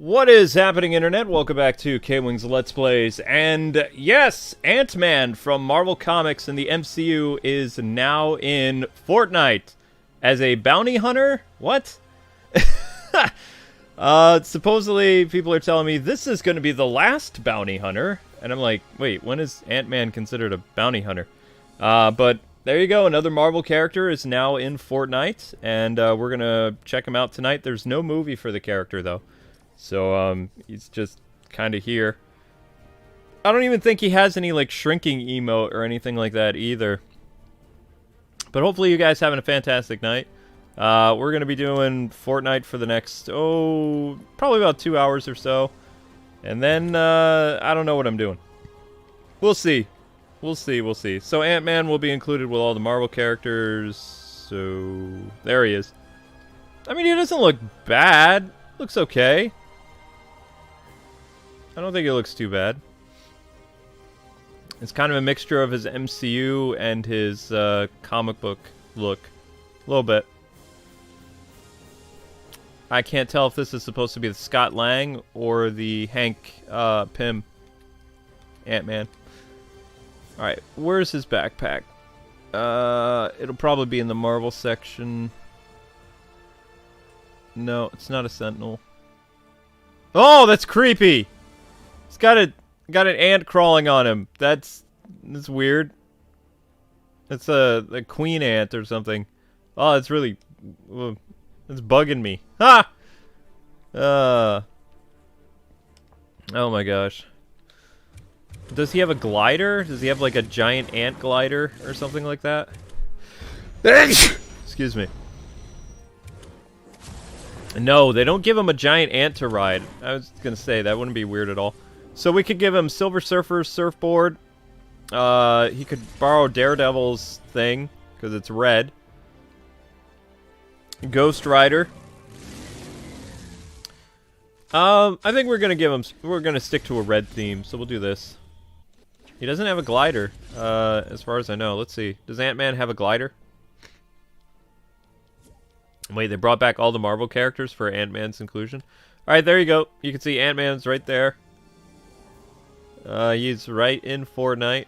What is happening, Internet? Welcome back to K-Wing's Let's Plays. And yes, Antman from Marvel Comics and the MCU is now in Fortnite as a bounty hunter? What? Supposedly, people are telling me this is going to be the last bounty hunter. And I'm like, wait, when is Ant-Man considered a bounty hunter? But there you go, another Marvel character is now in Fortnite. And we're going to check him out tonight. There's no movie for the character, though. So, he's just kind of here. I don't even think he has any, like, shrinking emote or anything like that either. But hopefully you guys having a fantastic night. We're going to be doing Fortnite for the next, probably about 2 hours or so. And then, I don't know what I'm doing. We'll see. We'll see, we'll see. So Ant-Man will be included with all the Marvel characters. So, there he is. I mean, he doesn't look bad. Looks okay. I don't think it looks too bad. It's kind of a mixture of his MCU and his comic book look. A little bit. I can't tell if this is supposed to be the Scott Lang or the Hank Pym Ant-Man. Alright, where's his backpack? It'll probably be in the Marvel section. No, it's not a Sentinel. Oh, that's creepy! He's got an ant crawling on him. That's weird. It's a queen ant or something. Oh, it's really it's bugging me. Ha! Oh my gosh. Does he have a glider? Does he have like a giant ant glider or something like that? Excuse me. No, they don't give him a giant ant to ride. I was gonna say, that wouldn't be weird at all. So we could give him Silver Surfer's surfboard. He could borrow Daredevil's thing, because it's red. Ghost Rider. I think we're gonna stick to a red theme, so we'll do this. He doesn't have a glider, as far as I know. Let's see. Does Ant-Man have a glider? Wait, they brought back all the Marvel characters for Ant-Man's inclusion? Alright, there you go. You can see Ant-Man's right there. He's right in Fortnite.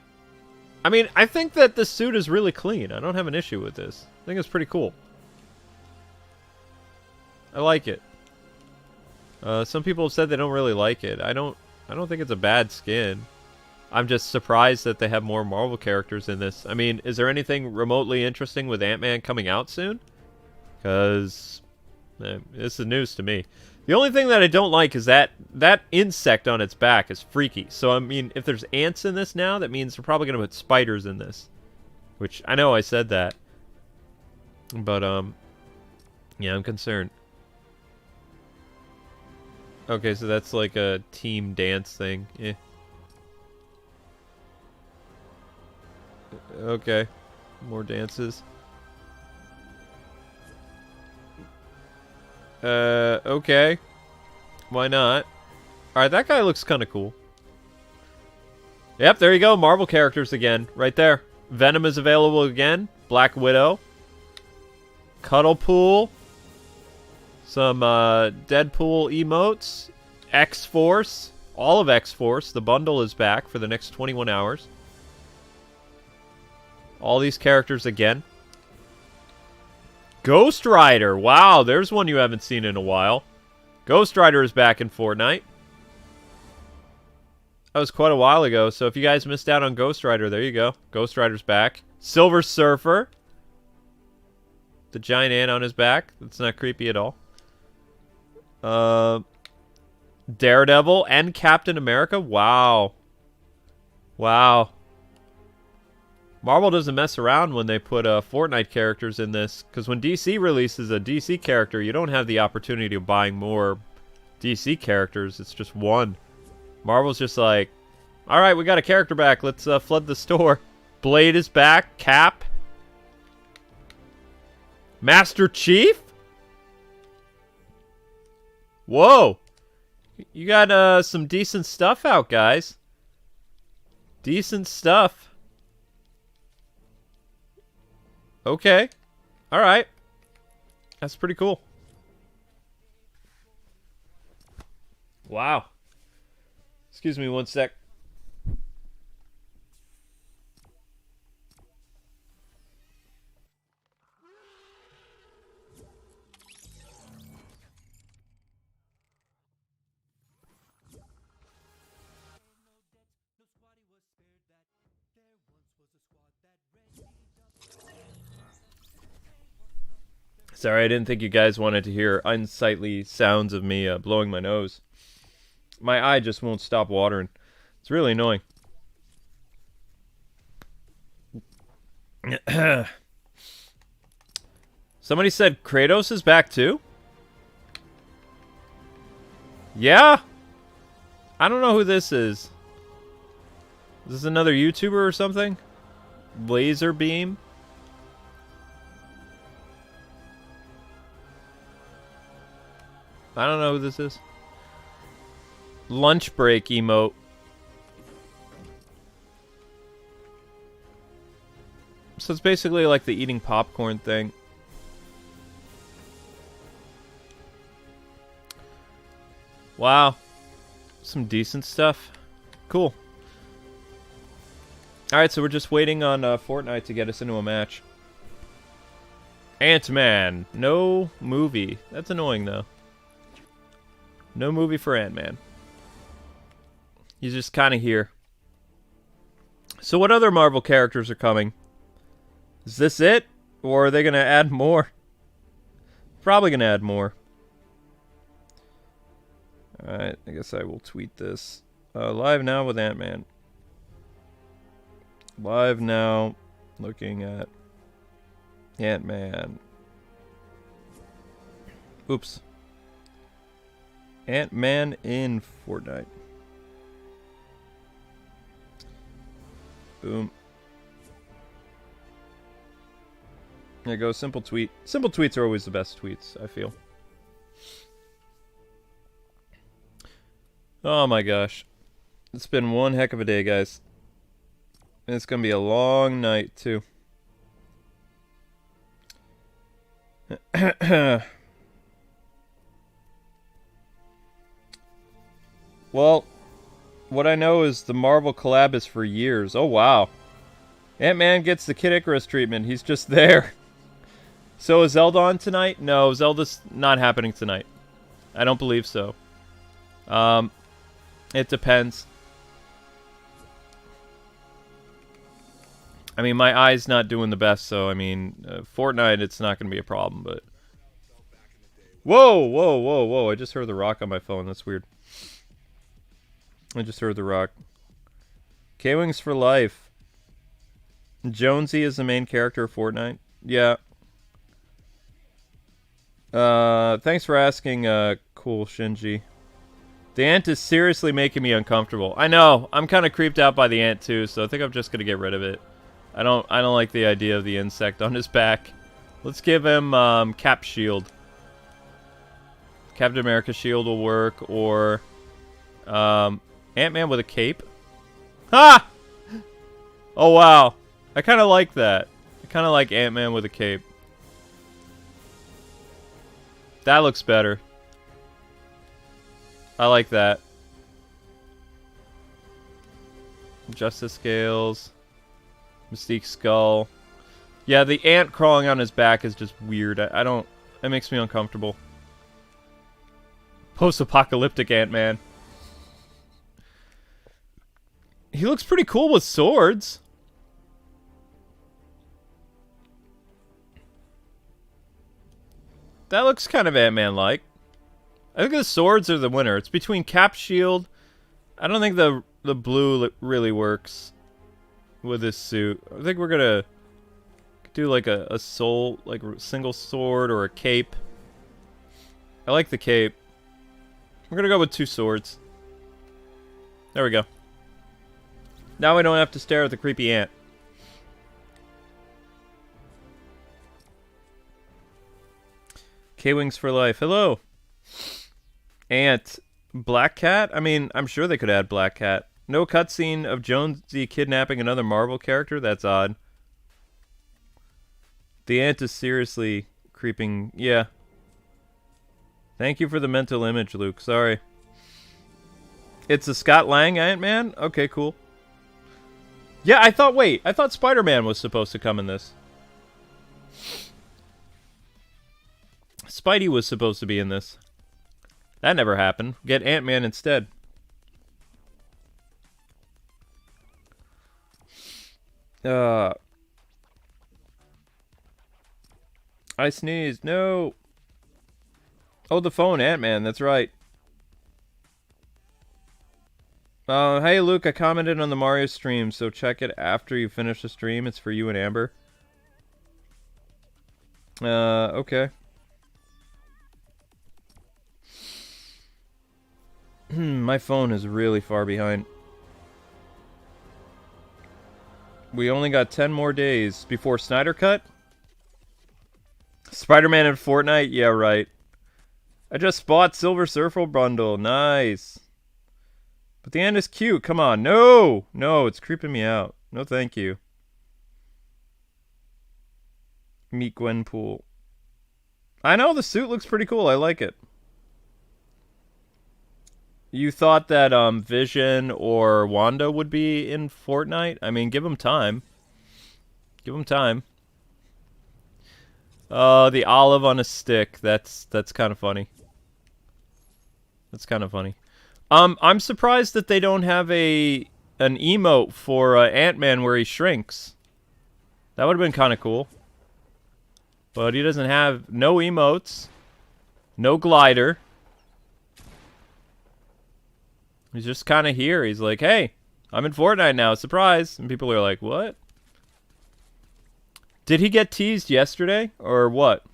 I mean, I think that the suit is really clean. I don't have an issue with this. I think it's pretty cool. I like it. Some people have said they don't really like it. I don't think it's a bad skin. I'm just surprised that they have more Marvel characters in this. I mean, is there anything remotely interesting with Ant-Man coming out soon? Because this is news to me. The only thing that I don't like is that insect on its back is freaky. So, I mean, if there's ants in this now, that means they're probably going to put spiders in this. Which, I know I said that. But, yeah, I'm concerned. Okay, so that's like a team dance thing. Eh. Okay. More dances. Okay. Why not? Alright, that guy looks kind of cool. Yep, there you go. Marvel characters again. Right there. Venom is available again. Black Widow. Cuddlepool. Some, Deadpool emotes. X-Force. All of X-Force. The bundle is back for the next 21 hours. All these characters again. Ghost Rider! Wow, there's one you haven't seen in a while. Ghost Rider is back in Fortnite. That was quite a while ago, so if you guys missed out on Ghost Rider, there you go. Ghost Rider's back. Silver Surfer. The giant ant on his back. That's not creepy at all. Daredevil and Captain America. Wow. Wow. Marvel doesn't mess around when they put Fortnite characters in this, because when DC releases a DC character, you don't have the opportunity of buying more DC characters. It's just one. Marvel's just like, alright, we got a character back. Let's flood the store. Blade is back. Cap. Master Chief? Whoa. You got some decent stuff out, guys. Decent stuff. Okay. Alright. That's pretty cool. Wow. Excuse me one sec. Sorry, I didn't think you guys wanted to hear unsightly sounds of me blowing my nose. My eye just won't stop watering. It's really annoying. Somebody said Kratos is back too? Yeah? I don't know who this is. Is this another YouTuber or something? Laser beam? I don't know who this is. Lunch break emote. So it's basically like the eating popcorn thing. Wow. Some decent stuff. Cool. Alright, so we're just waiting on Fortnite to get us into a match. Antman. No movie. That's annoying, though. No movie for Antman. He's just kind of here. So what other Marvel characters are coming? Is this it? Or are they going to add more? Probably going to add more. Alright, I guess I will tweet this. Live now with Antman. Live now, looking at Antman. Oops. Antman in Fortnite. Boom. There you go, simple tweet. Simple tweets are always the best tweets, I feel. Oh my gosh. It's been one heck of a day, guys. And it's gonna be a long night, too. Well, what I know is the Marvel collab is for years. Oh, wow. Ant-Man gets the Kid Icarus treatment. He's just there. So is Zelda on tonight? No, Zelda's not happening tonight. I don't believe so. It depends. I mean, my eye's not doing the best, so, I mean, Fortnite, it's not going to be a problem, but... Whoa, whoa, whoa, whoa, I just heard the rock on my phone. That's weird. I just heard the rock. K-Wings for life. Jonesy is the main character of Fortnite. Yeah. Thanks for asking, cool Shinji. The ant is seriously making me uncomfortable. I know. I'm kind of creeped out by the ant too, so I think I'm just gonna get rid of it. I don't like the idea of the insect on his back. Let's give him Cap shield. Captain America shield will work, or Ant-Man with a cape. Ha! Oh wow. I kind of like that. I kind of like Ant-Man with a cape. That looks better. I like that. Justice Scales. Mystique Skull. Yeah, the ant crawling on his back is just weird. I don't... It makes me uncomfortable. Post-apocalyptic Ant-Man. He looks pretty cool with swords. That looks kind of Ant-Man-like. I think the swords are the winner. It's between Cap Shield. I don't think the blue really works with this suit. I think we're gonna do like a soul, like a single sword or a cape. I like the cape. We're gonna go with 2 swords. There we go. Now we don't have to stare at the creepy ant. K-Wings for life. Hello. Ant. Black Cat? I mean, I'm sure they could add Black Cat. No cutscene of Jonesy kidnapping another Marvel character? That's odd. The ant is seriously creeping. Yeah. Thank you for the mental image, Luke. Sorry. It's a Scott Lang Ant-Man? Okay, cool. Yeah, I thought Spider-Man was supposed to come in this. Spidey was supposed to be in this. That never happened. Get Ant-Man instead. I sneezed. No. Oh, the phone, Ant-Man. That's right. Hey, Luke. I commented on the Mario stream, so check it after you finish the stream. It's for you and Amber. Okay. My phone is really far behind. We only got 10 more days before Snyder Cut. Spider-Man and Fortnite? Yeah, right. I just bought Silver Surfer bundle. Nice. But the end is cute. Come on. No! No, it's creeping me out. No, thank you. Meet Gwenpool. I know, the suit looks pretty cool. I like it. You thought that Vision or Wanda would be in Fortnite? I mean, give them time. Give them time. The olive on a stick. That's kind of funny. That's kind of funny. I'm surprised that they don't have an emote for Ant-Man where he shrinks. That would have been kind of cool. But he doesn't have no emotes, no glider. He's just kind of here. He's like, hey, I'm in Fortnite now. Surprise. And people are like, what? Did he get teased yesterday? Or what?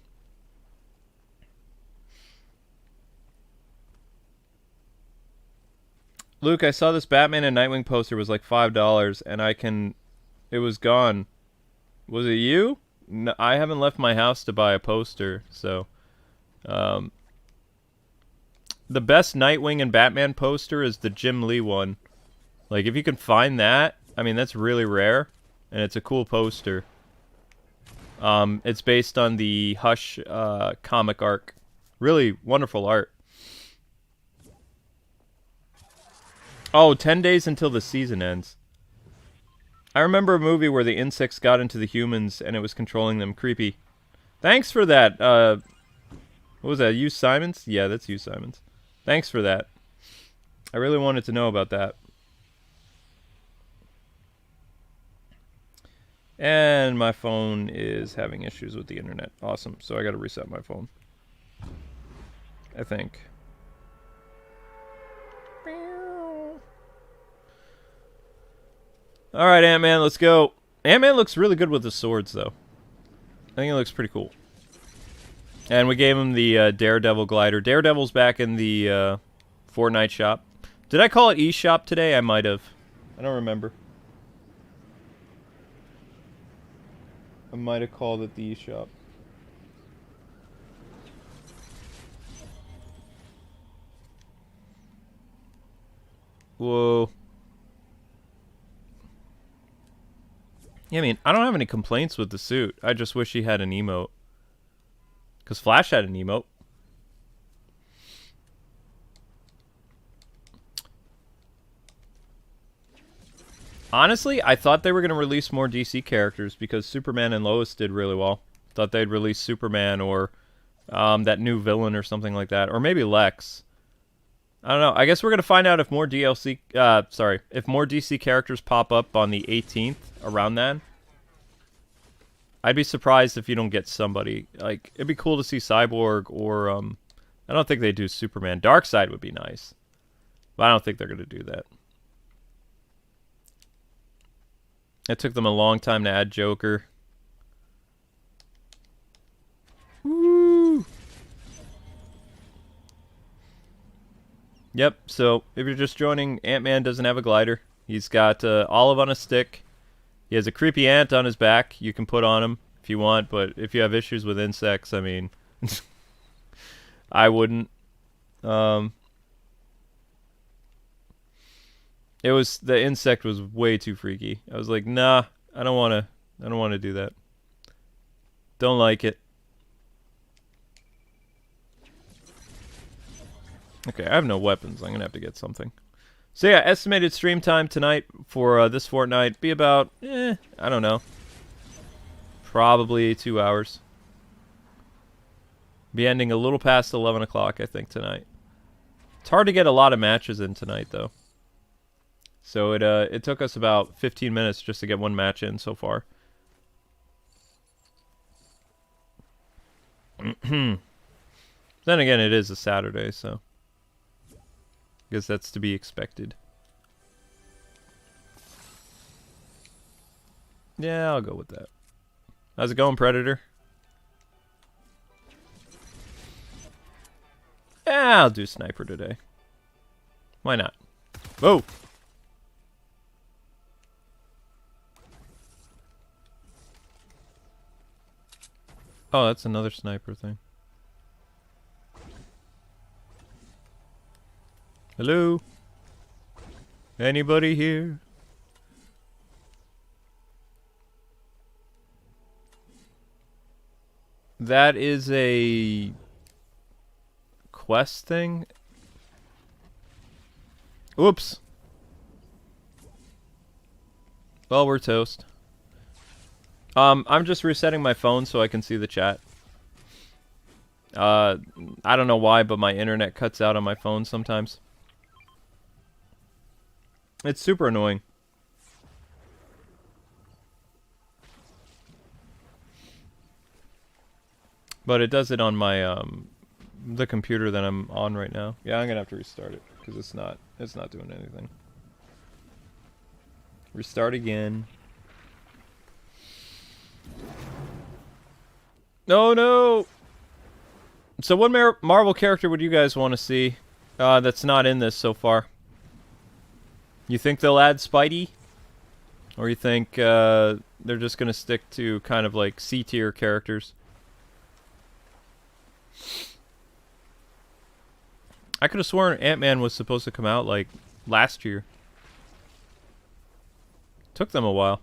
Luke, I saw this Batman and Nightwing poster was like $5, and it was gone. Was it you? No, I haven't left my house to buy a poster, so... The best Nightwing and Batman poster is the Jim Lee one. Like, if you can find that, I mean, that's really rare, and it's a cool poster. It's based on the Hush comic arc. Really wonderful art. Oh, 10 days until the season ends. I remember a movie where the insects got into the humans and it was controlling them. Creepy. Thanks for that. What was that? You Simons? Yeah, that's you Simons. Thanks for that. I really wanted to know about that. And my phone is having issues with the internet. Awesome. So I gotta reset my phone. I think. Alright, Ant-Man, let's go. Ant-Man looks really good with the swords, though. I think it looks pretty cool. And we gave him the Daredevil glider. Daredevil's back in the Fortnite shop. Did I call it eShop today? I might have. I don't remember. I might have called it the eShop. Whoa. Yeah, I mean, I don't have any complaints with the suit. I just wish he had an emote. Because Flash had an emote. Honestly, I thought they were going to release more DC characters because Superman and Lois did really well. Thought they'd release Superman or that new villain or something like that. Or maybe Lex. I don't know. I guess we're going to find out if more if more DC characters pop up on the 18th around then. I'd be surprised if you don't get somebody. Like, it'd be cool to see Cyborg or, I don't think they do Superman. Darkseid would be nice. But I don't think they're going to do that. It took them a long time to add Joker. Woo! Yep, so if you're just joining, Ant-Man doesn't have a glider. He's got olive on a stick. He has a creepy ant on his back you can put on him if you want, but if you have issues with insects, I mean, I wouldn't. The insect was way too freaky. I was like, nah, I don't want to do that. Don't like it. Okay, I have no weapons. I'm going to have to get something. So yeah, estimated stream time tonight for this Fortnite be about, I don't know, probably 2 hours. Be ending a little past 11 o'clock, I think, tonight. It's hard to get a lot of matches in tonight, though. So it took us about 15 minutes just to get one match in so far. Then again, it is a Saturday, so I guess that's to be expected. Yeah, I'll go with that. How's it going, Predator? Yeah, I'll do Sniper today. Why not? Whoa! Oh, that's another sniper thing. Hello? Anybody here? That is a quest thing. Oops. Well, we're toast. I'm just resetting my phone so I can see the chat. I don't know why, but my internet cuts out on my phone sometimes. It's super annoying. But it does it on my the computer that I'm on right now. Yeah, I'm gonna have to restart it because it's not doing anything. Restart again. No, no. So what Marvel character would you guys want to see that's not in this so far? You think they'll add Spidey? Or you think they're just going to stick to kind of like C-tier characters? I could have sworn Ant-Man was supposed to come out like last year. Took them a while.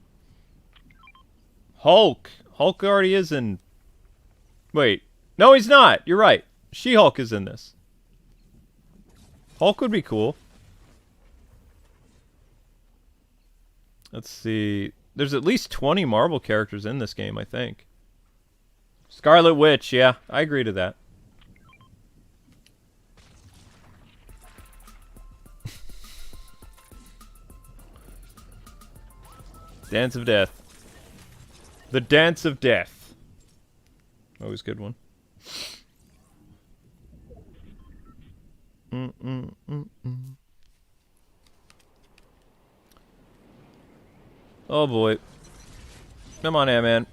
Hulk! Hulk already is in... Wait. No, he's not! You're right. She-Hulk is in this. Hulk would be cool. Let's see. There's at least 20 Marvel characters in this game, I think. Scarlet Witch, yeah. I agree to that. Dance of Death. The Dance of Death. Always a good one. Oh boy. Come on, Antman.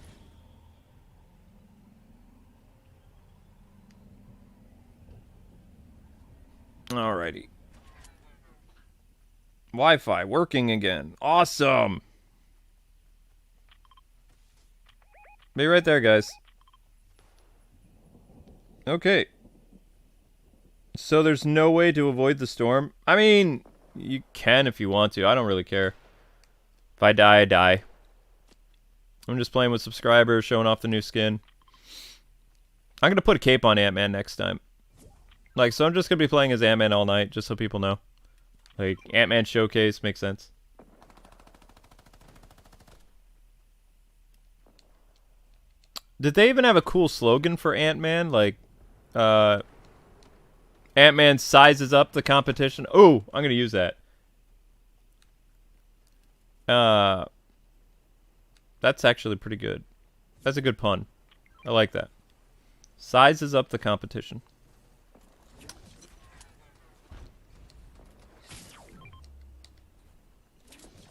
Alrighty. Wi-Fi working again. Awesome. Be right there, guys. Okay. So there's no way to avoid the storm? I mean, you can if you want to. I don't really care. If I die, I die. I'm just playing with subscribers, showing off the new skin. I'm going to put a cape on Antman next time. Like, so I'm just going to be playing as Antman all night, just so people know. Like, Antman Showcase makes sense. Did they even have a cool slogan for Antman? Like, Antman sizes up the competition. Oh, I'm going to use that. That's actually pretty good. That's a good pun. I like that. Sizes up the competition.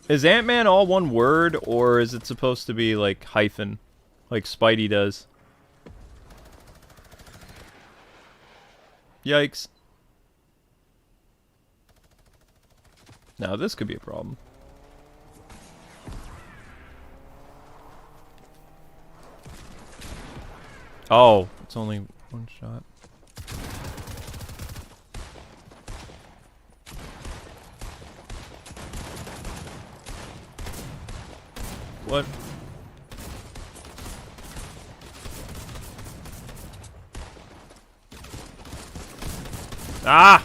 Is Antman all one word, or is it supposed to be like hyphen, like Spidey does? Yikes. Now this could be a problem. Oh, it's only one shot. What? Ah!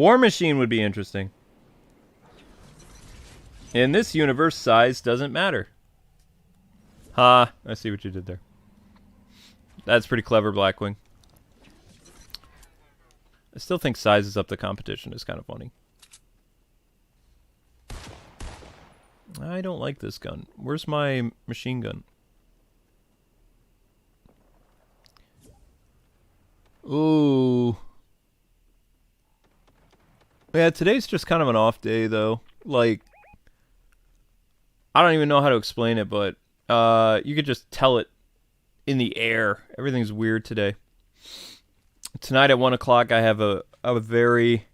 War Machine would be interesting. In this universe, size doesn't matter. Ha, I see what you did there. That's pretty clever, Blackwing. I still think sizes up the competition is kind of funny. I don't like this gun. Where's my machine gun? Ooh. Yeah, today's just kind of an off day, though. Like, I don't even know how to explain it, but you could just tell it in the air. Everything's weird today. Tonight at 1 o'clock, I have a very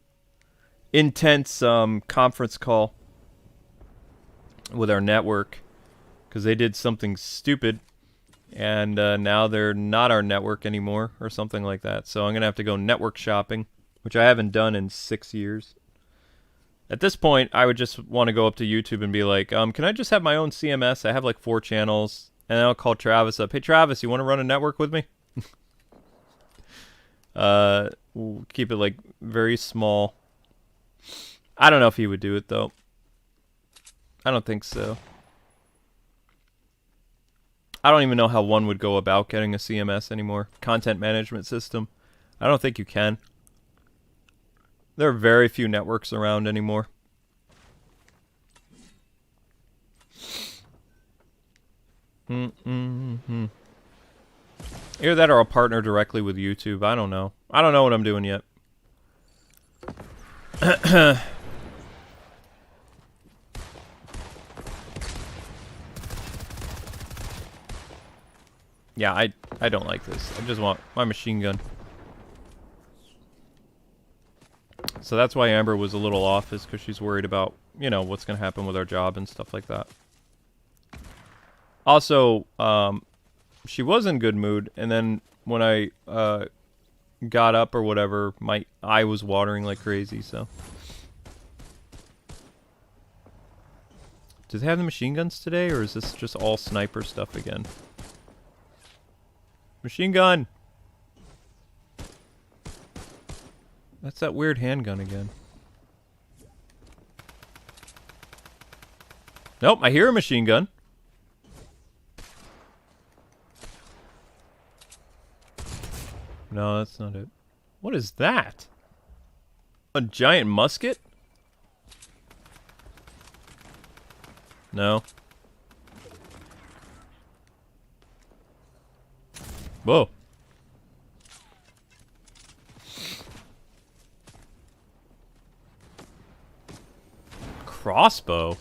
intense conference call with our network because they did something stupid, and now they're not our network anymore or something like that. So I'm going to have to go network shopping, which I haven't done in 6 years. At this point, I would just want to go up to YouTube and be like, can I just have my own CMS? I have like 4 channels. And then I'll call Travis up. Hey, Travis, you want to run a network with me? We'll keep it like very small. I don't know if he would do it, though. I don't think so. I don't even know how one would go about getting a CMS anymore. Content management system. I don't think you can. There are very few networks around anymore. Either that or I'll partner directly with YouTube. I don't know. I don't know what I'm doing yet. Yeah, I don't like this. I just want my machine gun. So that's why Amber was a little off, is because she's worried about, you know, what's going to happen with our job and stuff like that. Also, she was in good mood, and then when I got up or whatever, my eye was watering like crazy, so. Do they have the machine guns today, or is this just all sniper stuff again? Machine gun! That's that weird handgun again. Nope, I hear a machine gun. No, that's not it. What is that? A giant musket? No. Whoa. Crossbow?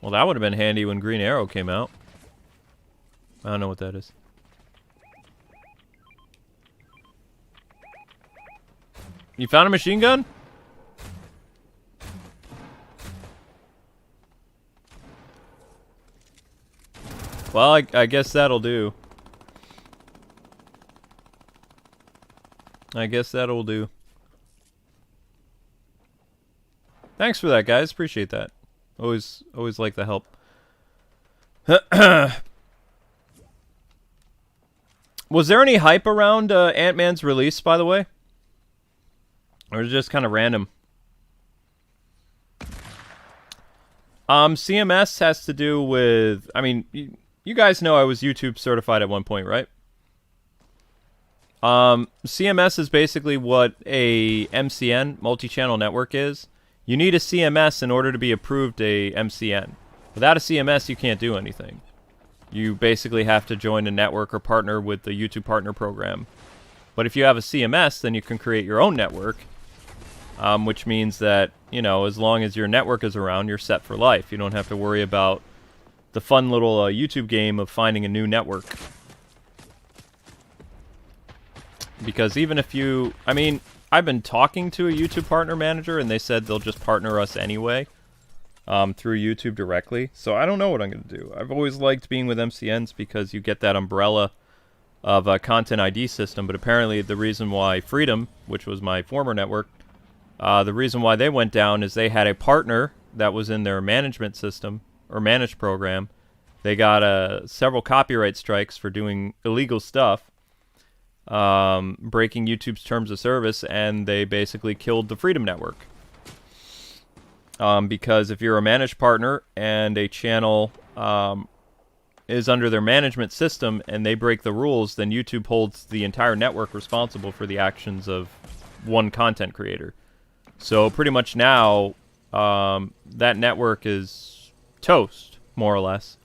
Well, that would have been handy when Green Arrow came out. I don't know what that is. You found a machine gun? Well, I guess that'll do. I guess that'll do. Thanks for that, guys. Appreciate that. Always like the help. Was there any hype around Ant-Man's release, by the way? Or is it just kind of random? CMS has to do with... I mean, you guys know I was YouTube certified at one point, right? CMS is basically what a MCN, multi-channel network, is. You need a CMS in order to be approved a MCN. Without a CMS, you can't do anything. You basically have to join a network or partner with the YouTube Partner Program. But if you have a CMS, then you can create your own network, which means that, you know, as long as your network is around, you're set for life. You don't have to worry about the fun little YouTube game of finding a new network. Because even if you... I mean, I've been talking to a YouTube partner manager, and they said they'll just partner us anyway through YouTube directly. So I don't know what I'm going to do. I've always liked being with MCNs because you get that umbrella of a content ID system. But apparently the reason why Freedom, which was my former network, the reason why they went down is they had a partner that was in their management system, or managed program. They got several copyright strikes for doing illegal stuff. breaking YouTube's terms of service, and they basically killed the Freedom Network. Because if you're a managed partner and a channel is under their management system and they break the rules, then YouTube holds the entire network responsible for the actions of one content creator. So pretty much now, that network is toast, more or less.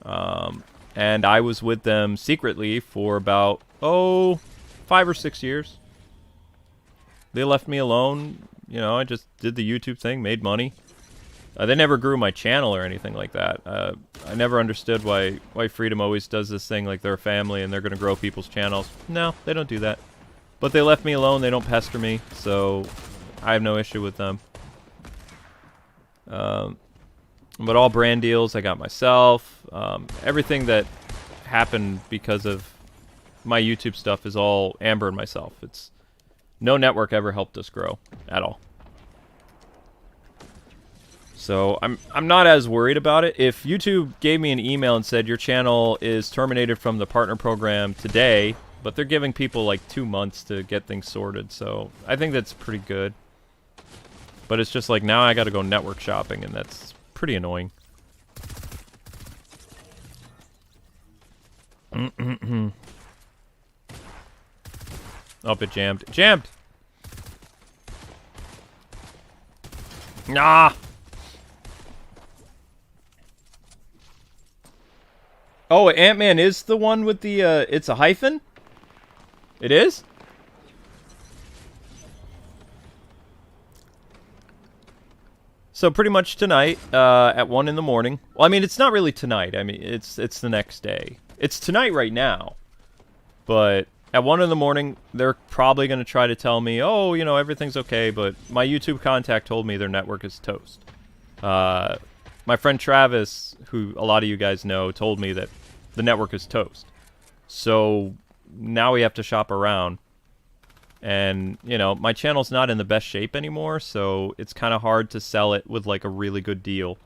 And I was with them secretly for about, 5 or 6 years. They left me alone. You know, I just did the YouTube thing, made money. They never grew my channel or anything like that. I never understood why Freedom always does this thing like they're a family and they're going to grow people's channels. No, they don't do that. But they left me alone. They don't pester me, so I have no issue with them. But all brand deals I got myself. Everything that happened because of my YouTube stuff is all Amber and myself. It's no network ever helped us grow at all. So I'm not as worried about it. If YouTube gave me an email and said your channel is terminated from the partner program today, but they're giving people like 2 months to get things sorted, so I think that's pretty good. But it's just like now I got to go network shopping, and that's pretty annoying. Oh, it jammed. It jammed! Nah! Oh, Antman is the one with the, it's a hyphen? It is? So pretty much tonight, at 1 in the morning. Well, I mean, it's not really tonight. I mean, it's the next day. It's tonight right now. But at 1 in the morning, they're probably going to try to tell me, oh, you know, everything's okay, but my YouTube contact told me their network is toast. My friend Travis, who a lot of you guys know, told me that the network is toast. So now we have to shop around. And, you know, my channel's not in the best shape anymore, so it's kind of hard to sell it with, like, a really good deal.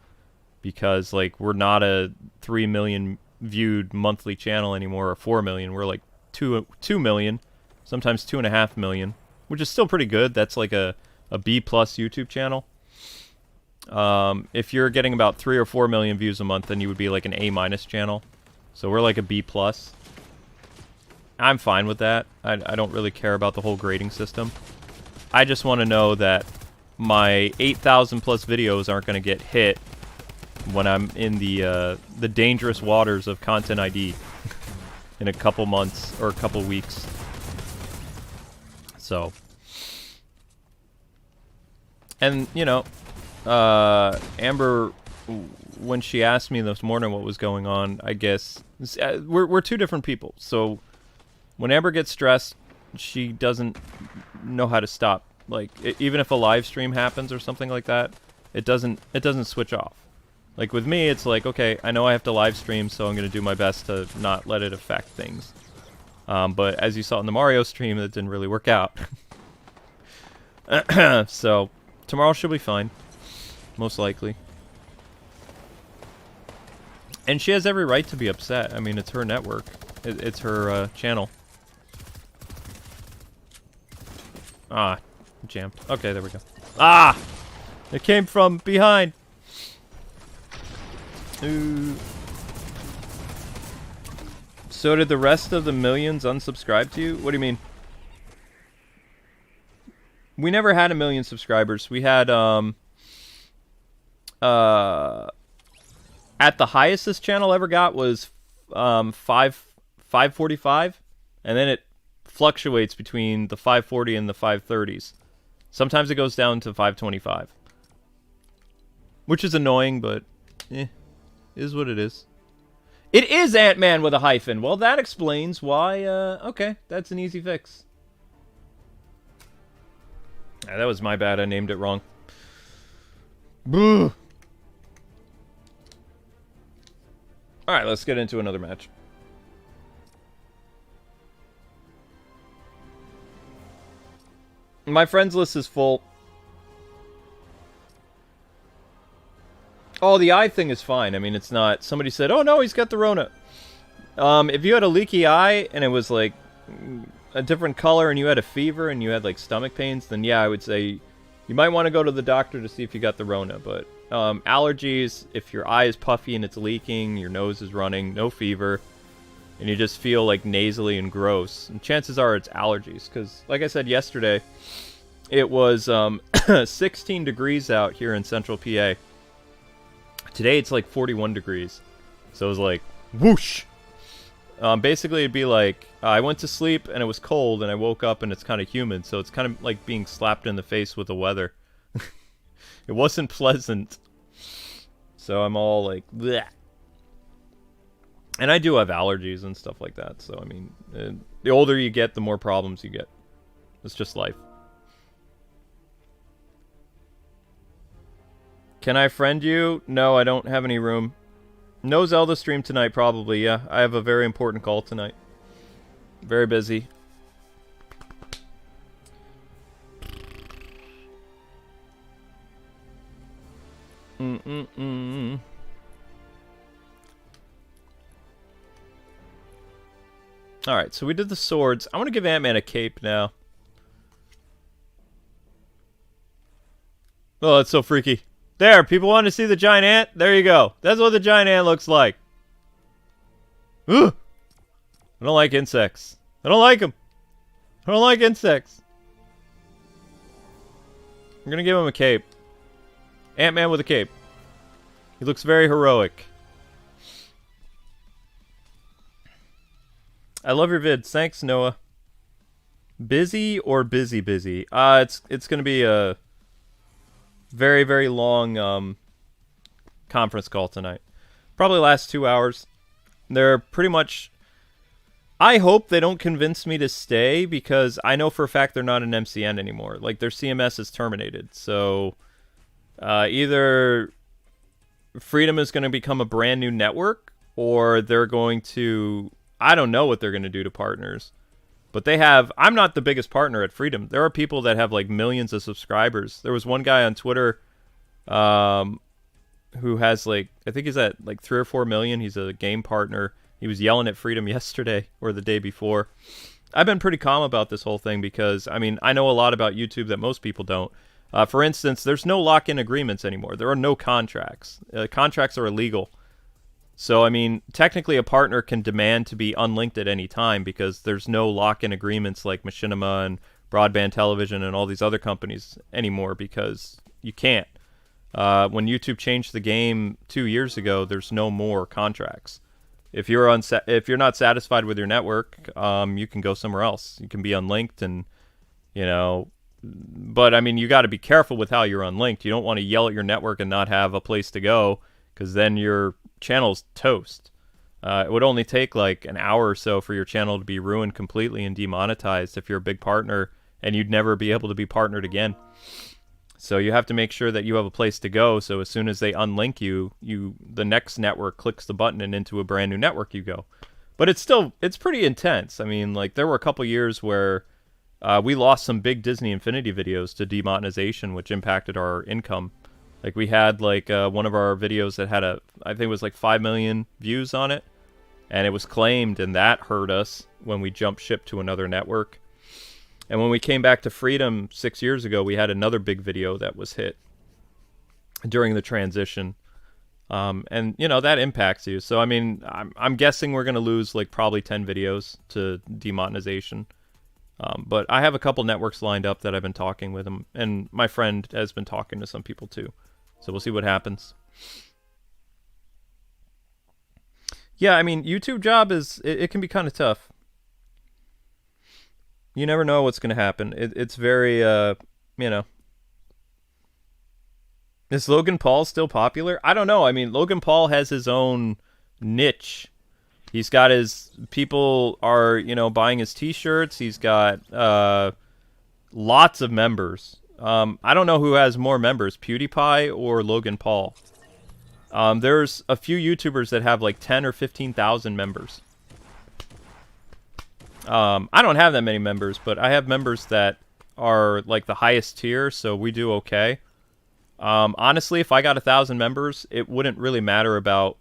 Because, like, we're not a 3 million viewed monthly channel anymore, or 4 million. We're, like, 2 million, sometimes 2.5 million, which is still pretty good. That's, like, a B-plus YouTube channel. If you're getting about 3 or 4 million views a month, then you would be, like, an A-minus channel. So we're, like, a B-plus. I'm fine with that. I don't really care about the whole grading system. I just want to know that my 8,000 plus videos aren't going to get hit when I'm in the dangerous waters of Content ID in a couple months or a couple weeks. So, and you know, Amber, when she asked me this morning what was going on, I guess we're two different people. So when Amber gets stressed, she doesn't know how to stop. Like, even if a live stream happens or something like that, it doesn't switch off. Like with me, it's like, okay, I know I have to live stream, so I'm going to do my best to not let it affect things. But as you saw in the Mario stream, that didn't really work out. So tomorrow she'll be fine, most likely. And she has every right to be upset. I mean, it's her network. It's her channel. Ah, jammed. Okay, there we go. Ah! It came from behind. Ooh. So did the rest of the millions unsubscribe to you? What do you mean? We never had 1 million subscribers. We had, at the highest this channel ever got was 545, and then it fluctuates between the 540 and the 530s. Sometimes it goes down to 525, which is annoying, but is what it is. It is Antman with a hyphen. Well, that explains why. Okay, that's an easy fix. That was my bad. I named it wrong. Boo. All right, let's get into another match. My friends list is full. Oh, the eye thing is fine. I mean, it's not... Somebody said, oh, no, he's got the Rona. If you had a leaky eye and it was like a different color and you had a fever and you had like stomach pains, then yeah, I would say you might want to go to the doctor to see if you got the Rona. But allergies, if your eye is puffy and it's leaking, your nose is running, no fever, and you just feel like nasally and gross, and chances are it's allergies. Because like I said yesterday, it was 16 degrees out here in central PA. Today it's like 41 degrees. So it was like, whoosh! Basically, it'd be like, I went to sleep and it was cold, and I woke up and it's kind of humid, so it's kind of like being slapped in the face with the weather. It wasn't pleasant. So I'm all like, bleh. And I do have allergies and stuff like that, so I mean, the older you get, the more problems you get. It's just life. Can I friend you? No, I don't have any room. No Zelda stream tonight, probably, yeah. I have a very important call tonight. Very busy. Alright, so we did the swords. I want to give Antman a cape now. Oh, that's so freaky. There, people want to see the giant ant? There you go. That's what the giant ant looks like. Ugh! I don't like insects. I don't like them. I don't like insects. I'm gonna give him a cape. Ant-Man with a cape. He looks very heroic. I love your vids. Thanks, Noah. Busy or busy? It's gonna be a very, very long conference call tonight. Probably last 2 hours. They're pretty much... I hope they don't convince me to stay, because I know for a fact they're not an MCN anymore. Like, their CMS is terminated. So, either Freedom is going to become a brand new network, or they're going to... I don't know what they're going to do to partners. But they have... I'm not the biggest partner at Freedom. There are people that have, like, millions of subscribers. There was one guy on Twitter who has, like... I think he's at, like, 3 or 4 million. He's a game partner. He was yelling at Freedom yesterday or the day before. I've been pretty calm about this whole thing because, I mean, I know a lot about YouTube that most people don't. For instance, there's no lock-in agreements anymore. There are no contracts. Contracts are illegal. So, I mean, technically a partner can demand to be unlinked at any time because there's no lock-in agreements like Machinima and Broadband Television and all these other companies anymore because you can't. When YouTube changed the game 2 years ago, there's no more contracts. If you're not satisfied with your network, you can go somewhere else. You can be unlinked and, you know... But, I mean, you got to be careful with how you're unlinked. You don't want to yell at your network and not have a place to go because then your channel's toast. It would only take like an hour or so for your channel to be ruined completely and demonetized if you're a big partner, and you'd never be able to be partnered again. So you have to make sure that you have a place to go, so as soon as they unlink you, the next network clicks the button and into a brand new network you go. But it's pretty intense. I mean, like, there were a couple years where we lost some big Disney Infinity videos to demonetization, which impacted our income. Like, we had, like, one of our videos that had I think it was like 5 million views on it, and it was claimed, and that hurt us when we jumped ship to another network. And when we came back to Freedom 6 years ago, we had another big video that was hit during the transition. And, you know, that impacts you. So, I mean, I'm guessing we're going to lose, like, probably 10 videos to demonetization. But I have a couple networks lined up that I've been talking with them, and my friend has been talking to some people too. So we'll see what happens. Yeah, I mean, YouTube job it can be kind of tough. You never know what's going to happen. It's very, you know. Is Logan Paul still popular? I don't know. I mean, Logan Paul has his own niche. He's got his... People are, you know, buying his t-shirts. He's got lots of members. I don't know who has more members, PewDiePie or Logan Paul. There's a few YouTubers that have like 10 or 15,000 members. I don't have that many members, but I have members that are like the highest tier, so we do okay. Honestly, if I got 1,000 members, it wouldn't really matter about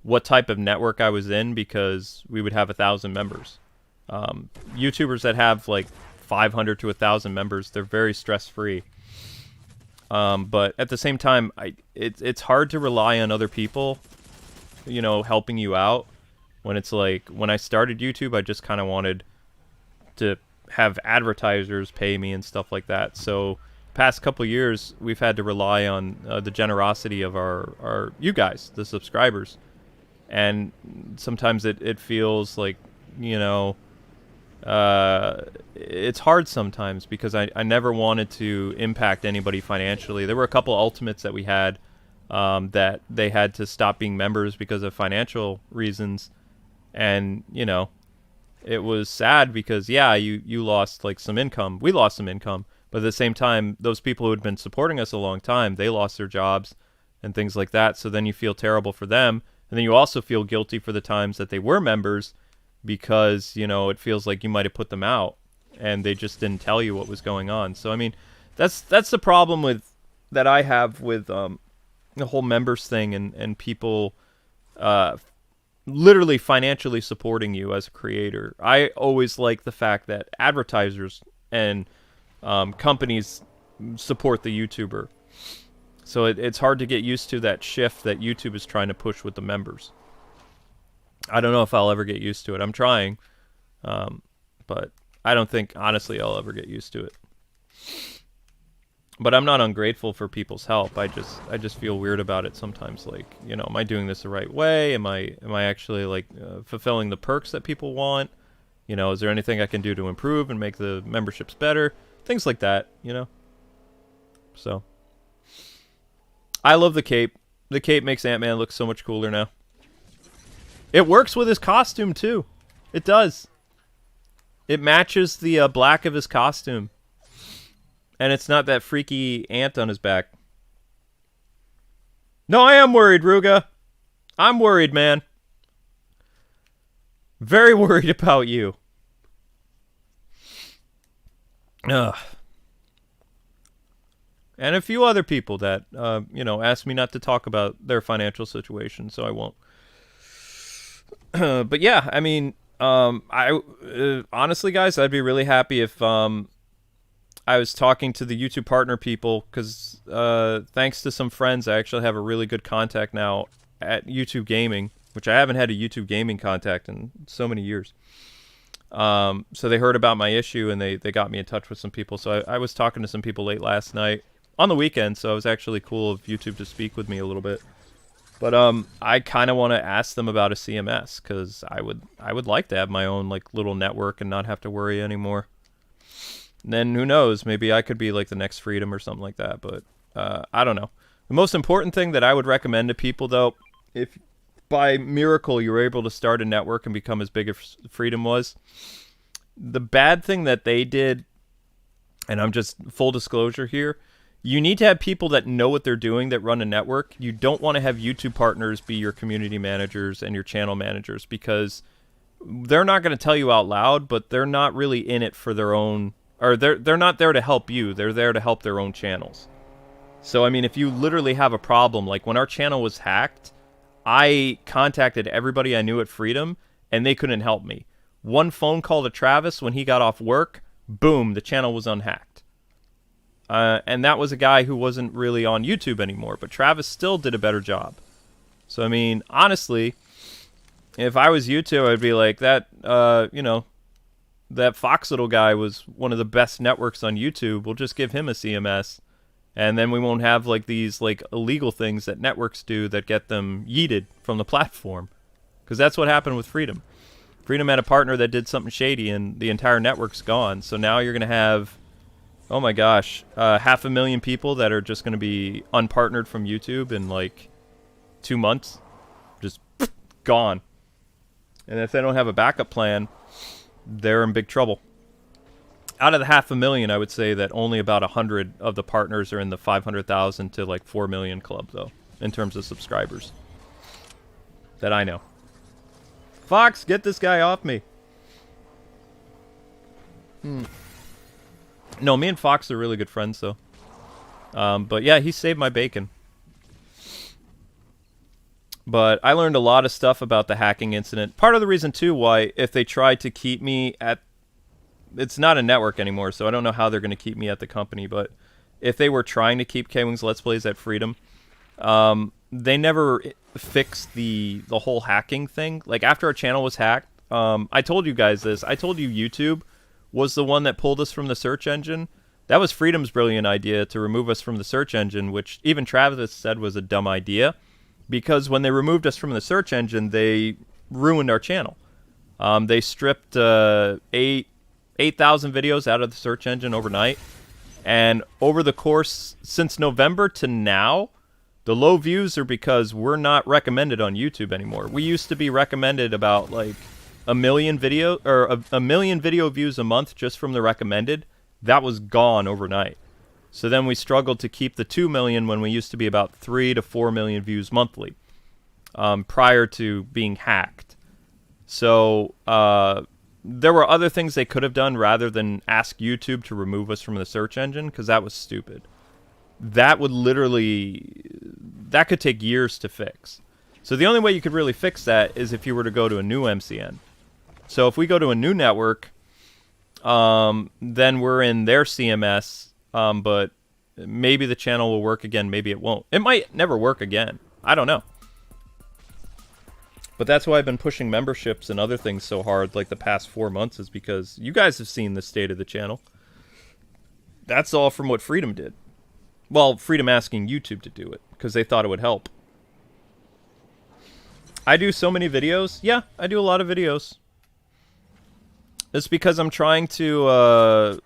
what type of network I was in because we would have 1,000 members. YouTubers that have like 500 to 1,000 members, they're very stress-free. But at the same time, it's hard to rely on other people, you know, helping you out. When it's like, when I started YouTube, I just kind of wanted to have advertisers pay me and stuff like that. So past couple years, we've had to rely on the generosity of our you guys, the subscribers. And sometimes it feels like, you know, it's hard sometimes because I never wanted to impact anybody financially. There were a couple ultimates that we had that they had to stop being members because of financial reasons. And, you know, it was sad because, yeah, you lost like some income. We lost some income. But at the same time, those people who had been supporting us a long time, they lost their jobs and things like that. So then you feel terrible for them. And then you also feel guilty for the times that they were members because, you know, it feels like you might have put them out and they just didn't tell you what was going on. So, I mean, that's the problem with that I have with the whole members thing and people literally financially supporting you as a creator. I always like the fact that advertisers and companies support the YouTuber. So it's hard to get used to that shift that YouTube is trying to push with the members. I don't know if I'll ever get used to it. I'm trying, but I don't think, honestly, I'll ever get used to it. But I'm not ungrateful for people's help. I just feel weird about it sometimes. Like, you know, am I doing this the right way? Am I actually like fulfilling the perks that people want? You know, is there anything I can do to improve and make the memberships better? Things like that, you know. So I love the cape. The cape makes Ant-Man look so much cooler now. It works with his costume, too. It does. It matches the black of his costume. And it's not that freaky ant on his back. No, I am worried, Ruga. I'm worried, man. Very worried about you. Ugh. And a few other people that, you know, asked me not to talk about their financial situation, so I won't. But yeah, I mean, honestly, guys, I'd be really happy if I was talking to the YouTube partner people, because thanks to some friends, I actually have a really good contact now at YouTube Gaming, which I haven't had a YouTube Gaming contact in so many years. So they heard about my issue, and they got me in touch with some people. So I was talking to some people late last night on the weekend, so it was actually cool of YouTube to speak with me a little bit. But I kind of want to ask them about a CMS, because I would like to have my own like little network and not have to worry anymore. And then who knows, maybe I could be like the next Freedom or something like that. But I don't know. The most important thing that I would recommend to people, though, if by miracle you were able to start a network and become as big as Freedom was, the bad thing that they did, and I'm just full disclosure here, you need to have people that know what they're doing that run a network. You don't want to have YouTube partners be your community managers and your channel managers, because they're not going to tell you out loud, but they're not really in it for their own, or they're not there to help you. They're there to help their own channels. So, I mean, if you literally have a problem, like when our channel was hacked, I contacted everybody I knew at Freedom, and they couldn't help me. One phone call to Travis when he got off work, boom, the channel was unhacked. And that was a guy who wasn't really on YouTube anymore, but Travis still did a better job. So, I mean, honestly, if I was YouTube, I'd be like, that, you know, that Fox Little guy was one of the best networks on YouTube. We'll just give him a CMS, and then we won't have, like, these, like, illegal things that networks do that get them yeeted from the platform. Because that's what happened with Freedom. Freedom had a partner that did something shady, and the entire network's gone. So now you're going to have, oh my gosh, 500,000 people that are just going to be unpartnered from YouTube in like 2 months. Just gone. And if they don't have a backup plan, they're in big trouble. Out of the 500,000, I would say that only about 100 of the partners are in the 500,000 to like 4 million club, though, in terms of subscribers. That I know. Fox, get this guy off me. No, me and Fox are really good friends, though. But yeah, he saved my bacon. But I learned a lot of stuff about the hacking incident. Part of the reason, too, why if they tried to keep me at... It's not a network anymore, so I don't know how they're going to keep me at the company. But if they were trying to keep K-Wings Let's Plays at Freedom, they never fixed the whole hacking thing. Like, after our channel was hacked, I told you guys this. I told you YouTube was the one that pulled us from the search engine. That was Freedom's brilliant idea to remove us from the search engine, which even Travis said was a dumb idea. Because when they removed us from the search engine, they ruined our channel. They stripped 8,000 videos out of the search engine overnight. And over the course, since November to now, the low views are because we're not recommended on YouTube anymore. We used to be recommended about like a million video views a month just from the recommended. That was gone overnight. So then we struggled to keep the 2 million when we used to be about 3 to 4 million views monthly, prior to being hacked. So there were other things they could have done rather than ask YouTube to remove us from the search engine, because that was stupid. That could take years to fix. So the only way you could really fix that is if you were to go to a new MCN. So if we go to a new network, then we're in their CMS. But maybe the channel will work again, maybe it won't. It might never work again. I don't know. But that's why I've been pushing memberships and other things so hard like the past 4 months, is because you guys have seen the state of the channel. That's all from what Freedom did. Well, Freedom asking YouTube to do it, because they thought it would help. I do so many videos. Yeah, I do a lot of videos. It's because I'm trying to...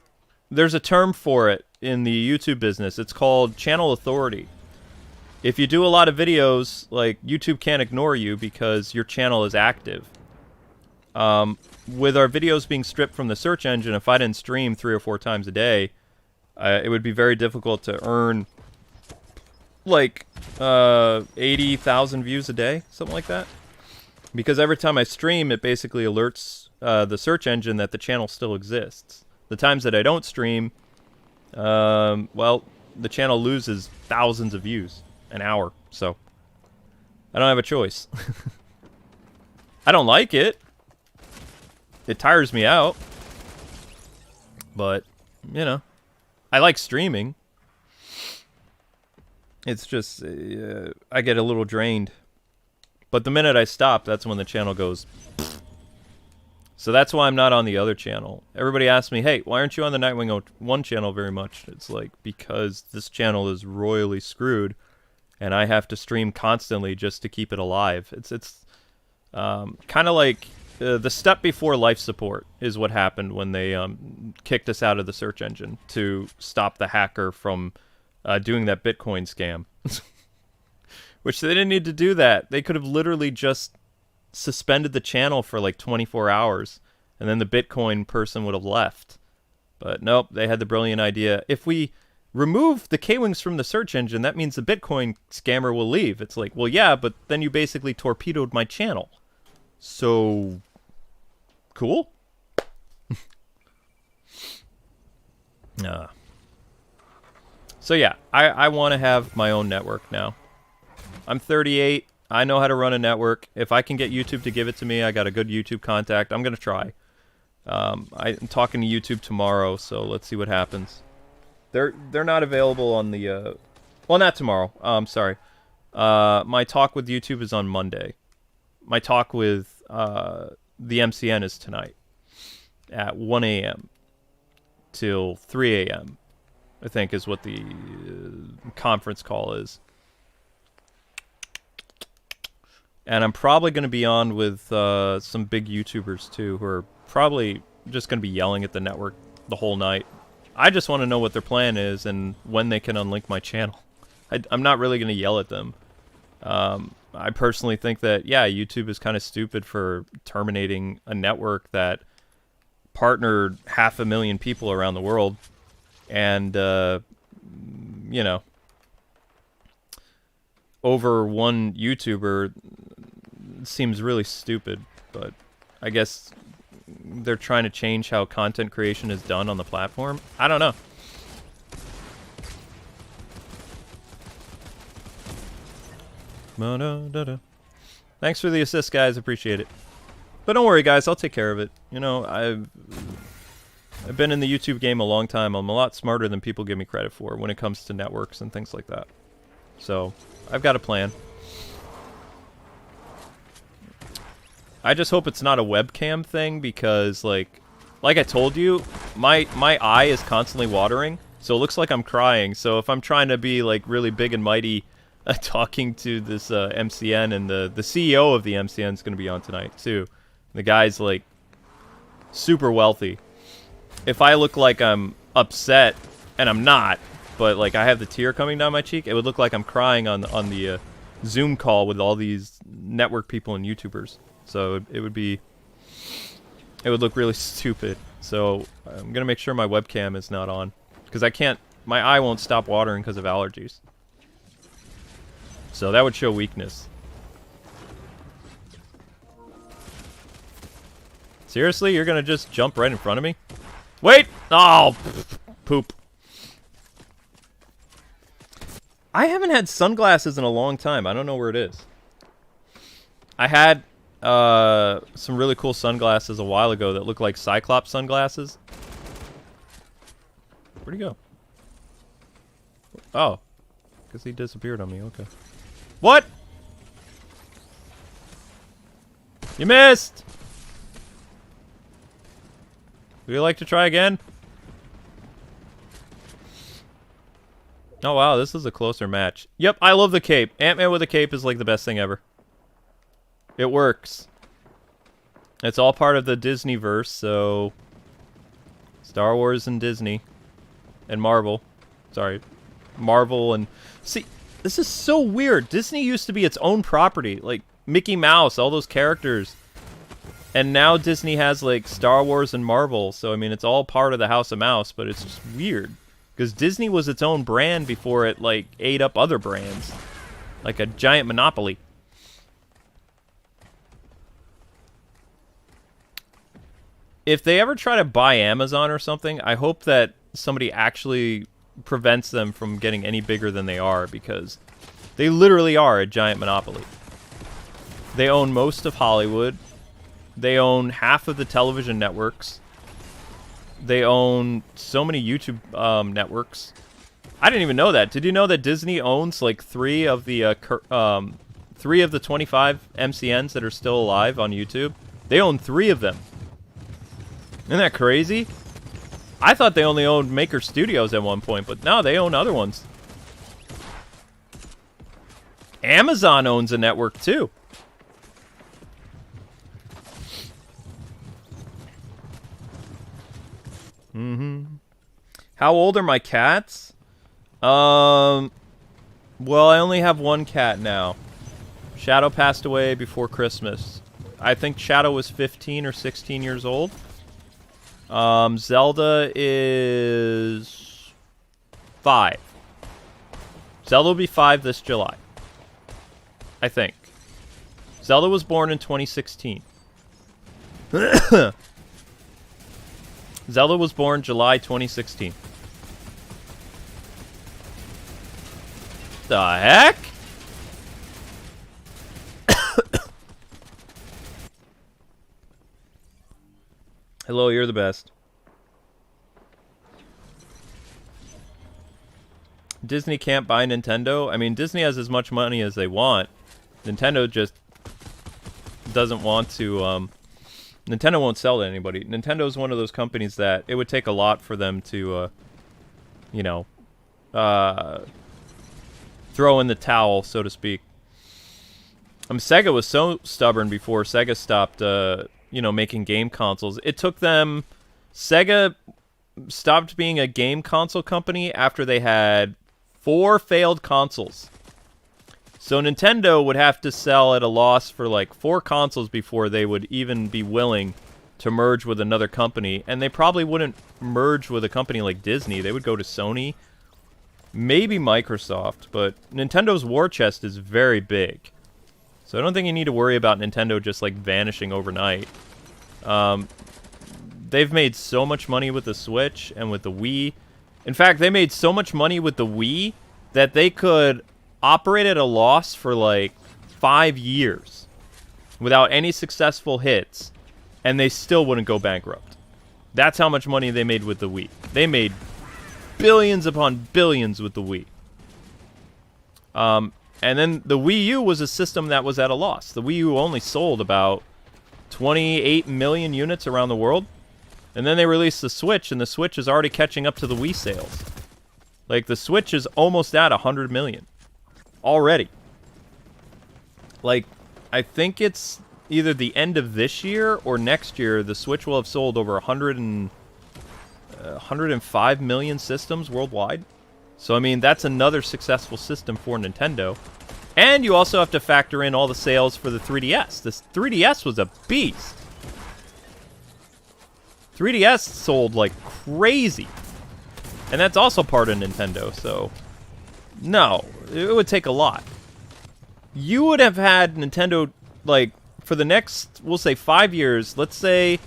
there's a term for it in the YouTube business. It's called channel authority. If you do a lot of videos, like, YouTube can't ignore you because your channel is active. With our videos being stripped from the search engine, if I didn't stream 3 or 4 times a day, it would be very difficult to earn, like, 80,000 views a day, something like that. Because every time I stream, it basically alerts the search engine that the channel still exists. The times that I don't stream, well, the channel loses thousands of views an hour, so I don't have a choice. I don't like it. It tires me out. But, you know, I like streaming. It's just, I get a little drained. But the minute I stop, that's when the channel goes... So that's why I'm not on the other channel. Everybody asks me, hey, why aren't you on the Nightwing 01 channel very much? It's like, because this channel is royally screwed, and I have to stream constantly just to keep it alive. It's kind of like the step before life support is what happened when they kicked us out of the search engine to stop the hacker from doing that Bitcoin scam. Which they didn't need to do that. They could have literally just suspended the channel for like 24 hours, and then the Bitcoin person would have left. But nope, they had the brilliant idea. If we remove the K-Wings from the search engine, that means the Bitcoin scammer will leave. It's like, well, yeah, but then you basically torpedoed my channel. So, cool. So yeah, I want to have my own network now. I'm 38. I know how to run a network. If I can get YouTube to give it to me, I got a good YouTube contact. I'm going to try. I'm talking to YouTube tomorrow, so let's see what happens. They're not available on the... well, not tomorrow. Sorry. My talk with YouTube is on Monday. My talk with the MCN is tonight at 1 a.m. till 3 a.m., I think is what the conference call is. And I'm probably going to be on with some big YouTubers, too, who are probably just going to be yelling at the network the whole night. I just want to know what their plan is and when they can unlink my channel. I'm not really going to yell at them. I personally think that, yeah, YouTube is kind of stupid for terminating a network that partnered 500,000 people around the world. And, you know, over one YouTuber seems really stupid, but I guess they're trying to change how content creation is done on the platform. I don't know. Thanks for the assist, guys. Appreciate it. But don't worry, guys. I'll take care of it. You know, I've been in the YouTube game a long time. I'm a lot smarter than people give me credit for when it comes to networks and things like that. So, I've got a plan. I just hope it's not a webcam thing because, like I told you, my eye is constantly watering, so it looks like I'm crying. So if I'm trying to be, like, really big and mighty talking to this MCN, and the CEO of the MCN is going to be on tonight, too. The guy's, like, super wealthy. If I look like I'm upset, and I'm not, but, like, I have the tear coming down my cheek, it would look like I'm crying on the Zoom call with all these network people and YouTubers. So it would look really stupid. So I'm going to make sure my webcam is not on. Because my eye won't stop watering because of allergies. So that would show weakness. Seriously? You're going to just jump right in front of me? Wait! Oh, poop. I haven't had sunglasses in a long time. I don't know where it is. I had some really cool sunglasses a while ago that look like Cyclops sunglasses. Where'd he go? Oh. Because he disappeared on me. Okay. What? You missed! Would you like to try again? Oh wow, this is a closer match. Yep, I love the cape. Ant-Man with a cape is like the best thing ever. It works. It's all part of the Disney-verse, so... Star Wars and Disney. And Marvel. Sorry. Marvel and... See, this is so weird. Disney used to be its own property. Like, Mickey Mouse, all those characters. And now Disney has, like, Star Wars and Marvel. So, I mean, it's all part of the House of Mouse, but it's just weird. Because Disney was its own brand before it, like, ate up other brands. Like a giant monopoly. If they ever try to buy Amazon or something, I hope that somebody actually prevents them from getting any bigger than they are, because they literally are a giant monopoly. They own most of Hollywood. They own half of the television networks. They own so many YouTube networks. I didn't even know that. Did you know that Disney owns like 3 of the 25 MCNs that are still alive on YouTube? They own 3 of them. Isn't that crazy? I thought they only owned Maker Studios at one point, but no, they own other ones. Amazon owns a network too. How old are my cats? Well, I only have one cat now. Shadow passed away before Christmas. I think Shadow was 15 or 16 years old. Zelda is 5. Zelda will be 5 this July. I think. Zelda was born in 2016. Zelda was born July 2016. The heck? Hello, you're the best. Disney can't buy Nintendo. I mean, Disney has as much money as they want. Nintendo just doesn't want to, Nintendo won't sell to anybody. Nintendo's one of those companies that it would take a lot for them to, you know, throw in the towel, so to speak. Sega was so stubborn before Sega stopped, you know, making game consoles. It took them... Sega stopped being a game console company after they had 4 failed consoles. So Nintendo would have to sell at a loss for like 4 consoles before they would even be willing to merge with another company. And they probably wouldn't merge with a company like Disney. They would go to Sony, maybe Microsoft. But Nintendo's war chest is very big. So I don't think you need to worry about Nintendo just like vanishing overnight. They've made so much money with the Switch and with the Wii. In fact, they made so much money with the Wii that they could operate at a loss for like 5 years without any successful hits, and they still wouldn't go bankrupt. That's how much money they made with the Wii. They made billions upon billions with the Wii. And then the Wii U was a system that was at a loss. The Wii U only sold about 28 million units around the world. And then they released the Switch, and the Switch is already catching up to the Wii sales. Like, the Switch is almost at 100 million. Already. Like, I think it's either the end of this year or next year, the Switch will have sold over 105 million systems worldwide. So, I mean, that's another successful system for Nintendo. And you also have to factor in all the sales for the 3DS. This 3DS was a beast. 3DS sold like crazy. And that's also part of Nintendo, so... No, it would take a lot. You would have had Nintendo, like, for the next, we'll say 5 years, let's say,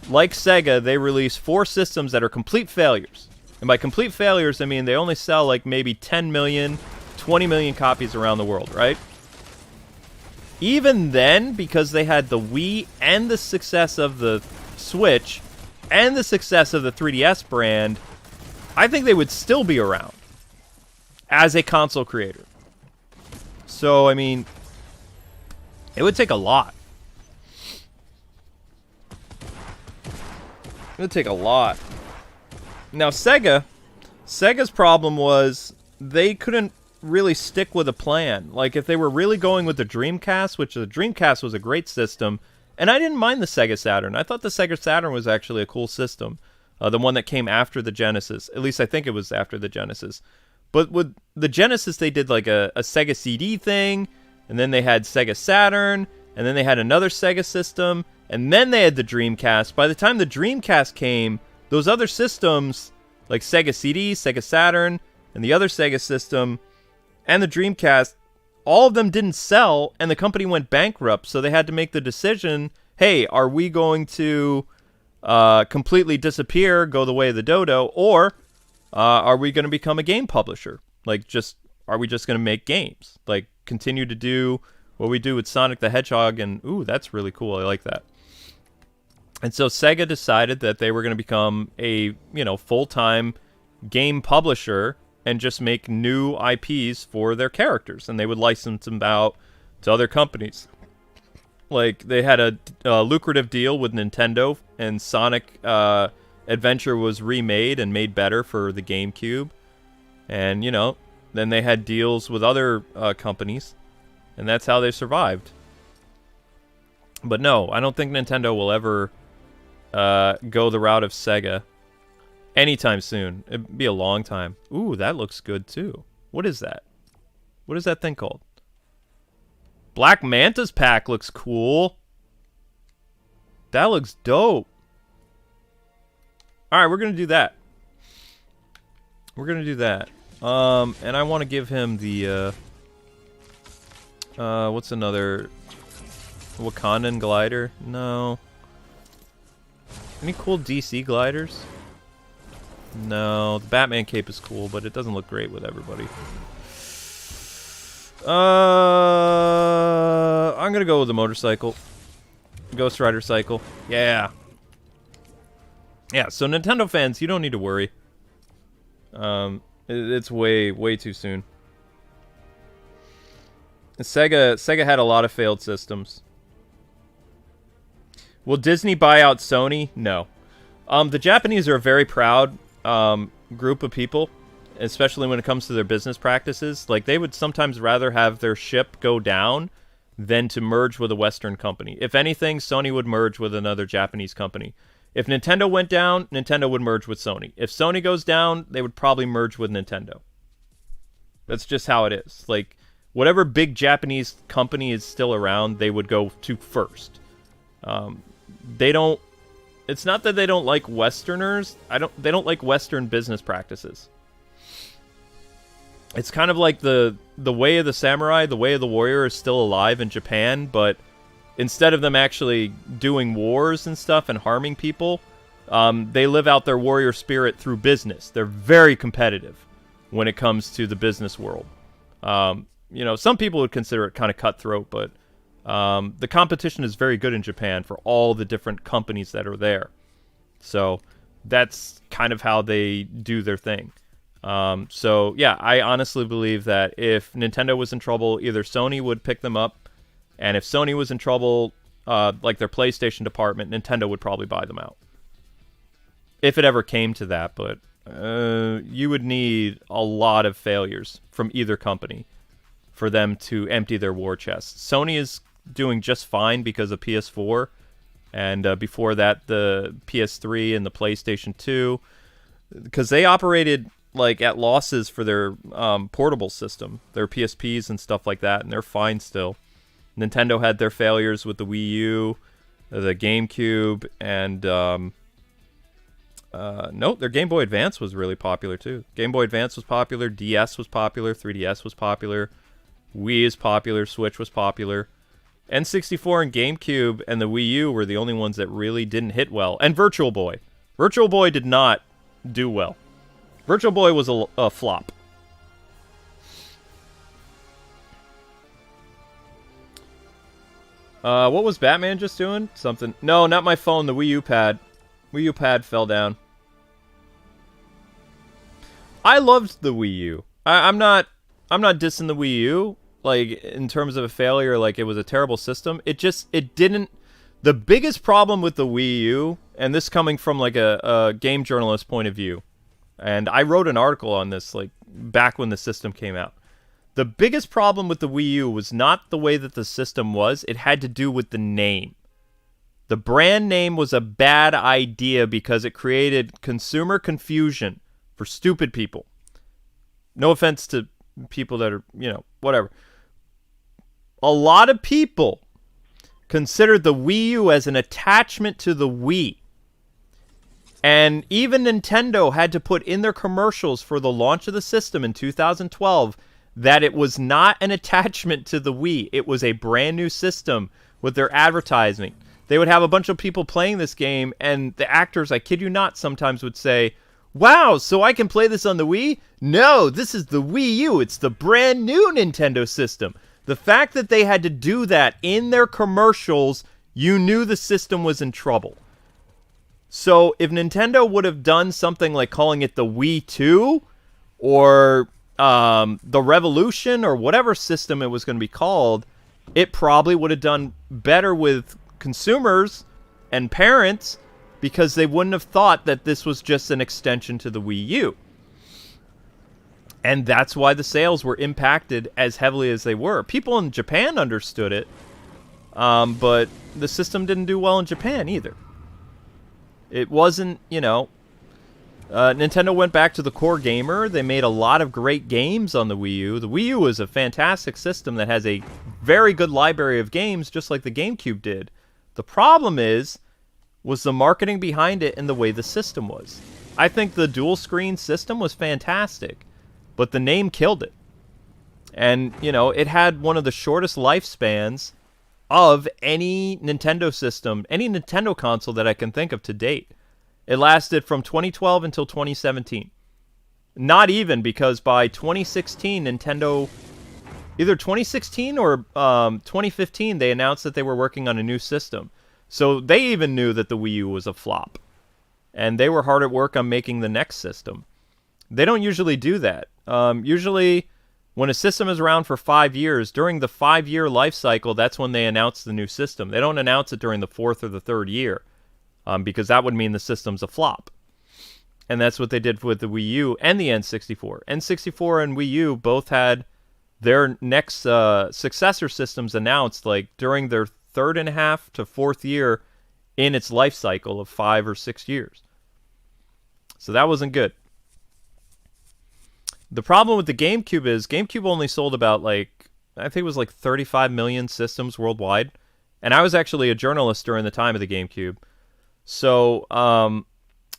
like Sega, they release 4 systems that are complete failures. And by complete failures, I mean they only sell like maybe 10 million, 20 million copies around the world, right? Even then, because they had the Wii and the success of the Switch and the success of the 3DS brand, I think they would still be around as a console creator. So, I mean, it would take a lot. It would take a lot. Now, Sega's problem was they couldn't really stick with a plan. Like, if they were really going with the Dreamcast, which the Dreamcast was a great system, and I didn't mind the Sega Saturn. I thought the Sega Saturn was actually a cool system. The one that came after the Genesis. At least I think it was after the Genesis. But with the Genesis, they did like a Sega CD thing, and then they had Sega Saturn, and then they had another Sega system, and then they had the Dreamcast. By the time the Dreamcast came, those other systems, like Sega CD, Sega Saturn, and the other Sega system, and the Dreamcast, all of them didn't sell, and the company went bankrupt, so they had to make the decision, hey, are we going to completely disappear, go the way of the dodo, or are we going to become a game publisher? Like, are we just going to make games? Like, continue to do what we do with Sonic the Hedgehog, and, ooh, that's really cool, I like that. And so Sega decided that they were going to become a, full-time game publisher and just make new IPs for their characters, and they would license them out to other companies. Like, they had a lucrative deal with Nintendo, and Sonic Adventure was remade and made better for the GameCube. And, then they had deals with other companies, and that's how they survived. But no, I don't think Nintendo will ever go the route of Sega anytime soon. It'd be a long time. Ooh, that looks good too. What is that? What is that thing called? Black Manta's pack looks cool. That looks dope. Alright, we're going to do that. We're going to do that. And I want to give him the, what's another... Wakandan glider? No. Any cool DC gliders? No. The Batman cape is cool, but it doesn't look great with everybody. I'm gonna go with the motorcycle. Ghost Rider cycle. Yeah. Yeah, so Nintendo fans, you don't need to worry. It's way too soon. Sega had a lot of failed systems. Will Disney buy out Sony? No. The Japanese are a very proud group of people, especially when it comes to their business practices. Like, they would sometimes rather have their ship go down than to merge with a Western company. If anything, Sony would merge with another Japanese company. If Nintendo went down, Nintendo would merge with Sony. If Sony goes down, they would probably merge with Nintendo. That's just how it is. Like, whatever big Japanese company is still around, they would go to first. They don't... It's not that they don't like Westerners. They don't like Western business practices. It's kind of like the way of the samurai, the way of the warrior is still alive in Japan, but instead of them actually doing wars and stuff and harming people, they live out their warrior spirit through business. They're very competitive when it comes to the business world. Some people would consider it kind of cutthroat, but The competition is very good in Japan for all the different companies that are there. So that's kind of how they do their thing. So yeah, I honestly believe that if Nintendo was in trouble, either Sony would pick them up, and if Sony was in trouble, like their PlayStation department, Nintendo would probably buy them out. If it ever came to that, but you would need a lot of failures from either company for them to empty their war chests. Sony is doing just fine because of PS4, and before that, the PS3 and the PlayStation 2, because they operated like at losses for their portable system, their PSPs and stuff like that, and they're fine still. Nintendo had their failures with the Wii U, the GameCube, and nope, their Game Boy Advance was really popular too. Game Boy Advance was popular, DS was popular, 3DS was popular, Wii is popular, Switch was popular. N64 and GameCube and the Wii U were the only ones that really didn't hit well. And Virtual Boy. Virtual Boy did not do well. Virtual Boy was a flop. What was Batman just doing? Something. No, not my phone, the Wii U pad. Wii U pad fell down. I loved the Wii U. I'm not dissing the Wii U, like, in terms of a failure, like it was a terrible system. It didn't. The biggest problem with the Wii U, and this coming from like a game journalist point of view, and I wrote an article on this like back when the system came out. The biggest problem with the Wii U was not the way that the system was, it had to do with the name. The brand name was a bad idea because it created consumer confusion for stupid people. No offense to people that are, whatever. A lot of people considered the Wii U as an attachment to the Wii. And even Nintendo had to put in their commercials for the launch of the system in 2012 that it was not an attachment to the Wii. It was a brand new system with their advertising. They would have a bunch of people playing this game, and the actors, I kid you not, sometimes would say, "Wow, so I can play this on the Wii? No, this is the Wii U. It's the brand new Nintendo system." The fact that they had to do that in their commercials, you knew the system was in trouble. So if Nintendo would have done something like calling it the Wii 2 or the Revolution or whatever system it was going to be called, it probably would have done better with consumers and parents because they wouldn't have thought that this was just an extension to the Wii U. And that's why the sales were impacted as heavily as they were. People in Japan understood it, but the system didn't do well in Japan either. It wasn't, Nintendo went back to the core gamer. They made a lot of great games on the Wii U. The Wii U is a fantastic system that has a very good library of games, just like the GameCube did. The problem was the marketing behind it and the way the system was. I think the dual screen system was fantastic, but the name killed it. And, it had one of the shortest lifespans of any Nintendo system, any Nintendo console that I can think of to date. It lasted from 2012 until 2017. Not even, because by 2016, Nintendo, either 2016 or 2015, they announced that they were working on a new system. So they even knew that the Wii U was a flop. And they were hard at work on making the next system. They don't usually do that. Usually, when a system is around for 5 years, during the 5-year life cycle, that's when they announce the new system. They don't announce it during the 4th or the 3rd year, because that would mean the system's a flop. And that's what they did with the Wii U and the N64. N64 and Wii U both had their next successor systems announced like during their 3rd and a half to 4th year in its life cycle of 5 or 6 years. So that wasn't good. The problem with the GameCube is GameCube only sold about I think it was 35 million systems worldwide. And I was actually a journalist during the time of the GameCube. So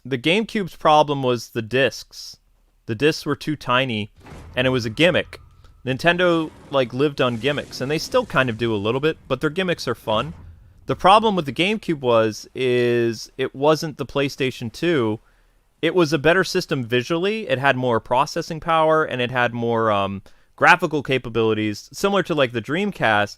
the GameCube's problem was the discs. The discs were too tiny, and it was a gimmick. Nintendo lived on gimmicks, and they still kind of do a little bit, but their gimmicks are fun. The problem with the GameCube is it wasn't the PlayStation 2. It was a better system visually. It had more processing power, and it had more graphical capabilities, similar to the Dreamcast.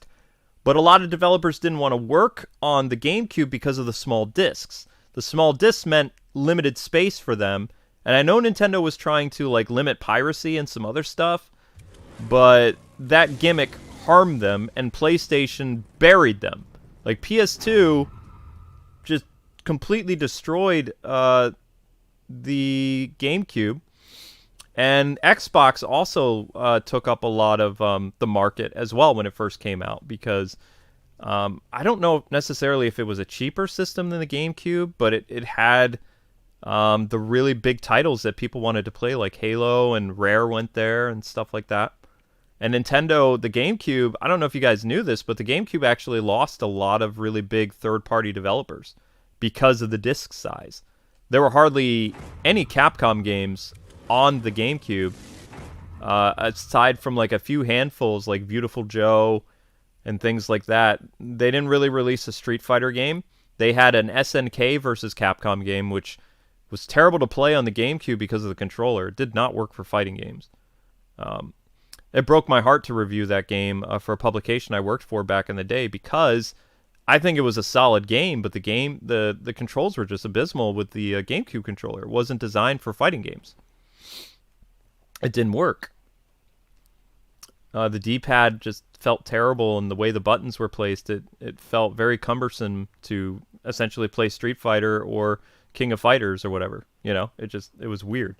But a lot of developers didn't want to work on the GameCube because of the small discs. The small discs meant limited space for them. And I know Nintendo was trying to like limit piracy and some other stuff, but that gimmick harmed them, and PlayStation buried them. Like PS2 just completely destroyed the GameCube, and Xbox also took up a lot of the market as well when it first came out, because I don't know necessarily if it was a cheaper system than the GameCube, but it had the really big titles that people wanted to play, like Halo, and Rare went there and stuff like that. And Nintendo, the GameCube, I don't know if you guys knew this, but the GameCube actually lost a lot of really big third-party developers because of the disc size. There were hardly any Capcom games on the GameCube, aside from like a few handfuls like Beautiful Joe and things like that. They didn't really release a Street Fighter game. They had an SNK versus Capcom game, which was terrible to play on the GameCube because of the controller. It did not work for fighting games. It broke my heart to review that game for a publication I worked for back in the day, because I think it was a solid game, but the controls were just abysmal with the GameCube controller. It wasn't designed for fighting games. It didn't work. The D-pad just felt terrible, and the way the buttons were placed, it felt very cumbersome to essentially play Street Fighter or King of Fighters or whatever. You know, it was weird.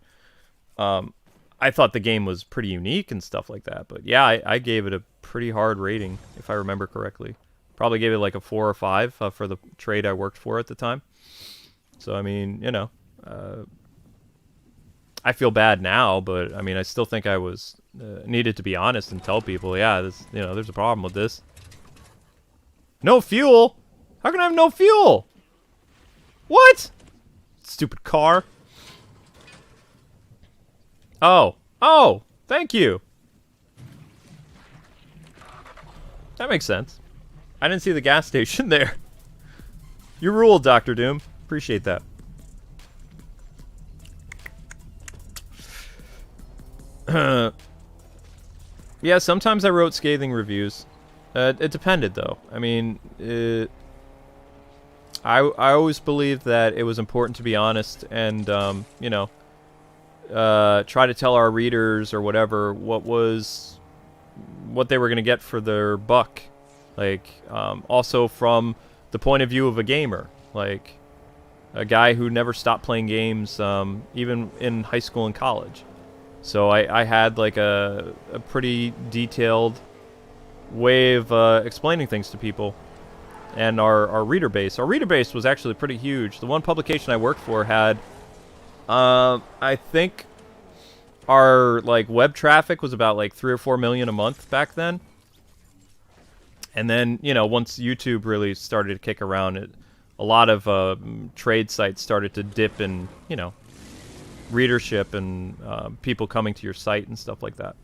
I thought the game was pretty unique and stuff like that, but yeah, I gave it a pretty hard rating, if I remember correctly. Probably gave it like a 4 or 5 for the trade I worked for at the time. So, I mean, you know, I feel bad now, but I mean, I still think I was needed to be honest and tell people, yeah, this, you know, there's a problem with this. No fuel? How can I have no fuel? What? Stupid car. Oh, thank you. That makes sense. I didn't see the gas station there. You rule, Dr. Doom. Appreciate that. Yeah, sometimes I wrote scathing reviews. It depended, though. I mean, I always believed that it was important to be honest and, you know, try to tell our readers or whatever what they were going to get for their buck. Like, also from the point of view of a gamer, like a guy who never stopped playing games, even in high school and college. So I had like a pretty detailed way of explaining things to people. And our reader base was actually pretty huge. The one publication I worked for had, I think our like web traffic was about like 3 or 4 million a month back then. And then, you know, once YouTube really started to kick around, a lot of trade sites started to dip in, you know, readership and people coming to your site and stuff like that.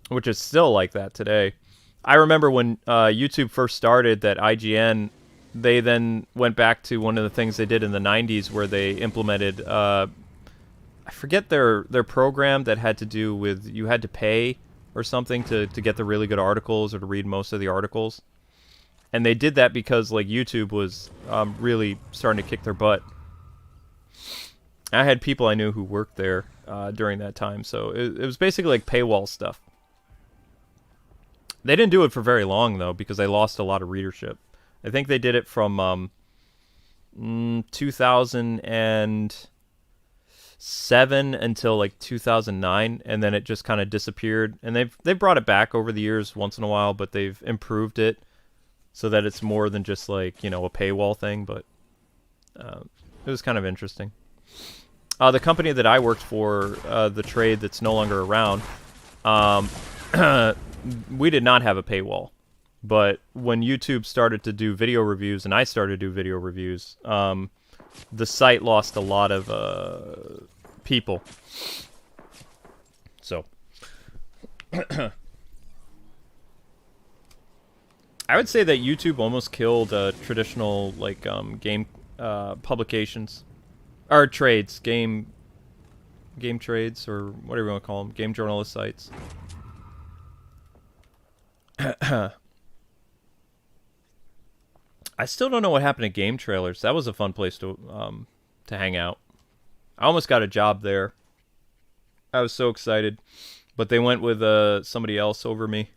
Which is still like that today. I remember when YouTube first started, that IGN, they then went back to one of the things they did in the 90s where they implemented, I forget their program that had to do with, you had to pay or something to get the really good articles or to read most of the articles. And they did that because like YouTube was really starting to kick their butt. I had people I knew who worked there during that time, so it was basically like paywall stuff. They didn't do it for very long, though, because they lost a lot of readership. I think they did it from 2007 until like 2009, and then it just kind of disappeared. And they've brought it back over the years once in a while, but they've improved it so that it's more than just like, you know, a paywall thing. But it was kind of interesting. The company that I worked for, the trade that's no longer around, we did not have a paywall. But when YouTube started to do video reviews and I started to do video reviews, the site lost a lot of people. So I would say that YouTube almost killed traditional like game publications or trades, game trades, or whatever you want to call them, game journalist sites. I still don't know what happened to Game Trailers. That was a fun place to hang out. I almost got a job there. I was so excited, but they went with somebody else over me.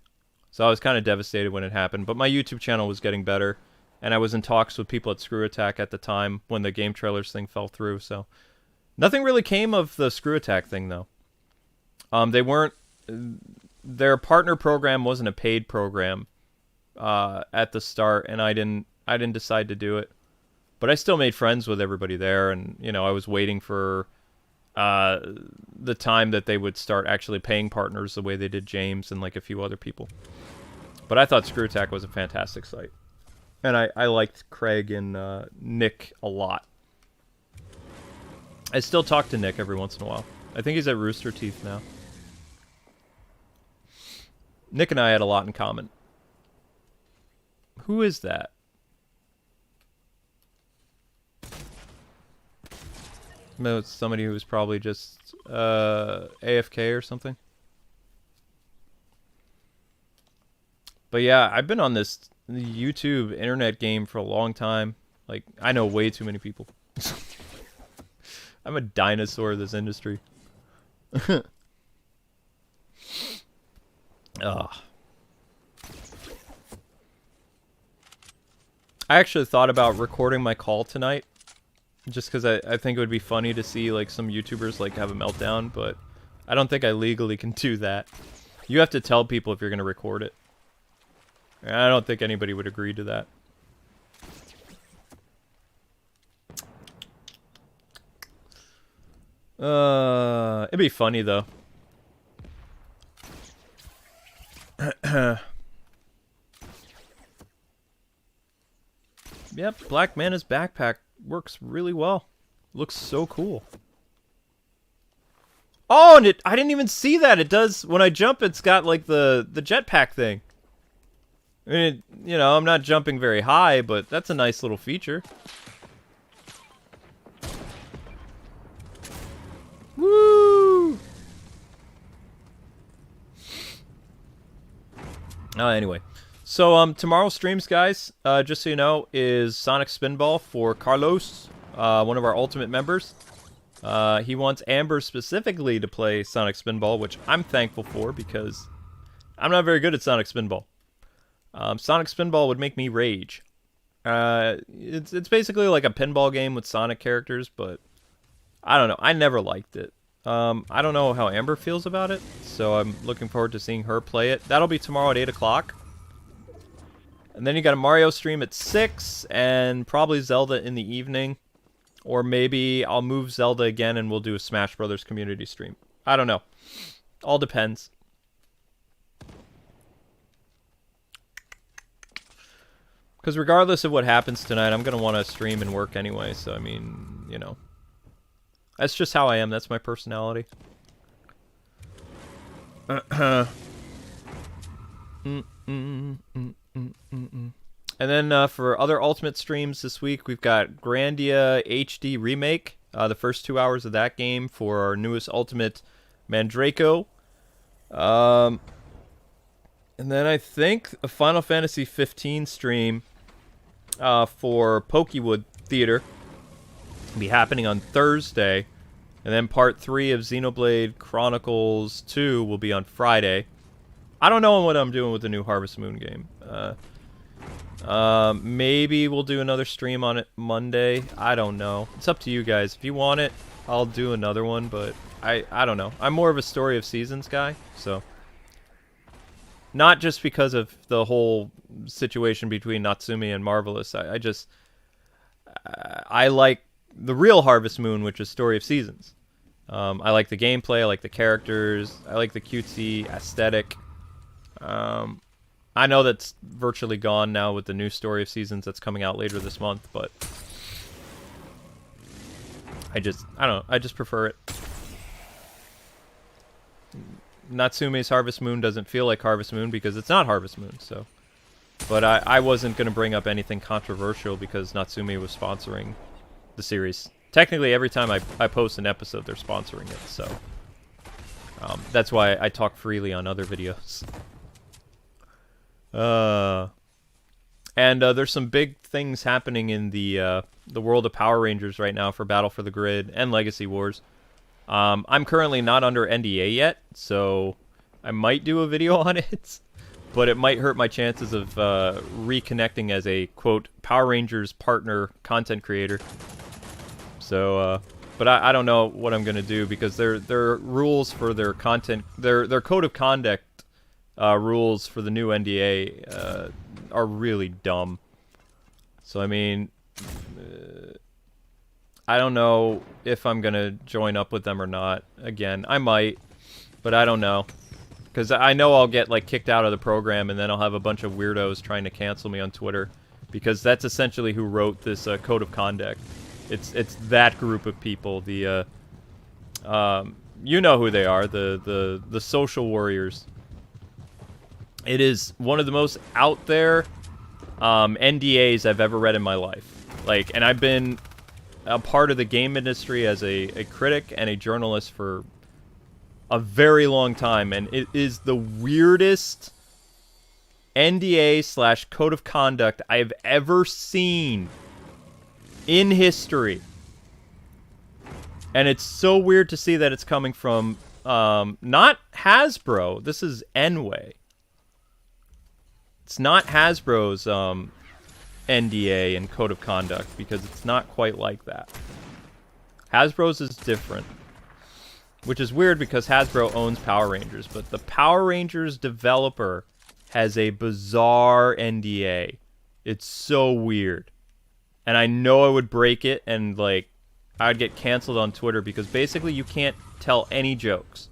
So I was kind of devastated when it happened. But my YouTube channel was getting better, and I was in talks with people at Screw Attack at the time when the Game Trailers thing fell through. So nothing really came of the Screw Attack thing, though. They weren't. Their partner program wasn't a paid program at the start, and I didn't decide to do it. But I still made friends with everybody there, and you know, I was waiting for the time that they would start actually paying partners the way they did James and like a few other people. But I thought Screw Attack was a fantastic site, and I liked Craig and Nick a lot. I still talk to Nick every once in a while. I think he's at Rooster Teeth now. Nick and I had a lot in common. Who is that? No, it's somebody who was probably just AFK or something. But yeah, I've been on this YouTube internet game for a long time. Like, I know way too many people. I'm a dinosaur of this industry. Ugh. I actually thought about recording my call tonight, just because I think it would be funny to see like some YouTubers like have a meltdown, but I don't think I legally can do that. You have to tell people if you're going to record it. And I don't think anybody would agree to that. It'd be funny though. Yep, Black Mana's backpack works really well. Looks so cool. Oh, and I didn't even see that. It does, when I jump, it's got like the jetpack thing. I mean, you know, I'm not jumping very high, but that's a nice little feature. Woo! Anyway. So, tomorrow's streams, guys, just so you know, is Sonic Spinball for Carlos, one of our Ultimate members. He wants Amber specifically to play Sonic Spinball, which I'm thankful for because I'm not very good at Sonic Spinball. Sonic Spinball would make me rage. It's basically like a pinball game with Sonic characters, but I don't know. I never liked it. I don't know how Amber feels about it, so I'm looking forward to seeing her play it. That'll be tomorrow at 8 o'clock. And then you got a Mario stream at 6, and probably Zelda in the evening. Or maybe I'll move Zelda again and we'll do a Smash Brothers community stream. I don't know. All depends. Because regardless of what happens tonight, I'm going to want to stream and work anyway. So, I mean, you know. That's just how I am. That's my personality. And then for other Ultimate streams this week, we've got Grandia HD Remake, the first 2 hours of that game for our newest Ultimate Mandraco. And then I think a Final Fantasy 15 stream for Pokewood Theater will be happening on Thursday. And then part 3 of Xenoblade Chronicles 2 will be on Friday. I don't know what I'm doing with the new Harvest Moon game. Maybe we'll do another stream on it Monday. I don't know. It's up to you guys. If you want it, I'll do another one, but I don't know. I'm more of a Story of Seasons guy, so. Not just because of the whole situation between Natsume and Marvelous. I like the real Harvest Moon, which is Story of Seasons. I like the gameplay, I like the characters, I like the cutesy aesthetic. I know that's virtually gone now with the new Story of Seasons that's coming out later this month, but I don't know, I just prefer it. Natsume's Harvest Moon doesn't feel like Harvest Moon because it's not Harvest Moon, so. But I wasn't going to bring up anything controversial because Natsume was sponsoring the series. Technically, every time I post an episode, they're sponsoring it, so. That's why I talk freely on other videos. And there's some big things happening in the world of Power Rangers right now for Battle for the Grid and Legacy Wars. I'm currently not under NDA yet, so I might do a video on it, but it might hurt my chances of reconnecting as a, quote, Power Rangers partner content creator. So, but I don't know what I'm going to do because their rules for their content, their code of conduct rules for the new NDA are really dumb. So, I mean, I don't know if I'm going to join up with them or not. Again, I might, but I don't know. Because I know I'll get, like, kicked out of the program, and then I'll have a bunch of weirdos trying to cancel me on Twitter. Because that's essentially who wrote this code of conduct. It's that group of people. The, you know who they are. The social warriors. It is one of the most out there NDAs I've ever read in my life. Like, and I've been a part of the game industry as a critic and a journalist for a very long time, and it is the weirdest NDA / code of conduct I have ever seen in history. And it's so weird to see that it's coming from not Hasbro. This is Enway. It's not Hasbro's NDA and code of conduct, because it's not quite like that. Hasbro's is different, which is weird because Hasbro owns Power Rangers, but the Power Rangers developer has a bizarre NDA. It's so weird. And I know I would break it, and like I'd get canceled on Twitter because basically you can't tell any jokes.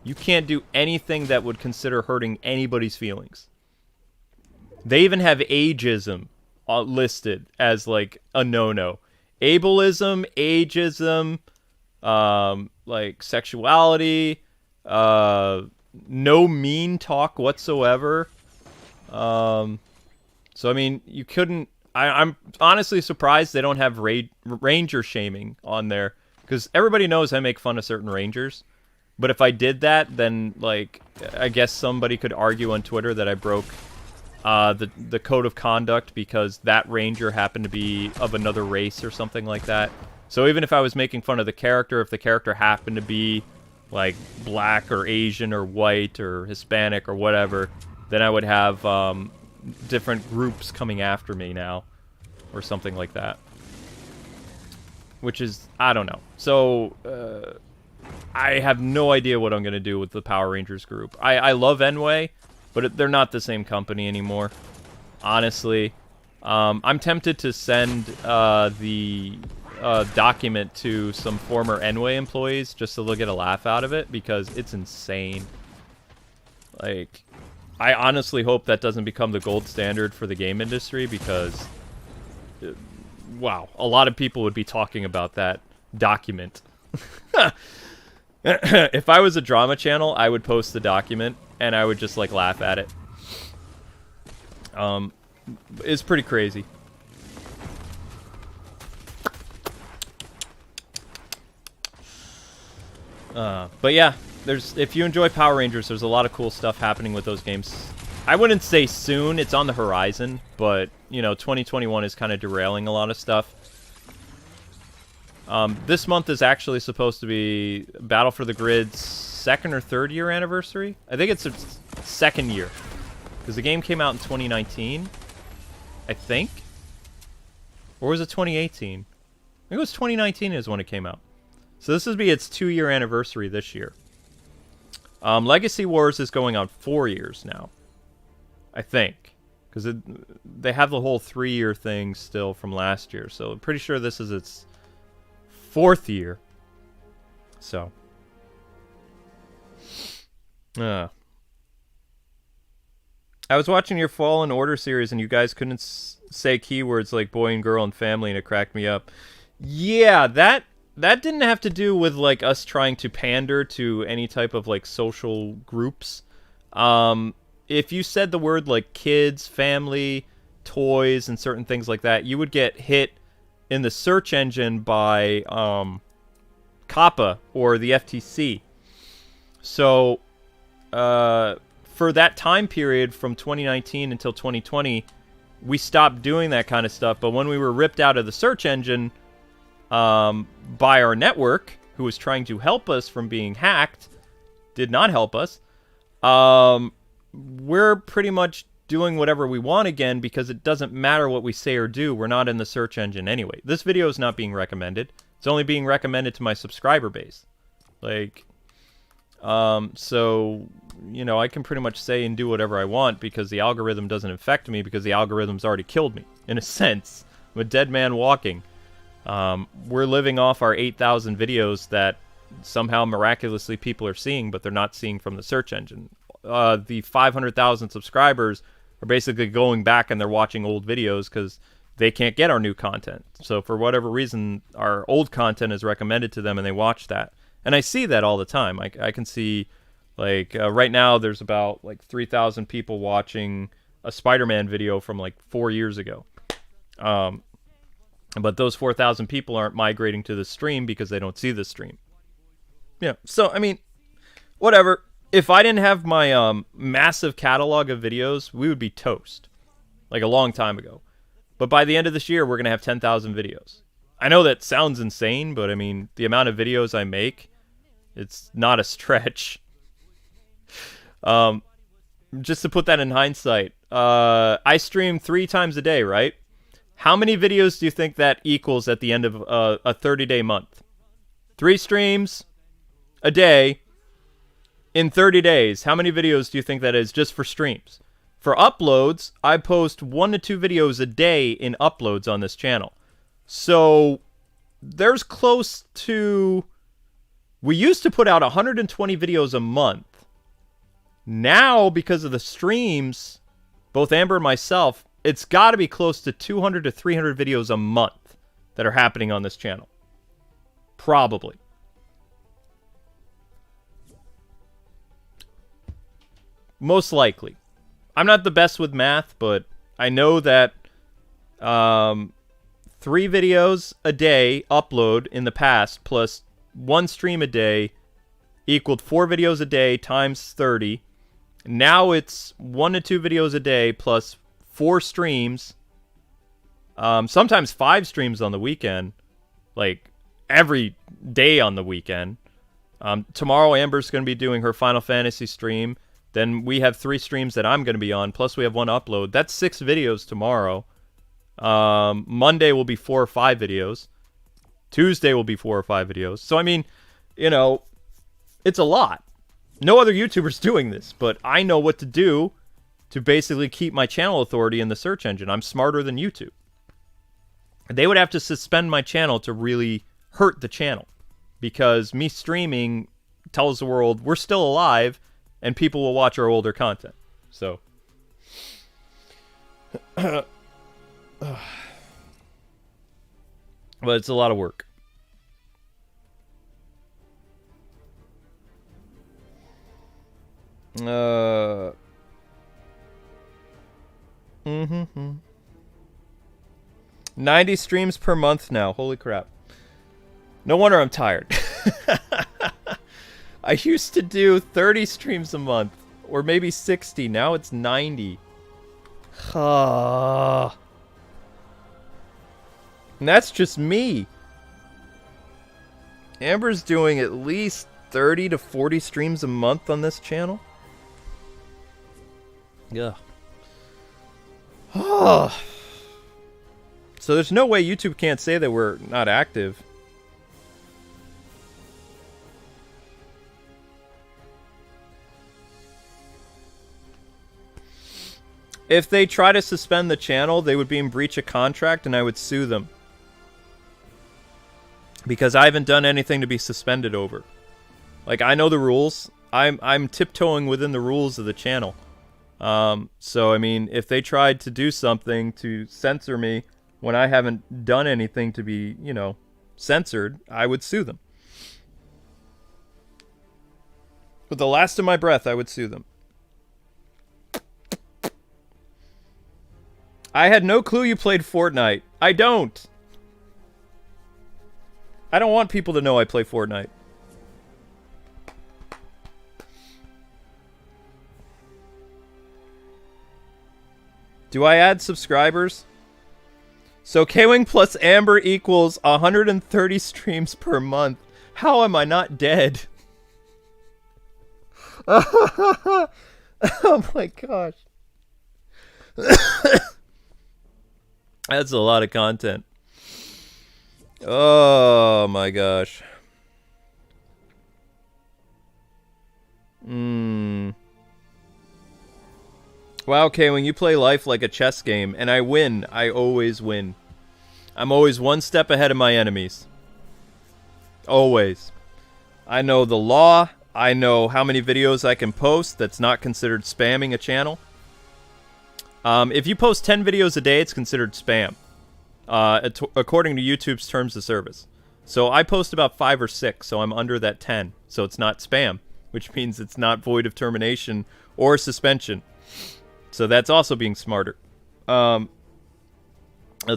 You can't do anything that would consider hurting anybody's feelings. They even have ageism listed as like a no-no. Ableism, ageism, like sexuality, no mean talk whatsoever. So I mean, you couldn't. I'm honestly surprised they don't have ranger shaming on there, because everybody knows I make fun of certain rangers. But if I did that, then like I guess somebody could argue on Twitter that I broke the code of conduct because that ranger happened to be of another race or something like that. So even if I was making fun of the character, if the character happened to be like black or Asian or white or Hispanic or whatever, then I would have different groups coming after me now or something like that. Which is, I don't know. So I have no idea what I'm going to do with the Power Rangers group. I love Enway, but they're not the same company anymore, honestly. I'm tempted to send the document to some former Enway employees just so they'll get a laugh out of it, because it's insane. Like, I honestly hope that doesn't become the gold standard for the game industry, because, wow, a lot of people would be talking about that document. If I was a drama channel, I would post the document, and I would just, like, laugh at it. It's pretty crazy. But yeah, if you enjoy Power Rangers, there's a lot of cool stuff happening with those games. I wouldn't say soon, it's on the horizon, but, you know, 2021 is kind of derailing a lot of stuff. This month is actually supposed to be Battle for the Grid's 2nd or 3rd year anniversary. I think it's its 2nd year, because the game came out in 2019, I think? Or was it 2018? I think it was 2019 is when it came out. So this would be its 2-year anniversary this year. Legacy Wars is going on 4 years now, I think, because they have the whole 3-year thing still from last year. So I'm pretty sure this is its 4th year. So, I was watching your Fallen Order series, and you guys couldn't say keywords like boy and girl and family, and it cracked me up. Yeah, that didn't have to do with like us trying to pander to any type of like social groups. If you said the word like kids, family, toys, and certain things like that, you would get hit in the search engine by COPPA or the FTC. So for that time period from 2019 until 2020, we stopped doing that kind of stuff. But when we were ripped out of the search engine by our network, who was trying to help us from being hacked, did not help us, we're pretty much doing whatever we want again because it doesn't matter what we say or do. We're not in the search engine anyway. This video is not being recommended. It's only being recommended to my subscriber base. Like, so, you know, I can pretty much say and do whatever I want because the algorithm doesn't affect me because the algorithm's already killed me. In a sense, I'm a dead man walking. We're living off our 8,000 videos that somehow miraculously people are seeing, but they're not seeing from the search engine. The 500,000 subscribers are basically going back and they're watching old videos because they can't get our new content. So for whatever reason, our old content is recommended to them and they watch that. And I see that all the time. I can see, like, right now there's about, like, 3,000 people watching a Spider-Man video from, like, 4 years ago. But those 4,000 people aren't migrating to the stream because they don't see the stream. Yeah, so, I mean, whatever. If I didn't have my massive catalog of videos, we would be toast. Like, a long time ago. But by the end of this year, we're going to have 10,000 videos. I know that sounds insane, but, I mean, the amount of videos I make, it's not a stretch. Just to put that in hindsight, I stream 3 times a day, right? How many videos do you think that equals at the end of a 30-day month? 3 streams a day in 30 days. How many videos do you think that is just for streams? For uploads, I post 1 to 2 videos a day in uploads on this channel. So there's close to... We used to put out 120 videos a month. Now, because of the streams, both Amber and myself, it's got to be close to 200 to 300 videos a month that are happening on this channel. Probably. Most likely. I'm not the best with math, but I know that 3 videos a day upload in the past plus 1 stream a day equaled 4 videos a day times 30. Now it's 1 to 2 videos a day plus 4 streams. Sometimes 5 streams on the weekend. Like, every day on the weekend. Tomorrow, Amber's going to be doing her Final Fantasy stream. Then we have 3 streams that I'm going to be on. Plus, we have 1 upload. That's 6 videos tomorrow. Monday will be 4 or 5 videos. Tuesday will be 4 or 5 videos. So, I mean, you know, it's a lot. No other YouTuber's doing this, but I know what to do to basically keep my channel authority in the search engine. I'm smarter than YouTube. They would have to suspend my channel to really hurt the channel, because me streaming tells the world we're still alive and people will watch our older content. So, but it's a lot of work. Mm-hmm. 90 streams per month now. Holy crap. No wonder I'm tired. I used to do 30 streams a month, or maybe 60. Now it's 90. And that's just me. Amber's doing at least 30 to 40 streams a month on this channel. Yeah. So there's no way YouTube can't say that we're not active. If they try to suspend the channel, they would be in breach of contract and I would sue them. Because I haven't done anything to be suspended over. Like, I know the rules. I'm tiptoeing within the rules of the channel. So, I mean, if they tried to do something to censor me when I haven't done anything to be, you know, censored, I would sue them. With the last of my breath, I would sue them. I had no clue you played Fortnite. I don't. I don't want people to know I play Fortnite. Do I add subscribers? So K-Wing plus Amber equals 130 streams per month. How am I not dead? Oh my gosh. That's a lot of content. Oh my gosh. Wow, K-Wing, you play life like a chess game, and I win. I always win. I'm always one step ahead of my enemies. Always. I know the law. I know how many videos I can post that's not considered spamming a channel. If you post 10 videos a day, it's considered spam. According to YouTube's terms of service. So I post about 5 or 6, so I'm under that 10. So it's not spam, which means it's not void of termination or suspension. So that's also being smarter. Let's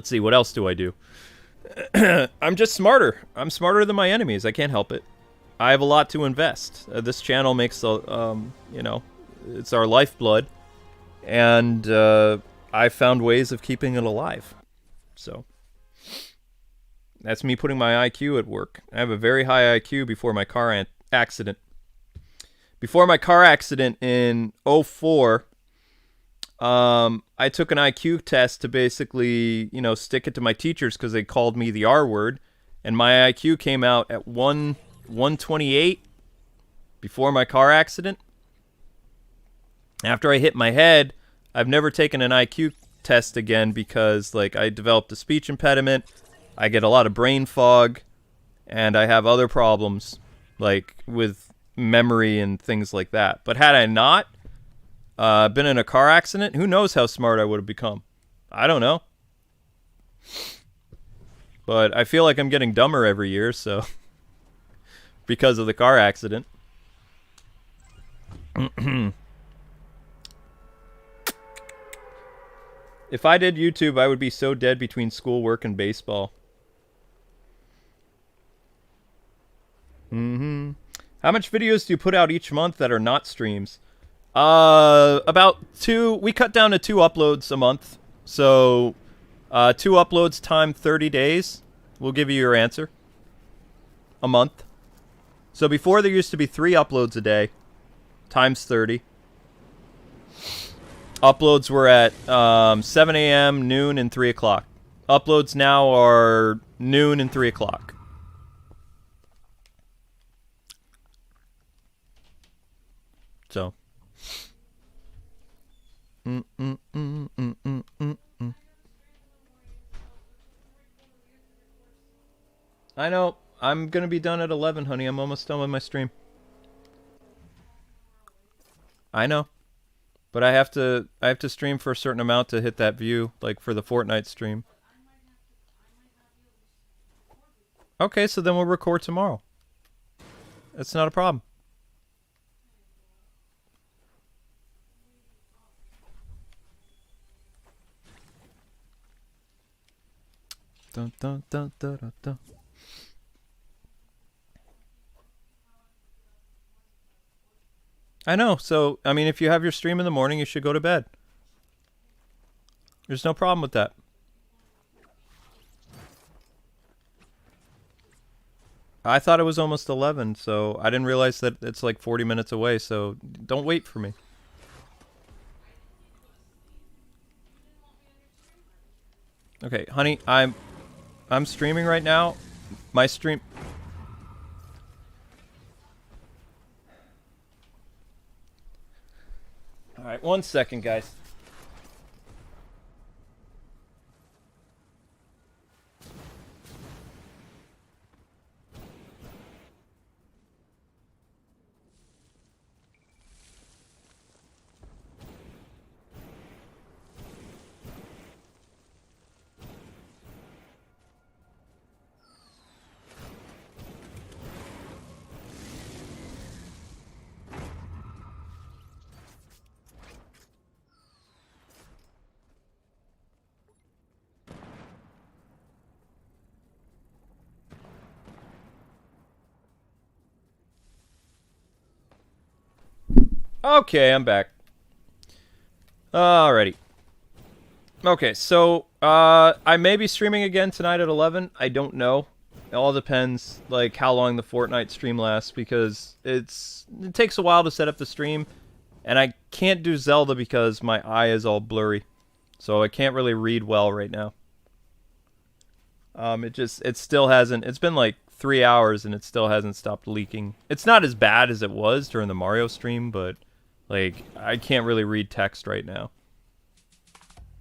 see, what else do I do? I'm just smarter. I'm smarter than my enemies. I can't help it. I have a lot to invest. This channel makes, you know, it's our lifeblood. And I found ways of keeping it alive. So that's me putting my IQ at work. I have a very high IQ before my car accident. Before my car accident in 2004, I took an IQ test to basically, you know, stick it to my teachers because they called me the R word. And my IQ came out at 128 before my car accident. After I hit my head, I've never taken an IQ test again because, like, I developed a speech impediment, I get a lot of brain fog, and I have other problems, like, with memory and things like that. But had I not been in a car accident, who knows how smart I would have become. I don't know. But I feel like I'm getting dumber every year, so... because of the car accident. If I did YouTube, I would be so dead between school, work, and baseball. How much videos do you put out each month that are not streams? About 2. We cut down to 2 uploads a month. So, 2 uploads times 30 days will give you your answer. A month. So before there used to be 3 uploads a day, times 30. Uploads were at 7 a.m., noon, and 3 o'clock. Uploads now are noon and 3 o'clock. So. I know. I'm gonna be done at 11, honey. I'm almost done with my stream. I know. But I have to stream for a certain amount to hit that view, like for the Fortnite stream. Okay, so then we'll record tomorrow. That's not a problem. Dun, dun, dun, dun, dun, dun. I know, so, I mean, if you have your stream in the morning, you should go to bed. There's no problem with that. I thought it was almost 11, so I didn't realize that it's like 40 minutes away, so don't wait for me. Okay, honey, I'm streaming right now. My stream... Alright, 1 second, guys. Okay, I'm back. Alrighty. Okay, so I may be streaming again tonight at 11. I don't know. It all depends, like, how long the Fortnite stream lasts, because it takes a while to set up the stream, and I can't do Zelda because my eye is all blurry, so I can't really read well right now. It still hasn't. It's been like 3 hours, and it still hasn't stopped leaking. It's not as bad as it was during the Mario stream, but like I can't really read text right now.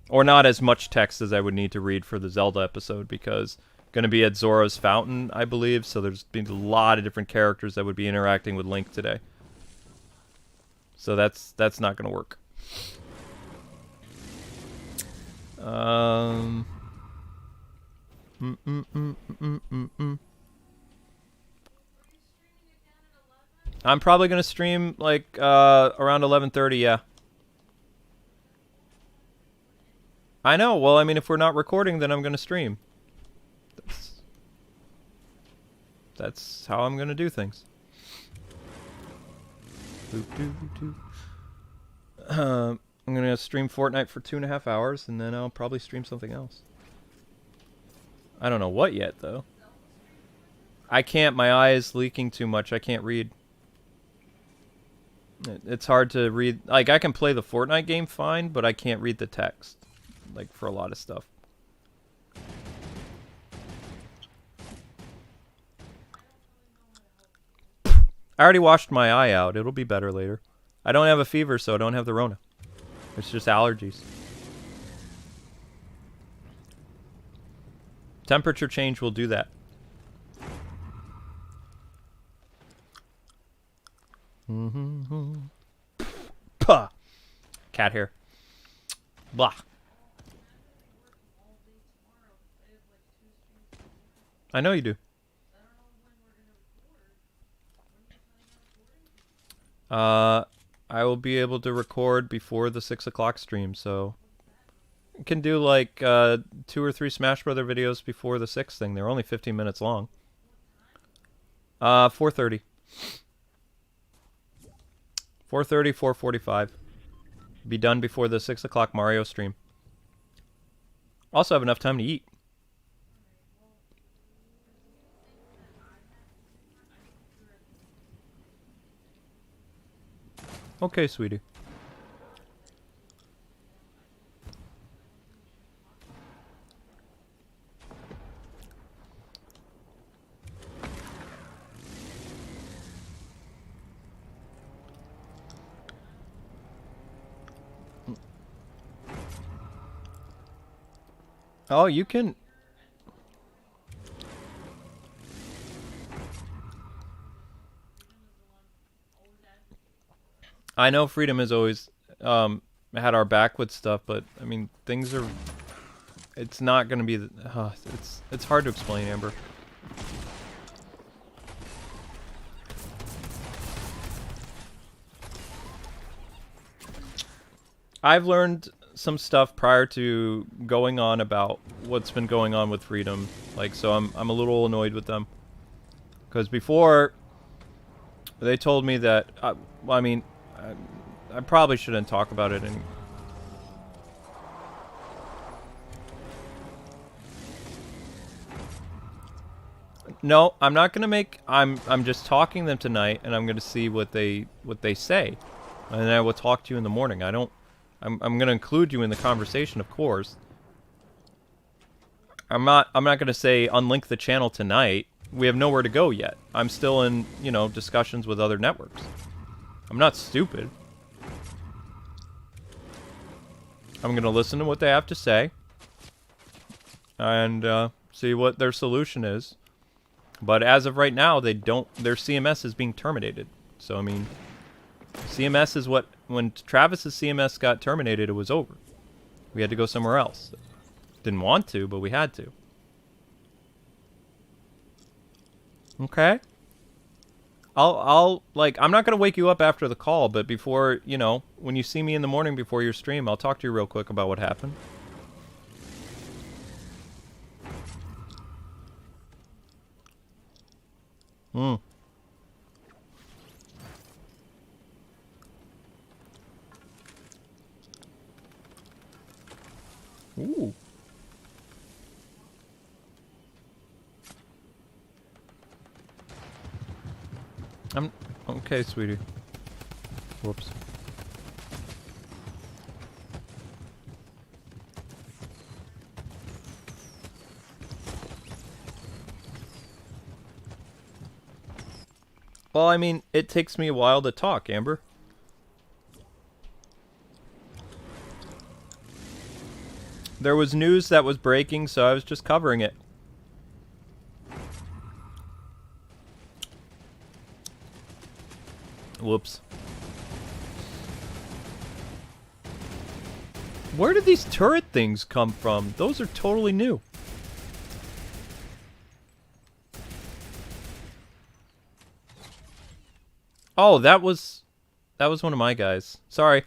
Or not as much text as I would need to read for the Zelda episode, because going to be at Zora's Fountain, I believe, so there's been a lot of different characters that would be interacting with Link today. So that's not going to work. I'm probably going to stream like around 11:30, yeah. I know. Well, I mean, if we're not recording, then I'm going to stream. That's how I'm going to do things. I'm going to stream Fortnite for 2.5 hours, and then I'll probably stream something else. I don't know what yet, though. I can't. My eye is leaking too much. I can't read. It's hard to read. Like, I can play the Fortnite game fine, but I can't read the text. Like, for a lot of stuff. I already washed my eye out. It'll be better later. I don't have a fever, so I don't have the Rona. It's just allergies. Temperature change will do that. Puh. Cat hair. Blah. I know you do. I will be able to record before the 6 o'clock stream, so you can do like 2 or 3 Smash Brother videos before the 6 thing. They're only 15 minutes long. 4:30. 4:30, 4:45. Be done before the 6 o'clock Mario stream. Also have enough time to eat. Okay, sweetie. Oh, you can... I know Freedom has always had our back with stuff, but I mean, things are... It's not going to be... it's hard to explain, Amber. I've learned some stuff prior to going on about what's been going on with Freedom. Like, so I'm a little annoyed with them. Because before, they told me that... well, I mean... I probably shouldn't talk about it any... No, I'm not gonna make... I'm just talking them tonight, and I'm gonna see what they say, and then I will talk to you in the morning. I'm gonna include you in the conversation, of course. I'm not gonna say unlink the channel tonight. We have nowhere to go yet. I'm still in, you know, discussions with other networks. I'm not stupid. I'm gonna listen to what they have to say, and see what their solution is. But as of right now, they don't... Their CMS is being terminated. So, I mean... CMS is what... When Travis's CMS got terminated, it was over. We had to go somewhere else. Didn't want to, but we had to. Okay? I'll... Like, I'm not going to wake you up after the call, but before, you know... When you see me in the morning before your stream, I'll talk to you real quick about what happened. Ooh. I'm okay, sweetie. Whoops. Well, I mean, it takes me a while to talk, Amber. There was news that was breaking, so I was just covering it. Whoops. Where did these turret things come from? Those are totally new. Oh, that was one of my guys. Sorry.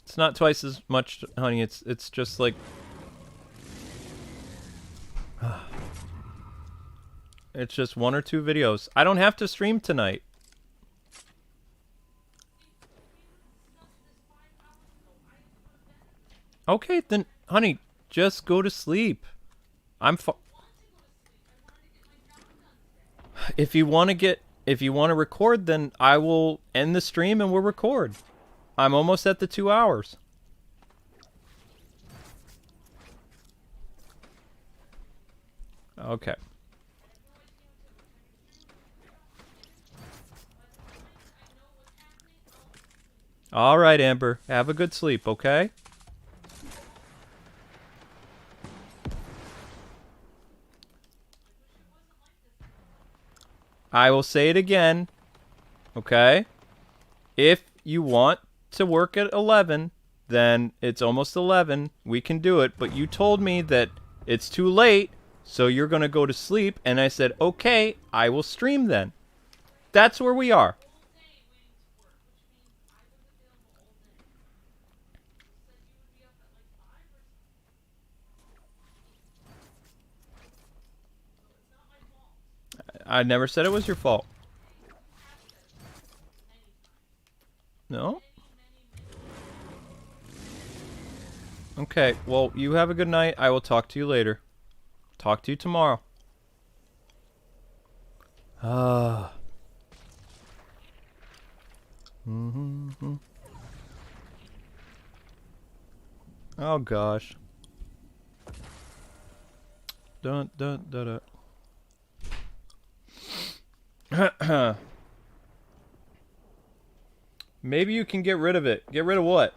It's not twice as much, honey. It's just like it's just 1 or 2 videos. I don't have to stream tonight. Okay, then, honey, just go to sleep. If you want to record, then I will end the stream and we'll record. I'm almost at the 2 hours. Okay. All right, Amber. Have a good sleep, okay? I will say it again, okay? If you want to work at 11, then it's almost 11. We can do it, but you told me that it's too late, so you're going to go to sleep, and I said, okay, I will stream then. That's where we are. I never said it was your fault. No? Okay, well, you have a good night. I will talk to you later. Talk to you tomorrow. Ah. Oh gosh. Dun dun dun dun. Maybe you can get rid of it. Get rid of what?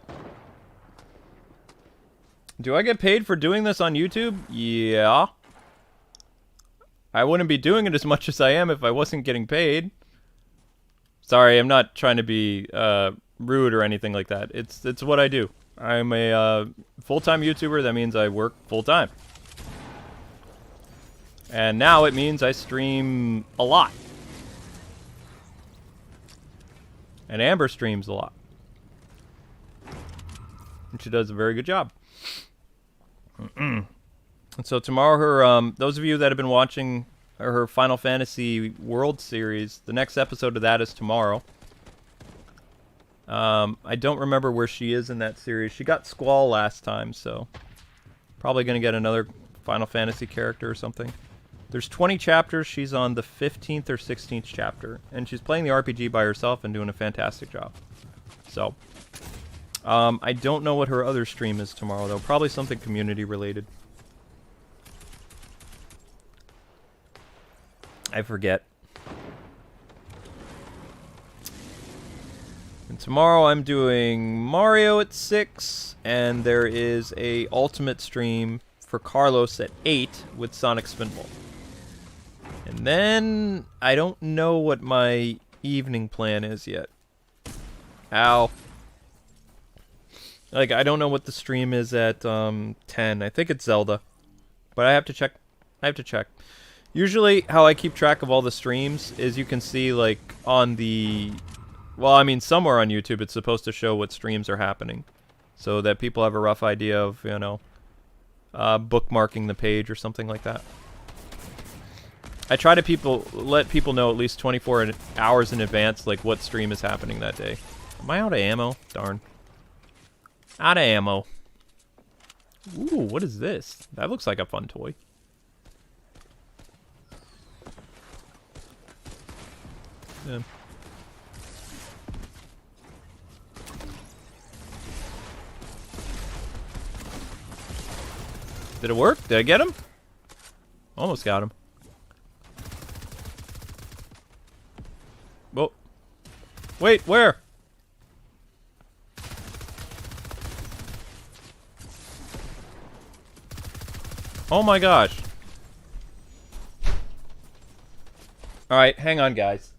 Do I get paid for doing this on YouTube? Yeah. I wouldn't be doing it as much as I am if I wasn't getting paid. Sorry, I'm not trying to be rude or anything like that. It's what I do. I'm a full-time YouTuber. That means I work full-time. And now it means I stream a lot. And Amber streams a lot. And she does a very good job. And so tomorrow, her those of you that have been watching her Final Fantasy World series, the next episode of that is tomorrow. I don't remember where she is in that series. She got Squall last time, so probably going to get another Final Fantasy character or something. There's 20 chapters. She's on the 15th or 16th chapter, and she's playing the RPG by herself and doing a fantastic job. So, I don't know what her other stream is tomorrow, though. Probably something community related. I forget. And tomorrow I'm doing Mario at 6, and there is a ultimate stream for Carlos at 8 with Sonic Spinball. And then I don't know what my evening plan is yet. Ow. Like, I don't know what the stream is at 10. I think it's Zelda. But I have to check. Usually, how I keep track of all the streams is you can see, like, on the... Well, I mean, somewhere on YouTube it's supposed to show what streams are happening. So that people have a rough idea of, you know, bookmarking the page or something like that. I try to let people know at least 24 hours in advance, like, what stream is happening that day. Am I out of ammo? Darn. Out of ammo. Ooh, what is this? That looks like a fun toy. Yeah. Did it work? Did I get him? Almost got him. Whoa. Wait, where? Oh my gosh. Alright, hang on, guys.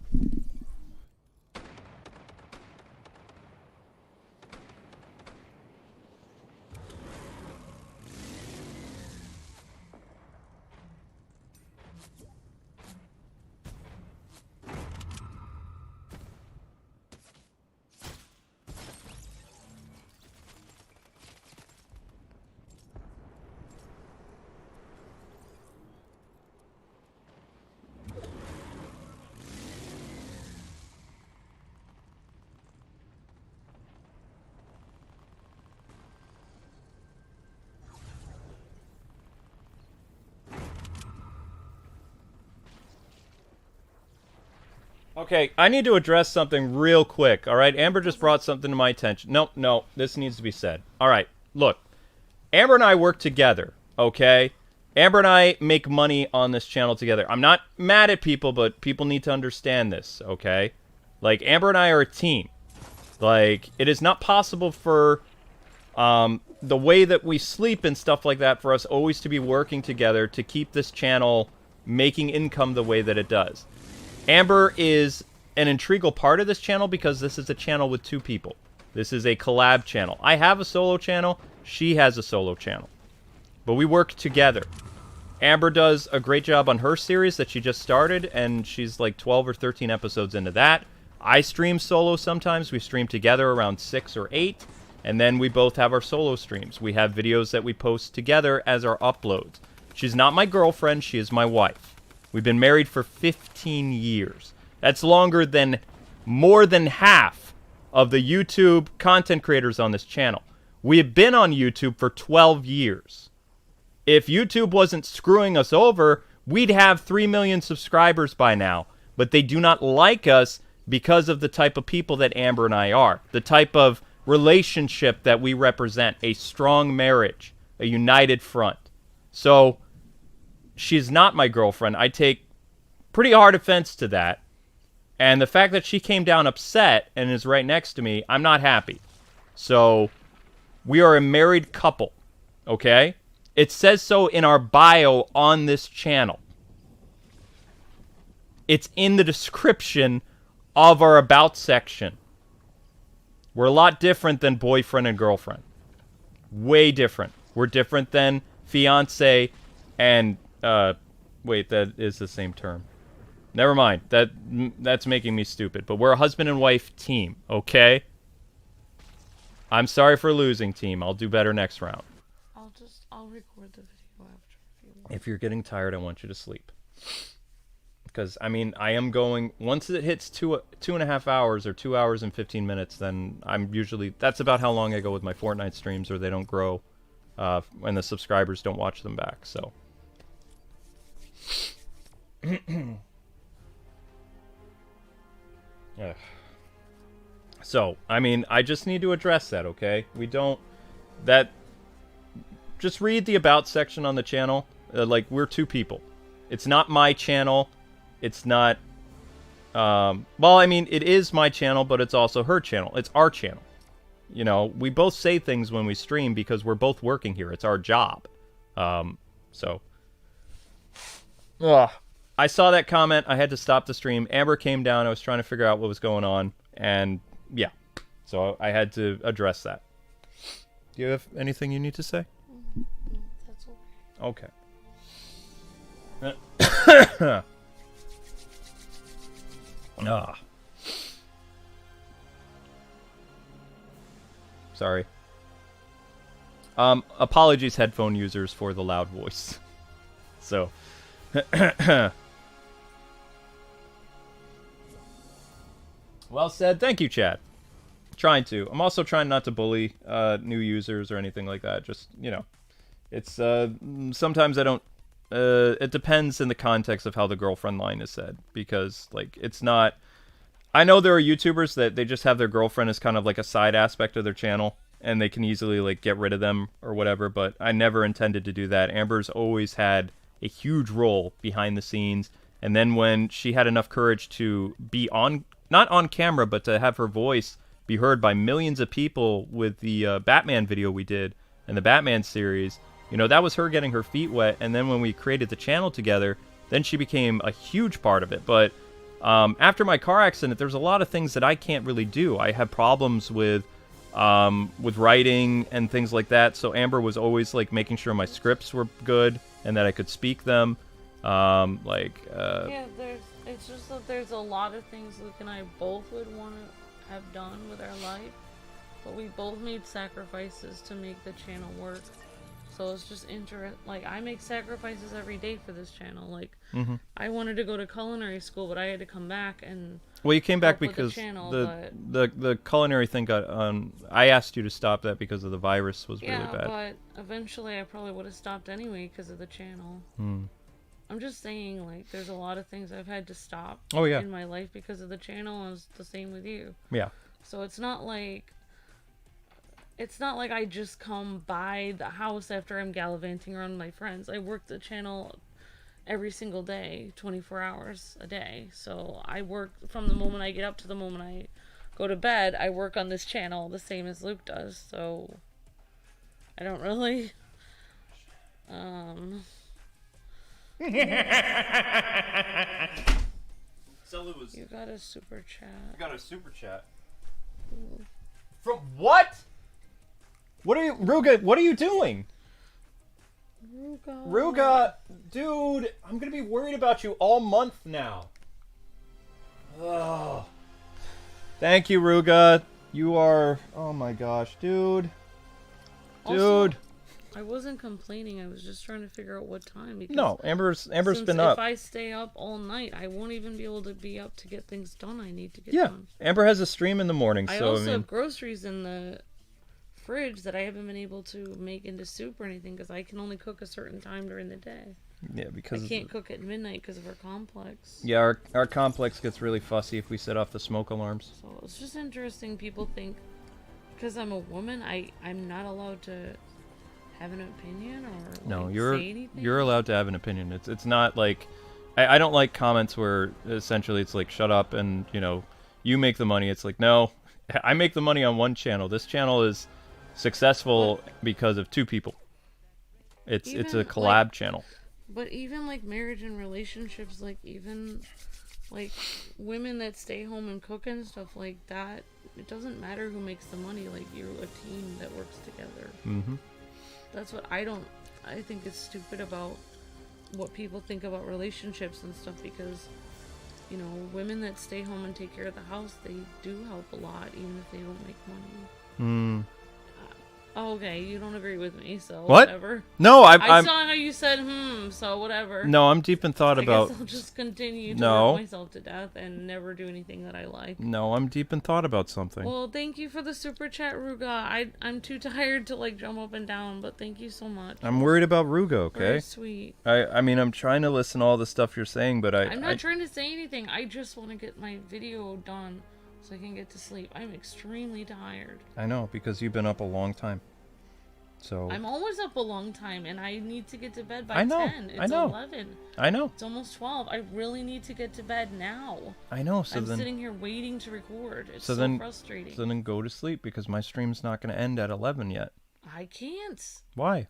Okay, I need to address something real quick, alright? Amber just brought something to my attention. No, this needs to be said. Alright, look. Amber and I work together, okay? Amber and I make money on this channel together. I'm not mad at people, but people need to understand this, okay? Like, Amber and I are a team. Like, it is not possible for the way that we sleep and stuff like that for us always to be working together to keep this channel making income the way that it does. Amber is an integral part of this channel because this is a channel with two people. This is a collab channel. I have a solo channel. She has a solo channel. But we work together. Amber does a great job on her series that she just started, and she's like 12 or 13 episodes into that. I stream solo sometimes. We stream together around 6 or 8, and then we both have our solo streams. We have videos that we post together as our uploads. She's not my girlfriend. She is my wife. We've been married for 15 years. That's longer than more than half of the YouTube content creators on this channel. We have been on YouTube for 12 years. If YouTube wasn't screwing us over, we'd have 3 million subscribers by now. But they do not like us because of the type of people that Amber and I are. The type of relationship that we represent. A strong marriage. A united front. So... she's not my girlfriend. I take pretty hard offense to that. And the fact that she came down upset and is right next to me, I'm not happy. So, we are a married couple. Okay? It says so in our bio on this channel. It's in the description of our About section. We're a lot different than boyfriend and girlfriend. Way different. We're different than fiance and... wait, that is the same term. Never mind. That's making me stupid. But we're a husband and wife team, okay? I'm sorry for losing, team. I'll do better next round. I'll record the video after. If you're getting tired, I want you to sleep. Because, I mean, I am going... once it hits 2.5 hours or 2 hours and 15 minutes, then I'm usually... that's about how long I go with my Fortnite streams, or they don't grow when the subscribers don't watch them back, so... So, I mean, I just need to address that, okay? We don't... that... just read the About section on the channel. Like, we're two people. It's not my channel. It's not... well, I mean, it is my channel, but it's also her channel. It's our channel. You know, we both say things when we stream because we're both working here. It's our job. So... ugh. I saw that comment. I had to stop the stream. Amber came down. I was trying to figure out what was going on. And, yeah. So I had to address that. Do you have anything you need to say? No, that's okay. Okay. Ah. Sorry. Apologies, headphone users, for the loud voice. So. Well said. Thank you, chat. Trying to. I'm also trying not to bully new users or anything like that. Just, you know. It's, sometimes I don't, it depends in the context of how the girlfriend line is said. Because, like, it's not... I know there are YouTubers that they just have their girlfriend as kind of like a side aspect of their channel. And they can easily, like, get rid of them or whatever. But I never intended to do that. Amber's always had a huge role behind the scenes. And then when she had enough courage to be on... not on camera, but to have her voice be heard by millions of people with the Batman video we did and the Batman series, you know, that was her getting her feet wet. And then when we created the channel together, then she became a huge part of it. But after my car accident, there's a lot of things that I can't really do. I have problems with writing and things like that. So Amber was always like making sure my scripts were good and that I could speak them. Yeah, it's just that there's a lot of things Luke and I both would want to have done with our life, but we both made sacrifices to make the channel work. So it's just like, I make sacrifices every day for this channel. Like, I wanted to go to culinary school, but I had to come back and... Well, you came back because channel, the culinary thing got I asked you to stop that because of the virus was really bad. Yeah, but eventually I probably would have stopped anyway because of the channel. I'm just saying, like, there's a lot of things I've had to stop in my life because of the channel, and it's the same with you. Yeah. So it's not like I just come by the house after I'm gallivanting around with my friends. I work the channel every single day, 24 hours a day. So I work from the moment I get up to the moment I go to bed. I work on this channel the same as Luke does. So I don't really... You got a super chat. I got a super chat. From what? What are you, Ruga? What are you doing? Ruga, dude, I'm gonna be worried about you all month now. Oh. Thank you, Ruga. You are. Oh my gosh, dude. Also, dude. I wasn't complaining. I was just trying to figure out what time. Because no, Amber's been up. If I stay up all night, I won't even be able to be up to get things done I need to get done. Amber has a stream in the morning, I so also have groceries in the fridge that I haven't been able to make into soup or anything because I can only cook a certain time during the day. Yeah, because I can't cook at midnight because of our complex. Yeah, our complex gets really fussy if we set off the smoke alarms. So it's just interesting. People think because I'm a woman, I'm not allowed to have an opinion or no, say anything? You're allowed to have an opinion. It's not like I don't like comments where essentially it's like shut up and you make the money. It's like no, I make the money on one channel. This channel is successful because of two people. It's a collab channel. But even like marriage and relationships, like even like women that stay home and cook and stuff like that, it doesn't matter who makes the money. Like you're a team that works together. That's what I think is stupid about what people think about relationships and stuff because, women that stay home and take care of the house, they do help a lot even if they don't make money. Okay, you don't agree with me, so what? Whatever. No, I saw how you said, so whatever. No, I'm deep in thought about... I guess I'll just continue to work myself to death and never do anything that I like. No, I'm deep in thought about something. Well, thank you for the super chat, Ruga. I'm too tired to, jump up and down, but thank you so much. I'm worried about Ruga, okay? Very sweet. I mean, I'm trying to listen to all the stuff you're saying, but I'm not trying to say anything. I just want to get my video done so I can get to sleep. I'm extremely tired. I know, because you've been up a long time. So I'm always up a long time, and I need to get to bed by 10. It's 11. I know. It's almost 12. I really need to get to bed now. I know. So I'm sitting here waiting to record. It's so frustrating. So then go to sleep, because my stream's not going to end at 11 yet. I can't. Why?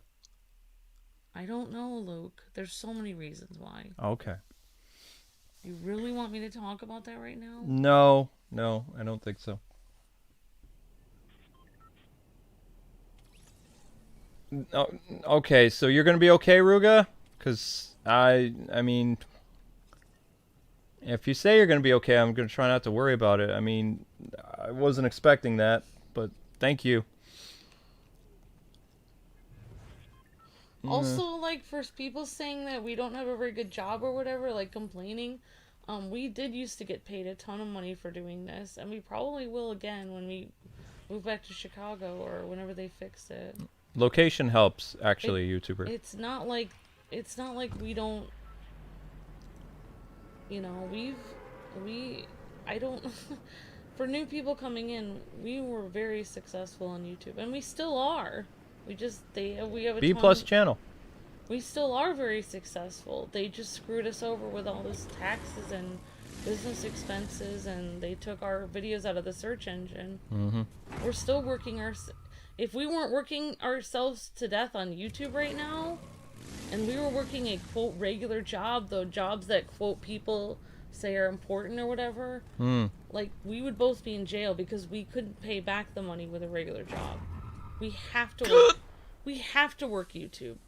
I don't know, Luke. There's so many reasons why. Okay. You really want me to talk about that right now? No, I don't think so. Okay, so you're gonna be okay, Ruga? Because I mean, If you say you're going to be okay, I'm going to try not to worry about it. I mean, I wasn't expecting that, but thank you. Also, like, for people saying that we don't have a very good job or whatever, like, complaining, we did used to get paid a ton of money for doing this, and we probably will again when we move back to Chicago or whenever they fix it. Location helps, actually, YouTuber. It's not like we don't, you know, I don't, for new people coming in, we were very successful on YouTube, and we still are. We have a B+ channel. We still are very successful. They just screwed us over with all this taxes and business expenses, and they took our videos out of the search engine. Mm-hmm. We're still working if we weren't working ourselves to death on YouTube right now, and we were working a quote regular job, though jobs that quote people say are important or whatever, like, we would both be in jail because we couldn't pay back the money with a regular job. We have to work. We have to work YouTube.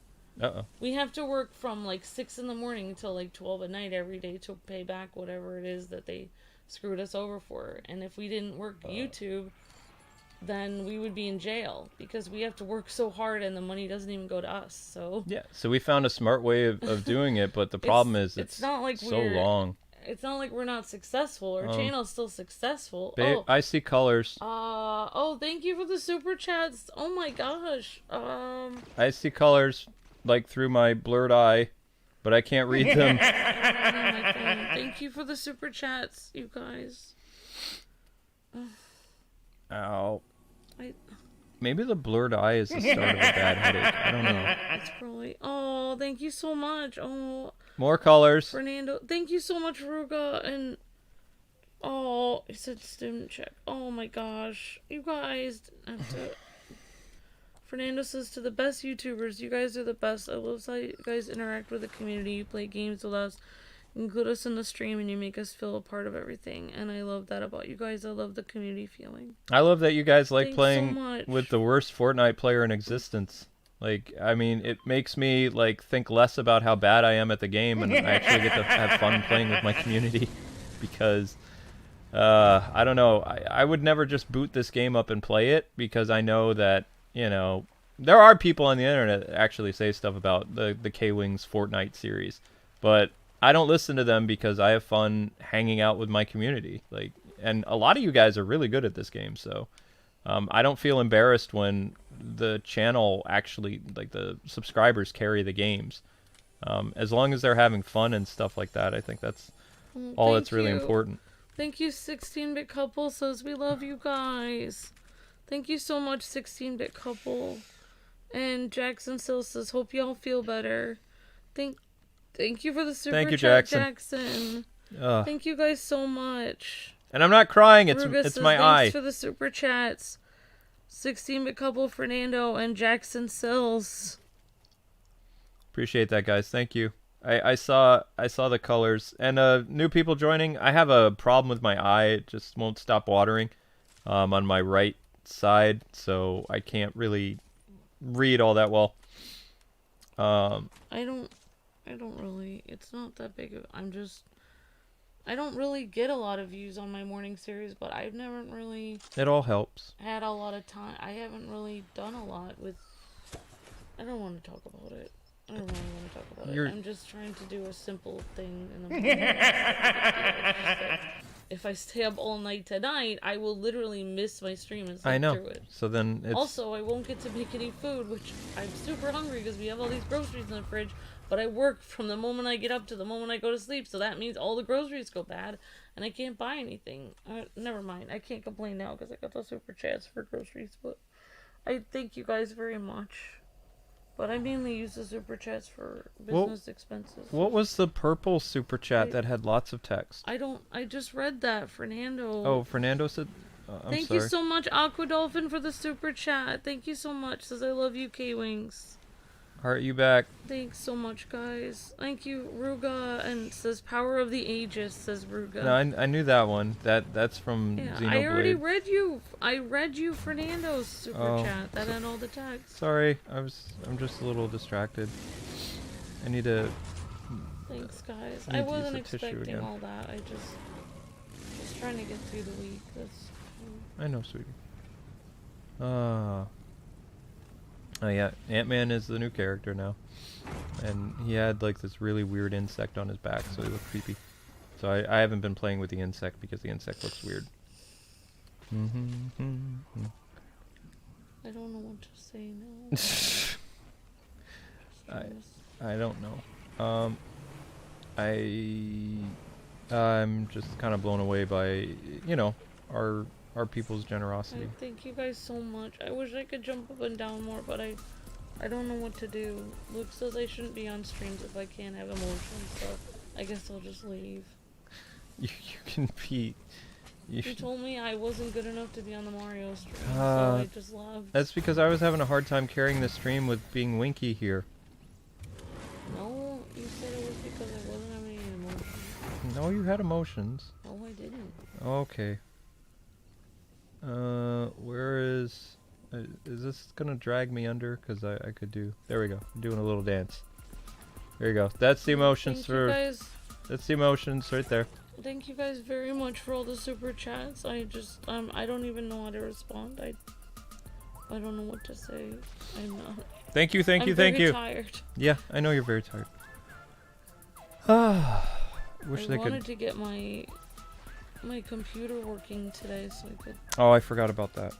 We have to work from like 6 in the morning until like 12 at night every day to pay back whatever it is that they screwed us over for. And if we didn't work YouTube, then we would be in jail because we have to work so hard and the money doesn't even go to us. So yeah, so we found a smart way of doing it, but the problem is it's not like so long. It's not like we're not successful. Our channel's still successful. I see colors. Thank you for the super chats. Oh my gosh. I see colors, like through my blurred eye, but I can't read them. Thank you for the super chats, you guys. Ow. Maybe the blurred eye is the start of a bad headache. I don't know. It's probably. Oh, thank you so much. Oh. More colors. Fernando, thank you so much, Ruga, and it said student check. Oh my gosh, you guys have to. Fernando says, to the best YouTubers, you guys are the best. I love how you guys interact with the community. You play games with us, include us in the stream, and you make us feel a part of everything. And I love that about you guys. I love the community feeling. I love that you guys like Thanks playing so with the worst Fortnite player in existence. Like, I mean, it makes me, like, think less about how bad I am at the game, and I actually get to have fun playing with my community, because, I don't know, I would never just boot this game up and play it, because I know that, you know, there are people on the internet that actually say stuff about the K-Wings Fortnite series, but I don't listen to them because I have fun hanging out with my community, like, and a lot of you guys are really good at this game, so... I don't feel embarrassed when the channel actually, like, the subscribers carry the games. As long as they're having fun and stuff like that, I think that's all that's really important. Thank you, 16-Bit Couple says we love you guys. Thank you so much, 16-Bit Couple. And Jackson still says, hope y'all feel better. Thank you for the super chat, Jackson. Thank you guys so much. And I'm not crying, it's says, my eye. Thanks for the super chats. 16-Bit Couple, Fernando, and Jackson Sills. Appreciate that, guys. Thank you. I saw the colors. And new people joining, I have a problem with my eye. It just won't stop watering on my right side, so I can't really read all that well. I don't really, it's not that big of, I don't really get a lot of views on my morning series, but I've never really... It all helps. ...had a lot of time. I haven't really done a lot with... I don't want to talk about it. I don't really want to talk about it. I'm just trying to do a simple thing in the morning. If I stay up all night tonight, I will literally miss my stream and sleep through it. So then it's... Also, I won't get to make any food, which I'm super hungry because we have all these groceries in the fridge. But I work from the moment I get up to the moment I go to sleep, so that means all the groceries go bad, and I can't buy anything. Never mind, I can't complain now because I got the super chats for groceries, but I thank you guys very much. But I mainly use the super chats for business expenses. What was the purple super chat that had lots of text? I just read that, Fernando. Oh, Fernando said... Thank you so much, Aqua Dolphin, for the super chat. Thank you so much. Says I love you, K-Wings. Heart you back. Thanks so much, guys. Thank you, Ruga, and says Power of the Aegis, says Ruga. No, I knew that one. That's from Xenoblade. I already read you. I read you Fernando's super chat. That had all the text. Sorry, I'm just a little distracted. I need to Thanks, guys. I I need to use wasn't the tissue expecting again. all that. I just was trying to get through the week. That's I know, sweetie. Oh yeah, Antman is the new character now. And he had like this really weird insect on his back, so he looked creepy. So I haven't been playing with the insect because the insect looks weird. I don't know what to say now. I don't know. I'm just kind of blown away by, you know, our people's generosity. Thank you guys so much. I wish I could jump up and down more, but I don't know what to do. Luke says I shouldn't be on streams if I can't have emotions, so I guess I'll just leave. You can be... He told me I wasn't good enough to be on the Mario stream, so I just left. That's because I was having a hard time carrying the stream with being Winky here. No, you said it was because I wasn't having any emotions. No, you had emotions. No, I didn't. Okay. Where is this gonna drag me under? Because I could do... There we go. I'm doing a little dance. There you go. That's the emotions for... That's the emotions right there. Thank you guys very much for all the super chats. I just, I don't even know how to respond. I don't know what to say. I'm not. Thank you. I'm very tired. Yeah, I know you're very tired. I wanted to get my computer working today so I could... Oh, I forgot about that.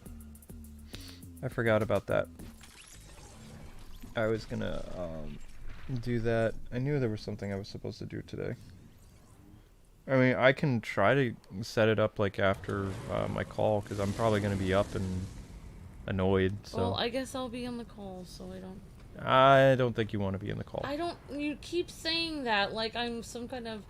I was gonna do that. I knew there was something I was supposed to do today. I mean, I can try to set it up like after my call because I'm probably gonna be up and annoyed. So. Well, I guess I'll be on the call, so I don't. I don't think you want to be in the call. I don't. You keep saying that like I'm some kind of,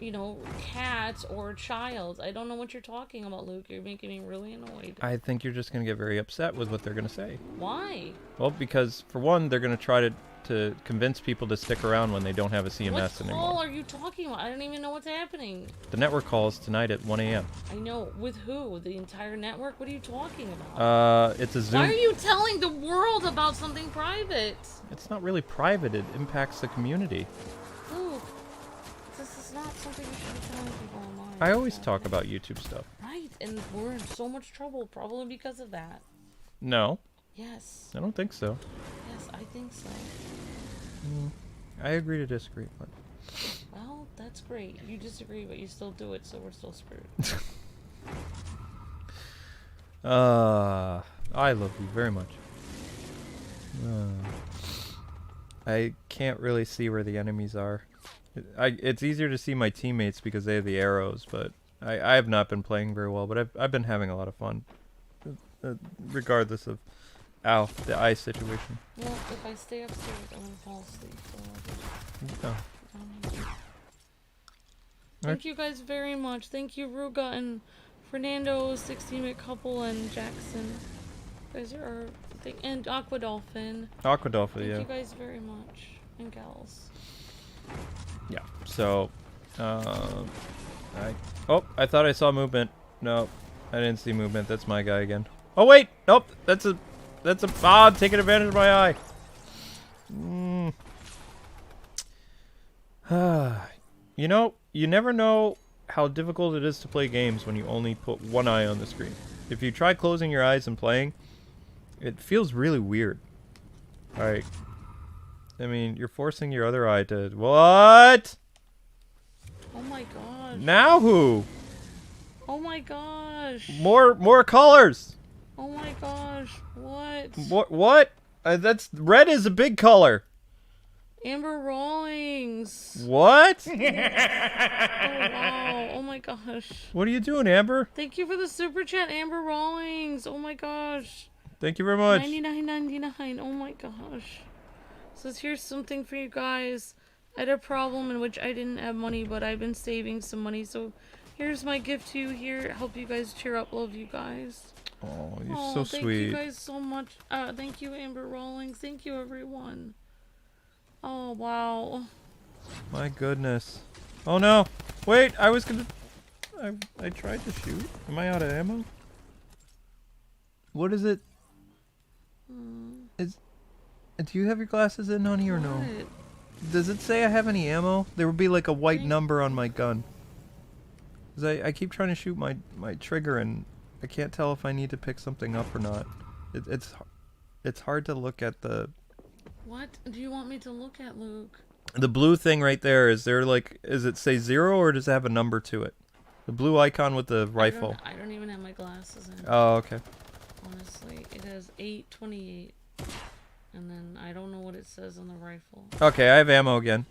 you know, cat or child. I don't know what you're talking about, Luke. You're making me really annoyed. I think you're just gonna get very upset with what they're gonna say. Why? Well, because for one, they're gonna try to convince people to stick around when they don't have a CMS anymore. What call are you talking about? I don't even know what's happening. The network call is tonight at 1 a.m. I know. With who? The entire network? What are you talking about? It's a Zoom... Why are you telling the world about something private? It's not really private. It impacts the community. Luke, this is not something you should be telling people online. I always talk about YouTube stuff. Right, and we're in so much trouble probably because of that. No. Yes. I don't think so. Yes, I think so. I agree to disagree, but... Well, that's great. You disagree, but you still do it, so we're still screwed. I love you very much. I can't really see where the enemies are. It's easier to see my teammates because they have the arrows, but I have not been playing very well, but I've been having a lot of fun. Regardless of... Ow, the eye situation. Well, if I stay upstairs, I'm gonna fall asleep, so Oh. Thank you guys very much. Thank you, Ruga and Fernando, 16-bit couple, and Jackson. You guys are... And Aquadolphin. Aquadolphin, yeah. Thank you guys very much. And gals. Yeah, so... I thought I saw movement. No, I didn't see movement. That's my guy again. Oh, wait! Nope! That's a... I'm taking advantage of my eye. You know, you never know how difficult it is to play games when you only put one eye on the screen. If you try closing your eyes and playing, it feels really weird. Like, I mean, you're forcing your other eye to... What? Oh my gosh. Now who? Oh my gosh. More colors. Oh my gosh, what? What? That's red is a big color. Amber Rawlings. What? Oh wow, oh my gosh. What are you doing, Amber? Thank you for the super chat, Amber Rawlings. Oh my gosh. Thank you very much. $99.99, oh my gosh. So here's something for you guys. I had a problem in which I didn't have money, but I've been saving some money, so here's my gift to you here. Help you guys cheer up, love you guys. Oh, you're so thank sweet. Thank you guys so much. Thank you, Amber Rawlings. Thank you, everyone. Oh, wow. My goodness. Oh, no. Wait, I was gonna... I tried to shoot. Am I out of ammo? What is it? Do you have your glasses in, honey, or no? Does it say I have any ammo? There would be like a white number on my gun. 'Cause I keep trying to shoot my trigger and I can't tell if I need to pick something up or not. It's hard to look at the... What do you want me to look at, Luke? The blue thing right there, is there like... Does it say 0 or does it have a number to it? The blue icon with the rifle. I don't even have my glasses in. Oh, okay. Honestly, it has 828. And then I don't know what it says on the rifle. Okay, I have ammo again.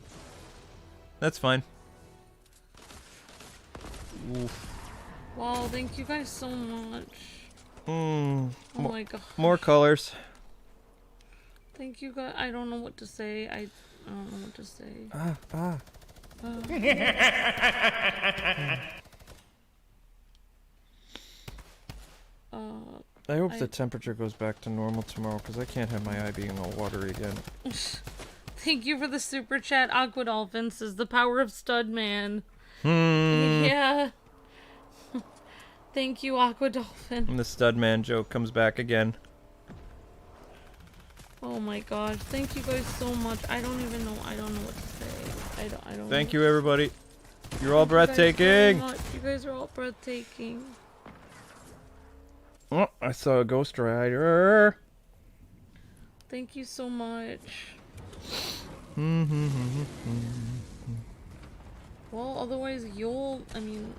That's fine. Oof. Wow, thank you guys so much. Oh my god. More colors. Thank you guys. I don't know what to say. I don't know what to say. I hope the temperature goes back to normal tomorrow, because I can't have my eye being all watery again. Thank you for the super chat. Aqua Dolphin says the power of Stud Man. Yeah. Thank you, Aqua Dolphin. And the Stud Man joke comes back again. Oh my gosh. Thank you guys so much. I don't even know. I don't know what to say. I don't Thank know. you, everybody. You're all breathtaking. You guys are all breathtaking. Oh, I saw a Ghost Rider. Thank you so much. Well, otherwise you'll, I mean,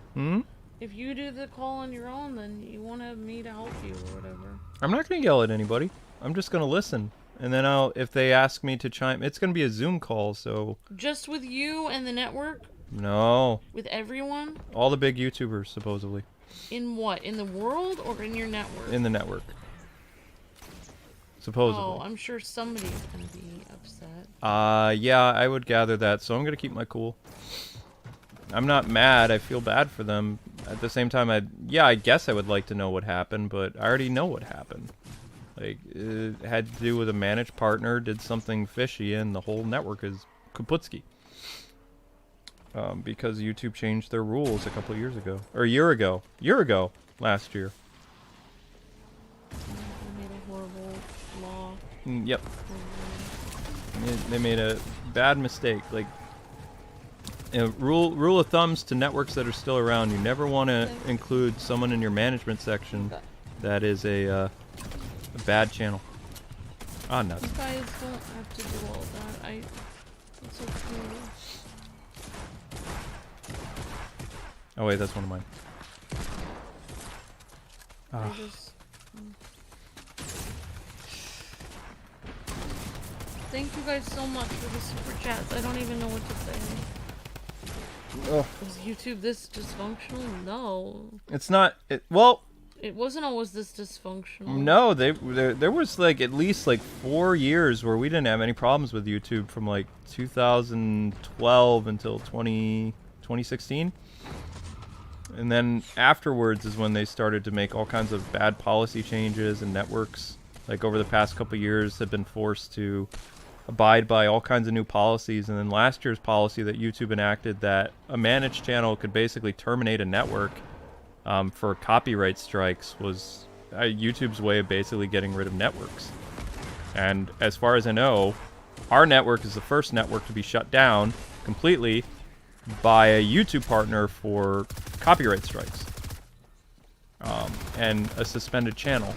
if you do the call on your own, then you won't have me to help you or whatever. I'm not going to yell at anybody. I'm just going to listen. And then if they ask me to chime, it's going to be a Zoom call, so... Just with you and the network? No. With everyone? All the big YouTubers, supposedly. In what? In the world or in your network? In the network. Supposedly. Oh, I'm sure somebody's going to be upset. Yeah, I would gather that, so I'm going to keep my cool. I'm not mad. I feel bad for them. At the same time, I guess I would like to know what happened, but I already know what happened. Like, it had to do with a managed partner, did something fishy, and the whole network is kaputski. Because YouTube changed their rules a couple of years ago. Or a year ago. Last year. They made a horrible law. Yep. They made a bad mistake. Like, rule of thumbs to networks that are still around. You never want to include someone in your management section that is a bad channel. Ah, nuts. You guys don't have to do all that. It's okay. Oh wait, that's one of mine. Thank you guys so much for the super chats. I don't even know what to say. Was YouTube this dysfunctional? No. It's not. Well, it wasn't always this dysfunctional. No, there was like at least like 4 years where we didn't have any problems with YouTube from like 2012 until 2016. And then afterwards is when they started to make all kinds of bad policy changes, and networks, like over the past couple years, have been forced to abide by all kinds of new policies. And then last year's policy that YouTube enacted, that a managed channel could basically terminate a network for copyright strikes, was YouTube's way of basically getting rid of networks. And as far as I know, our network is the first network to be shut down completely by a YouTube partner for copyright strikes, and a suspended channel.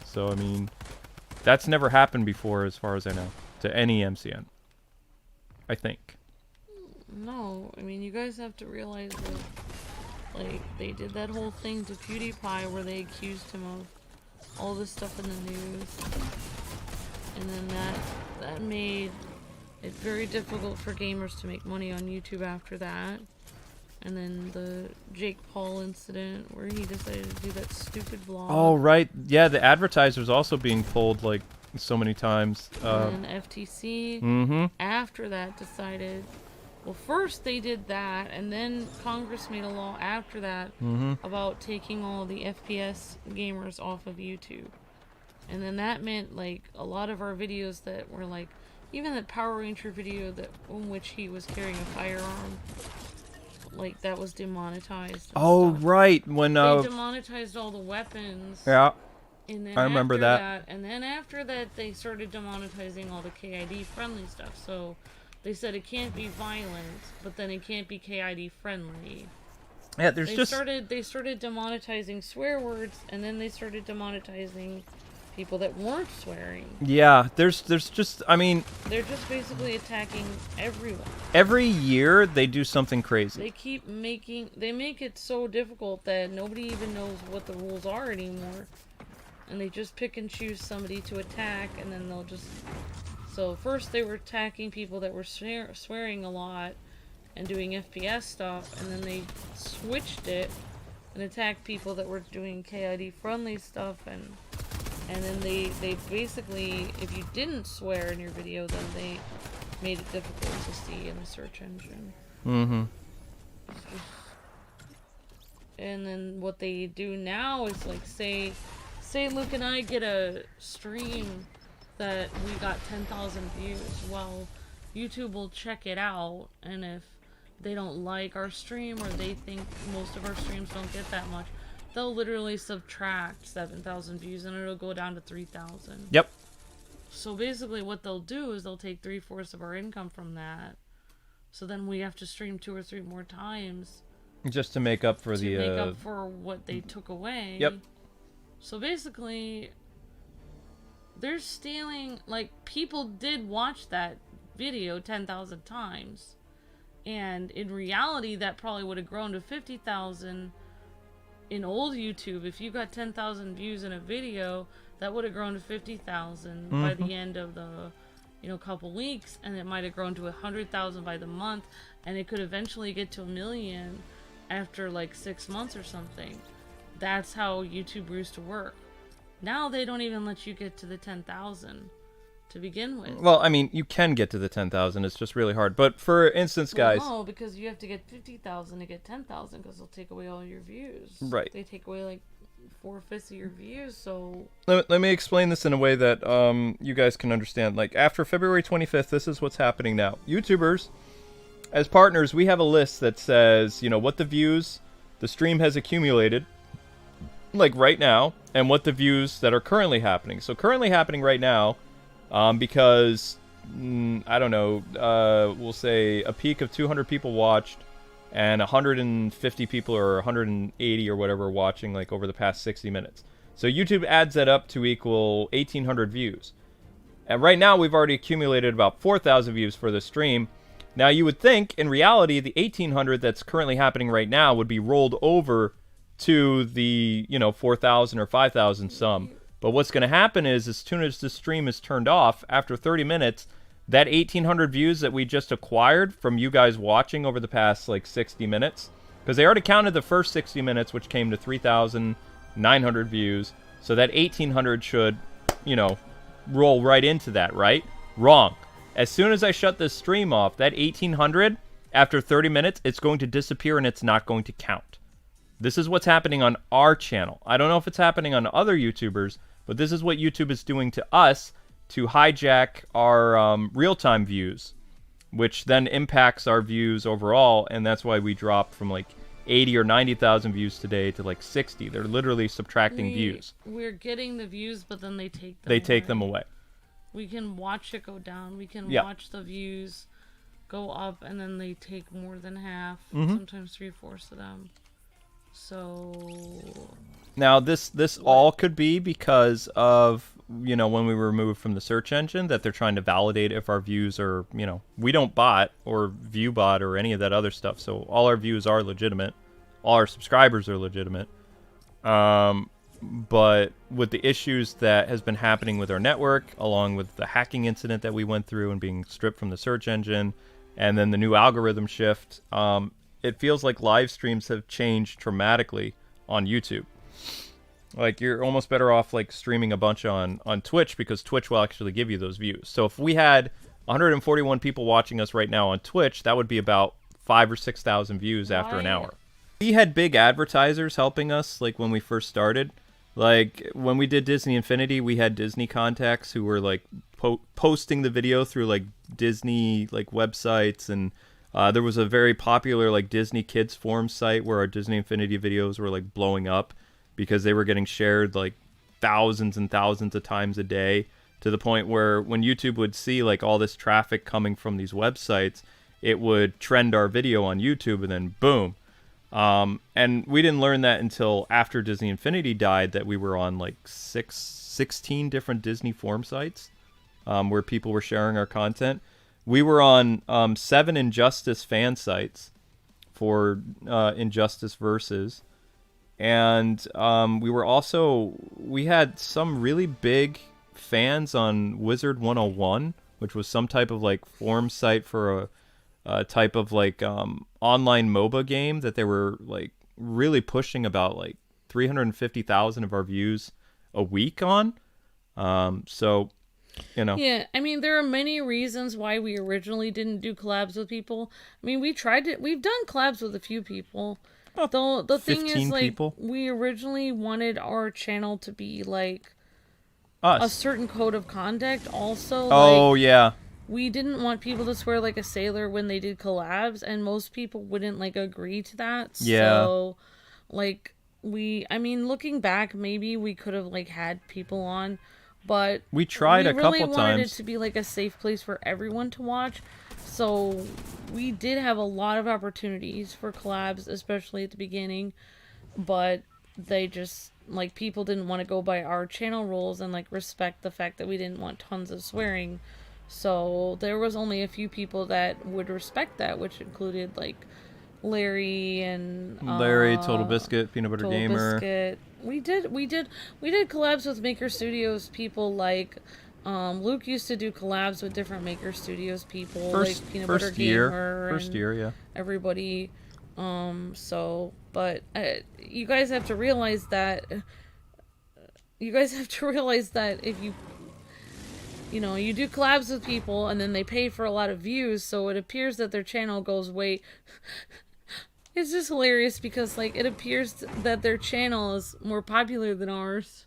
So, I mean, that's never happened before, as far as I know, to any MCN, I think. No, I mean, you guys have to realize that, like, they did that whole thing to PewDiePie where they accused him of all this stuff in the news, and then that made it very difficult for gamers to make money on YouTube after that. And then the Jake Paul incident where he decided to do that stupid vlog. Oh, right. Yeah, the advertisers also being pulled like so many times. And then FTC after that decided, well, first they did that, and then Congress made a law after that about taking all the FPS gamers off of YouTube. And then that meant, like, a lot of our videos that were like, even that Power Ranger video in which he was carrying a firearm, like, that was demonetized. Oh, stuff. Right. When they demonetized all the weapons. Yeah. And then I remember that. And then after that, they started demonetizing all the KID friendly stuff. So They said it can't be violent, but then it can't be KID friendly. Yeah, They started demonetizing swear words, and then they started demonetizing people that weren't swearing. Yeah, there's just, I mean... They're just basically attacking everyone. Every year, they do something crazy. They make it so difficult that nobody even knows what the rules are anymore. And they just pick and choose somebody to attack, and then they'll just... So first they were attacking people that were swearing a lot and doing FPS stuff, and then they switched it and attacked people that were doing KID friendly stuff, and then they basically, if you didn't swear in your video, then they made it difficult to see in the search engine. Mm-hmm. And then what they do now is like say Luke and I get a stream that we got 10,000 views. Well, YouTube will check it out, and if they don't like our stream, or they think most of our streams don't get that much, they'll literally subtract 7,000 views and it'll go down to 3,000. Yep. So basically what they'll do is they'll take 3/4 of our income from that. So then we have to stream 2 or 3 more times. Just to make up for make up for what they took away. Yep. So basically, they're stealing, like, people did watch that video 10,000 times. And in reality, that probably would have grown to 50,000 in old YouTube. If you got 10,000 views in a video, that would have grown to 50,000 by the end of the, couple weeks, and it might have grown to 100,000 by the month, and it could eventually get to 1 million after like 6 months or something. That's how YouTube used to work. Now they don't even let you get to the 10,000 to begin with. Well, I mean, you can get to the 10,000. It's just really hard. But for instance, guys... No, because you have to get 50,000 to get 10,000, because they'll take away all your views. Right. They take away like 4/5 of your views, so... Let me explain this in a way that you guys can understand. Like, after February 25th, this is what's happening now. YouTubers, as partners, we have a list that says, what the views the stream has accumulated, like right now, and what the views that are currently happening. So currently happening right now... because, I don't know, we'll say a peak of 200 people watched and 150 people or 180 or whatever watching like over the past 60 minutes. So YouTube adds that up to equal 1,800 views. And right now we've already accumulated about 4,000 views for the stream. Now you would think, in reality, the 1,800 that's currently happening right now would be rolled over to the, 4,000 or 5,000 some. But what's going to happen is, as soon as the stream is turned off, after 30 minutes, that 1,800 views that we just acquired from you guys watching over the past, 60 minutes, because they already counted the first 60 minutes, which came to 3,900 views, so that 1,800 should, roll right into that, right? Wrong. As soon as I shut this stream off, that 1,800, after 30 minutes, it's going to disappear and it's not going to count. This is what's happening on our channel. I don't know if it's happening on other YouTubers, but this is what YouTube is doing to us to hijack our real-time views, which then impacts our views overall, and that's why we dropped from 80 or 90,000 views today to 60. They're literally subtracting views. We're getting the views, but then they take them They take them away. We can watch it go down. We can watch the views go up, and then they take more than half, sometimes 3/4 of them. So now this all could be because of when we were removed from the search engine, that they're trying to validate if our views are we don't bot or view bot or any of that other stuff, so all our views are legitimate, all our subscribers are legitimate, but with the issues that has been happening with our network, along with the hacking incident that we went through and being stripped from the search engine, and then the new algorithm shift, it feels like live streams have changed dramatically on YouTube. You're almost better off streaming a bunch on Twitch, because Twitch will actually give you those views. So if we had 141 people watching us right now on Twitch, that would be about 5,000 or 6,000 views after an hour. We had big advertisers helping us when we first started. When we did Disney Infinity, we had Disney contacts who were posting the video through Disney websites, and there was a very popular Disney Kids forum site where our Disney Infinity videos were blowing up because they were getting shared thousands and thousands of times a day. to the point where when YouTube would see like all this traffic coming from these websites, it would trend our video on YouTube and then boom. And we didn't learn that until after Disney Infinity died, that we were on like 16 different Disney forum sites where people were sharing our content. We were on 7 Injustice fan sites for Injustice Versus. And we had some really big fans on Wizard 101, which was some type of like forum site for a type of like online MOBA game that they were like really pushing about like 350,000 of our views a week on. So, you know. Yeah, I mean, there are many reasons why we originally didn't do collabs with people. I mean, we've done collabs with a few people. Though the thing is, like, people. We originally wanted our channel to be like a certain code of conduct. Also, yeah, we didn't want people to swear like a sailor when they did collabs, and most people wouldn't like agree to that. Yeah. So, like, I mean, looking back, maybe we could have like had people on, but we tried a couple times. We really wanted it to be like a safe place for everyone to watch. So we did have a lot of opportunities for collabs, especially at the beginning, but they just, like, people didn't want to go by our channel rules and, like, respect the fact that we didn't want tons of swearing. So there was only a few people that would respect that, which included, like, Larry and Total Biscuit, Peanut Butter Gamer. Biscuit. We did collabs with Maker Studios people like Luke used to do collabs with different Maker Studios people, like Peanut Butter Gamer. First year, yeah. Everybody. But you guys have to realize that. If you do collabs with people and then they pay for a lot of views, so it appears that their channel goes way. It's just hilarious because, like, it appears that their channel is more popular than ours.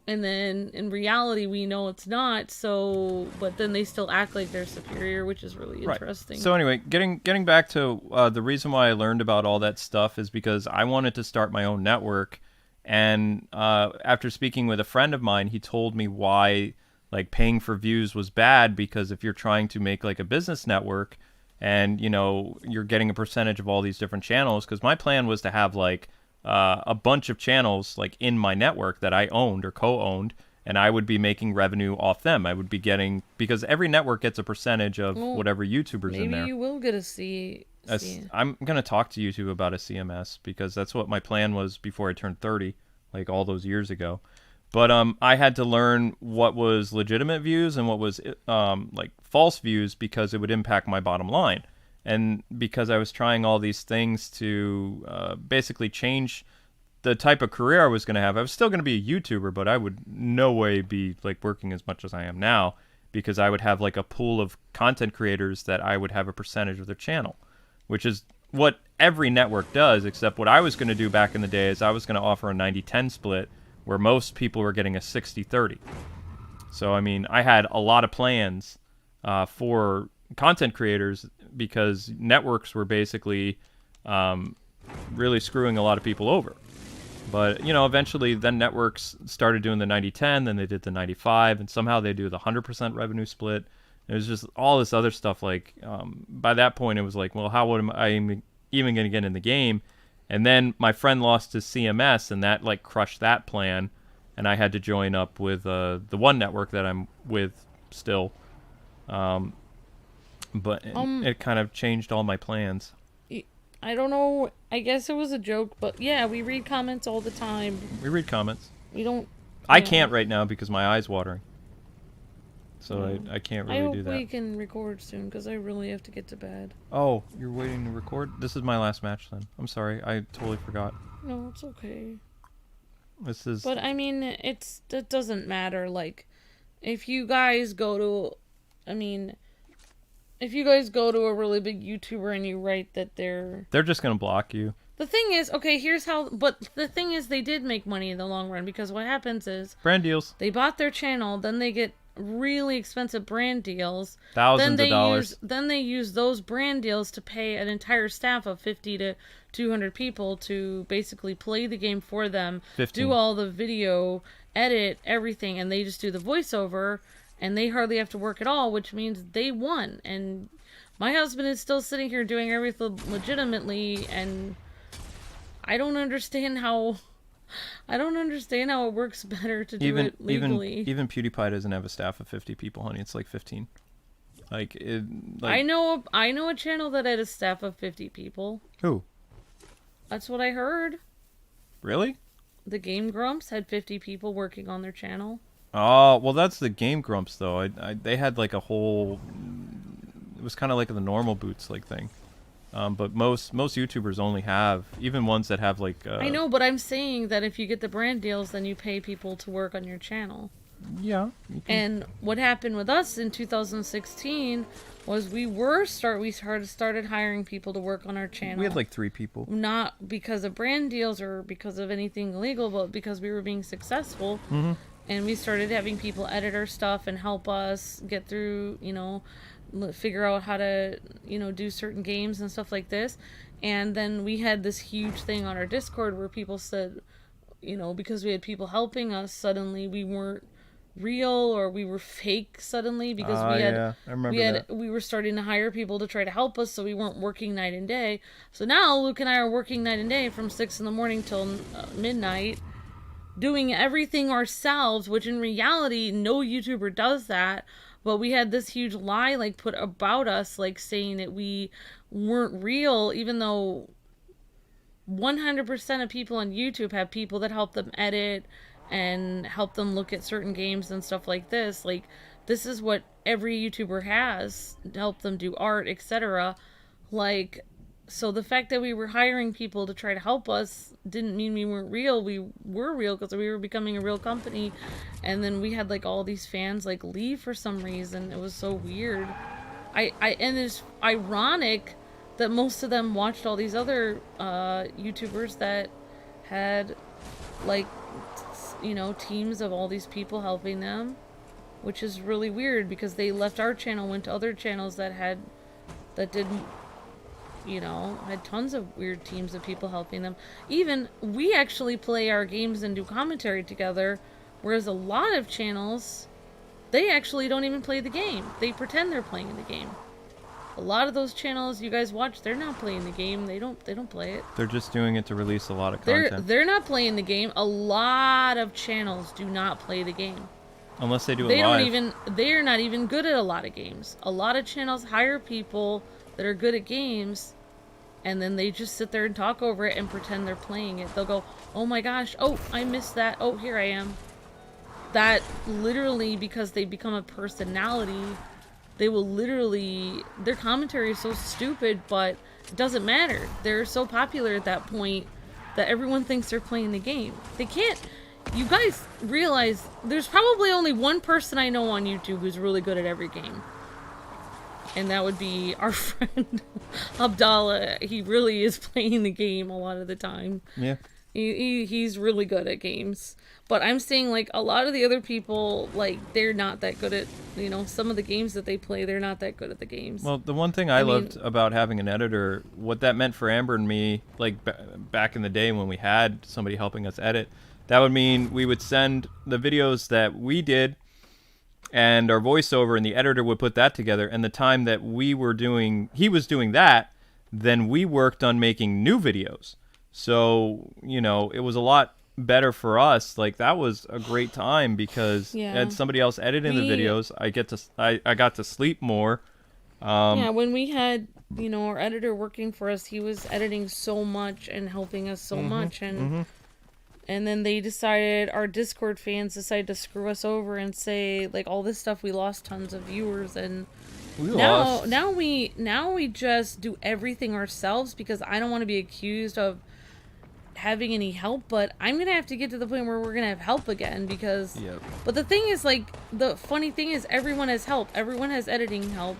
And then, in reality, we know it's not, but then they still act like they're superior, which is really interesting. Right. So anyway, getting back to the reason why I learned about all that stuff is because I wanted to start my own network. And after speaking with a friend of mine, he told me why, like, paying for views was bad, because if you're trying to make, like, a business network and, you're getting a percentage of all these different channels, because my plan was to have, like, a bunch of channels like in my network that I owned or co-owned, and I would be making revenue off them. I would be getting, because every network gets a percentage of whatever YouTubers in there. Maybe you will get a C. I'm gonna talk to YouTube about a CMS, because that's what my plan was before I turned 30, like all those years ago. But I had to learn what was legitimate views and what was like false views, because it would impact my bottom line. And because I was trying all these things to basically change the type of career I was going to have, I was still going to be a YouTuber, but I would no way be like working as much as I am now, because I would have like a pool of content creators that I would have a percentage of their channel, which is what every network does, except what I was going to do back in the day is I was going to offer a 90-10 split, where most people were getting a 60-30. So, I mean, I had a lot of plans for content creators, because networks were basically really screwing a lot of people over. But, eventually then networks started doing the 90-10, then they did the 95, and somehow they do the 100% revenue split. It was just all this other stuff. Like, by that point, it was like, well, how would I even going to get in the game? And then my friend lost his CMS, and that, like, crushed that plan, and I had to join up with the one network that I'm with still. But it kind of changed all my plans. I don't know. I guess it was a joke, but yeah, we read comments all the time. We read comments. We don't... I can't right now because my eye's watering. So I can't really do that. I hope we can record soon, because I really have to get to bed. Oh, you're waiting to record? This is my last match then. I'm sorry. I totally forgot. No, it's okay. This is... But, I mean, it doesn't matter. Like, if you guys go to... If you guys go to a really big YouTuber and you write that they're just going to block you. The thing is, okay, here's how... But the thing is, they did make money in the long run, because what happens is... Brand deals. They bought their channel, then they get really expensive brand deals. Thousands of dollars. Then they use those brand deals to pay an entire staff of 50 to 200 people to basically play the game for them, 15. do all the video edit everything, and they just do the voiceover, and they hardly have to work at all, which means they won. And my husband is still sitting here doing everything legitimately, and I don't understand how it works better to do it legally. Even PewDiePie doesn't have a staff of 50 people, honey. It's like 15. I know a channel that had a staff of 50 people. Who? That's what I heard. Really? The Game Grumps had 50 people working on their channel. Oh, well, that's the Game Grumps, though. They had like a whole... It was kind of like the normal Boots like thing. But most YouTubers only have, even ones that have like... I know, but I'm saying that if you get the brand deals, then you pay people to work on your channel. Yeah. And what happened with us in 2016 was we started hiring people to work on our channel. We had like 3 people. Not because of brand deals or because of anything illegal, but because we were being successful. Mm-hmm. And we started having people edit our stuff and help us get through, figure out how to, do certain games and stuff like this. And then we had this huge thing on our Discord where people said, because we had people helping us, suddenly we weren't real, or we were fake suddenly, because we were starting to hire people to try to help us, so we weren't working night and day. So now Luke and I are working night and day from 6 a.m. till midnight, doing everything ourselves, which in reality no YouTuber does that. But we had this huge lie put about us, saying that we weren't real, even though 100% of people on YouTube have people that help them edit and help them look at certain games and stuff like this. This is what every YouTuber has to help them do art, etc. So the fact that we were hiring people to try to help us didn't mean we weren't real. We were real because we were becoming a real company. And then we had all these fans leave for some reason. It was so weird. And it's ironic that most of them watched all these other YouTubers that had teams of all these people helping them, which is really weird because they left our channel, went to other channels that had tons of weird teams of people helping them. Even we actually play our games and do commentary together, whereas a lot of channels, they actually don't even play the game. They pretend they're playing the game. A lot of those channels you guys watch, they're not playing the game. They don't play it. They're just doing it to release a lot of content. They're not playing the game. A lot of channels do not play the game. Unless they do it live. They're not even good at a lot of games. A lot of channels hire people that are good at games, and then they just sit there and talk over it and pretend they're playing it. They'll go, oh my gosh, oh, I missed that. Oh, here I am. That literally, because they become a personality, they will literally, their commentary is so stupid, but it doesn't matter. They're so popular at that point that everyone thinks they're playing the game. They can't, you guys realize there's probably only one person I know on YouTube who's really good at every game. And that would be our friend Abdallah. He really is playing the game a lot of the time. Yeah. He's really good at games. But I'm saying, a lot of the other people, they're not that good at, some of the games that they play, they're not that good at the games. Well, the one thing I loved about having an editor, what that meant for Amber and me, back in the day when we had somebody helping us edit, that would mean we would send the videos that we did and our voiceover, and the editor would put that together. And the time that he was doing that, then we worked on making new videos. So, it was a lot better for us. That was a great time because had somebody else editing the videos, I got to sleep more. When we had our editor working for us, he was editing so much and helping us so much, and then they decided, our Discord fans decided to screw us over and say all this stuff. We lost tons of viewers, and now we just do everything ourselves because I don't want to be accused of having any help, but I'm gonna have to get to the point where we're gonna have help again because but the thing is, the funny thing is, everyone has help, everyone has editing help,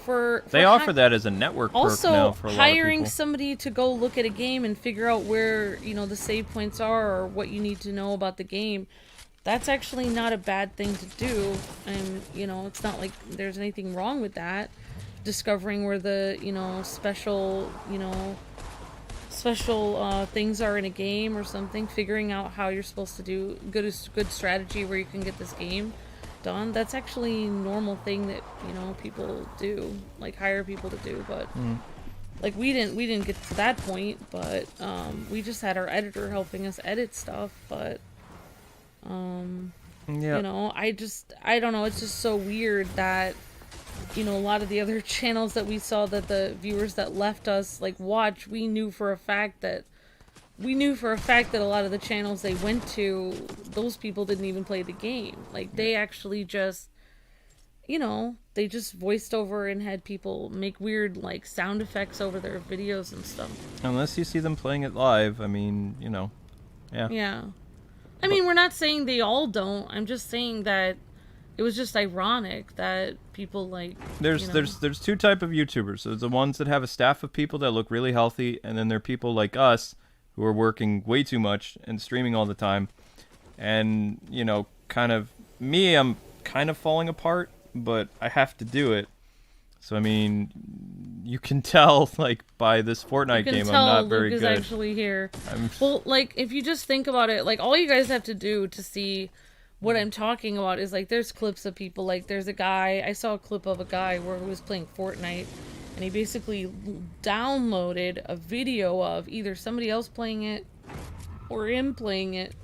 for they offer that as a network also perk now for a lot hiring of people. somebody to go look at a game and figure out where the save points are or what you need to know about the game. That's actually not a bad thing to do, and it's not like there's anything wrong with that. Discovering where the special special things are in a game or something, figuring out how you're supposed to do good strategy where you can get this game done. That's actually a normal thing that, you know, people do, like hire people to do, but like we didn't get to that point, but we just had our editor helping us edit stuff, but you know, I don't know, it's just so weird that, you know, a lot of the other channels that we saw that the viewers that left us like watch, we knew for a fact that a lot of the channels they went to, those people didn't even play the game. Like, they actually just, you know, they just voiced over and had people make weird, like, sound effects over their videos and stuff. Unless you see them playing it live, I mean, you know, yeah. Yeah. I mean, we're not saying they all don't. I'm just saying that it was just ironic that people, like, there's two type of YouTubers. There's the ones that have a staff of people that look really healthy, and then there are people like us who are working way too much and streaming all the time. And, you know, kind of, me, I'm kind of falling apart, but I have to do it. So, I mean, you can tell, like, by this Fortnite game, I'm not very good. Luke is actually here. Well, like, if you just think about it, like, all you guys have to do to see what I'm talking about is, like, there's clips of people, like, there's a guy, I saw a clip of a guy where he was playing Fortnite, and he basically downloaded a video of either somebody else playing it or him playing it,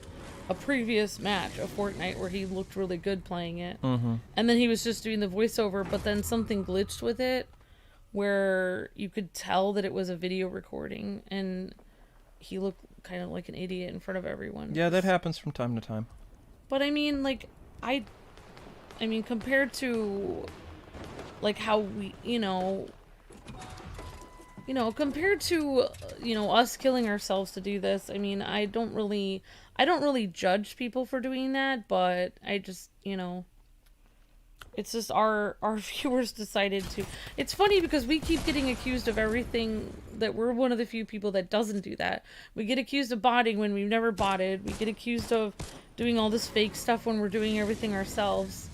a previous match of Fortnite where he looked really good playing it. And then he was just doing the voiceover, but then something glitched with it where you could tell that it was a video recording, and he looked kind of like an idiot in front of everyone. Yeah, that happens from time to time. But I mean, like, I mean, compared to, like, how we, compared to, us killing ourselves to do this, I mean, I don't really judge people for doing that, but I just, it's just our viewers decided to. It's funny because we keep getting accused of everything, that we're one of the few people that doesn't do that. We get accused of botting when we've never botted. We get accused of doing all this fake stuff when we're doing everything ourselves.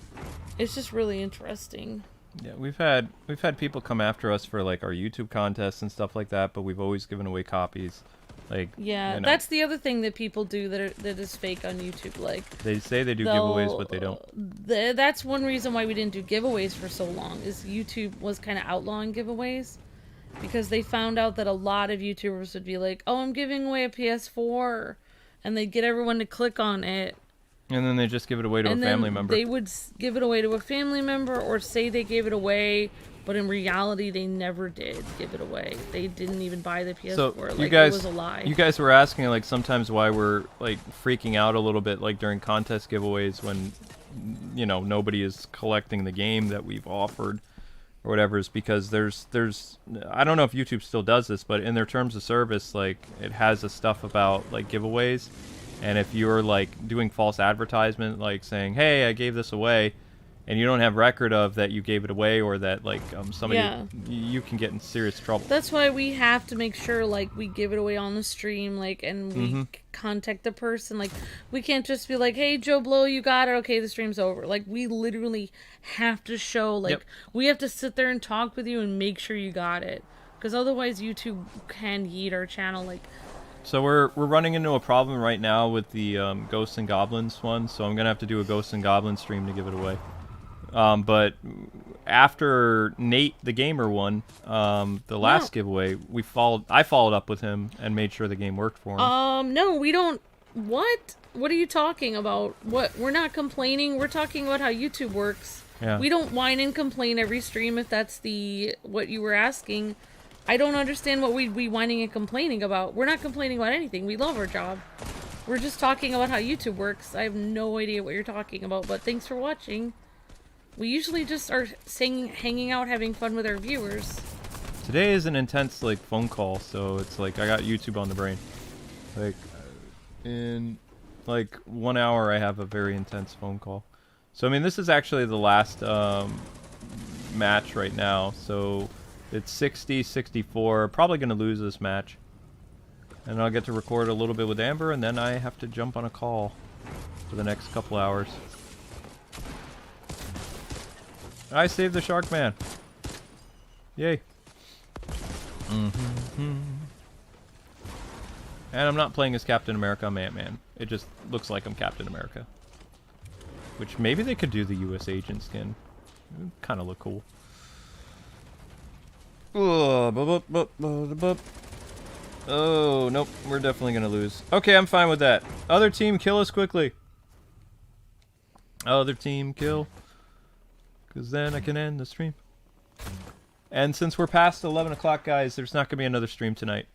It's just really interesting. Yeah, we've had people come after us for, like, our YouTube contests and stuff like that, but we've always given away copies. Like, yeah, that's the other thing that people do that is fake on YouTube. Like, they say they do giveaways, but they don't. That's one reason why we didn't do giveaways for so long, is YouTube was kind of outlawing giveaways, because they found out that a lot of YouTubers would be like, "Oh, I'm giving away a PS4," and they'd get everyone to click on it. And then they just give it away to a family member. They would give it away to a family member, or say they gave it away, but in reality, they never did give it away. They didn't even buy the PS4. So like, it was a lie. You guys were asking, like, sometimes why we're, like, freaking out a little bit, like, during contest giveaways when, nobody is collecting the game that we've offered or whatever, is because there's I don't know if YouTube still does this, but in their terms of service, like, it has a stuff about, like, giveaways. And if you're, like, doing false advertisement, like saying, "Hey, I gave this away," and you don't have record of that you gave it away, or that, like, somebody, you can get in serious trouble. That's why we have to make sure, like, we give it away on the stream, like, and we contact the person. Like, we can't just be like, "Hey, Joe Blow, you got it. Okay, the stream's over." Like, we literally have to show, like, we have to sit there and talk with you and make sure you got it, because otherwise YouTube can yeet our channel, like. So we're running into a problem right now with the Ghosts and Goblins one, so I'm gonna have to do a Ghosts and Goblins stream to give it away. But after Nate the Gamer won the last giveaway, I followed up with him and made sure the game worked for him. No, we don't. What? What are you talking about? What? We're not complaining. We're talking about how YouTube works. Yeah. We don't whine and complain every stream, if that's what you were asking. I don't understand what we'd be whining and complaining about. We're not complaining about anything. We love our job. We're just talking about how YouTube works. I have no idea what you're talking about, but thanks for watching. We usually just are hanging out, having fun with our viewers. Today is an intense, like, phone call, so it's like I got YouTube on the brain. Like, in, like, 1 hour I have a very intense phone call. So, I mean, this is actually the last match right now, so it's 60-64. Probably going to lose this match. And I'll get to record a little bit with Amber, and then I have to jump on a call for the next couple hours. I saved the Shark Man. Yay. And I'm not playing as Captain America, I'm Ant-Man. It just looks like I'm Captain America. Which maybe they could do the US agent skin. Kind of look cool. Oh, nope. We're definitely going to lose. Okay, I'm fine with that. Other team, kill us quickly. Other team, kill. Because then I can end the stream. And since we're past 11 o'clock, guys, there's not going to be another stream tonight.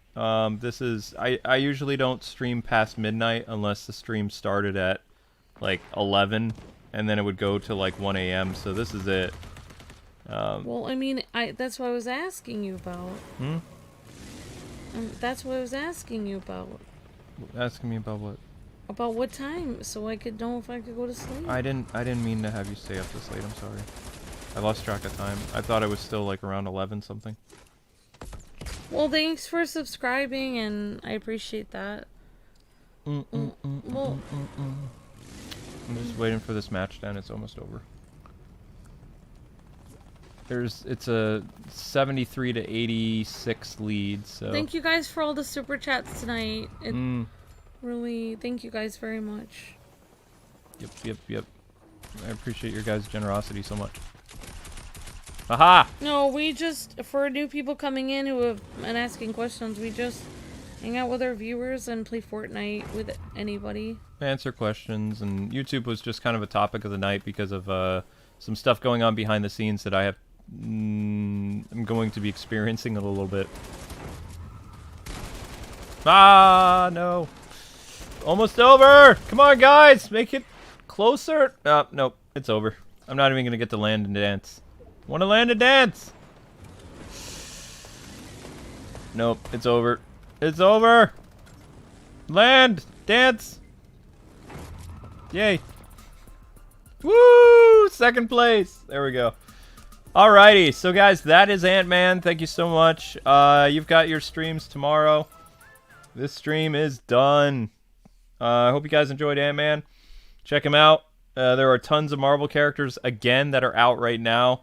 This is... I usually don't stream past midnight unless the stream started at, like, 11. And then it would go to, like, 1 a.m. So this is it. Well, I mean, that's what I was asking you about. Hmm? That's what I was asking you about. Asking me about what? About what time, so I could know if I could go to sleep. I didn't mean to have you stay up this late, I'm sorry. I lost track of time. I thought it was still, like, around 11 something. Well, thanks for subscribing, and I appreciate that. Well, I'm just waiting for this match down. It's almost over. It's a 73 to 86 lead. So thank you guys for all the super chats tonight. Really, thank you guys very much. Yep. I appreciate your guys' generosity so much. Aha! No, we just, for new people coming in who have been asking questions, we just hang out with our viewers and play Fortnite with anybody. Answer questions, and YouTube was just kind of a topic of the night because of some stuff going on behind the scenes that I'm going to be experiencing a little bit. Ah, no. Almost over! Come on, guys! Make it closer! Nope. It's over. I'm not even going to get to land and dance. Want to land and dance! Nope. It's over. It's over! Land! Dance! Yay! Woo! Second place! There we go. Alrighty, so guys, that is Ant-Man. Thank you so much. You've got your streams tomorrow. This stream is done. I hope you guys enjoyed Ant-Man. Check him out. There are tons of Marvel characters, again, that are out right now.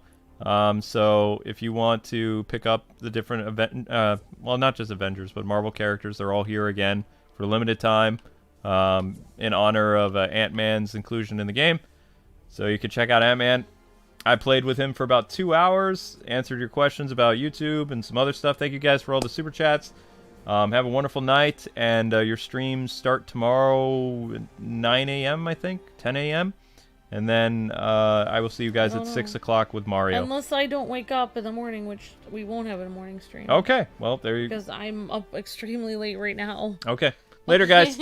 So if you want to pick up the different event, well, not just Avengers, but Marvel characters, they're all here again for a limited time in honor of Ant-Man's inclusion in the game. So you can check out Ant-Man. I played with him for about 2 hours, answered your questions about YouTube and some other stuff. Thank you guys for all the super chats. Have a wonderful night, and your streams start tomorrow at 9 a.m., I think, 10 a.m., and then I will see you guys at 6 o'clock with Mario. Unless I don't wake up in the morning, which we won't have a morning stream. Okay, well, there you go. Because I'm up extremely late right now. Okay, later, guys.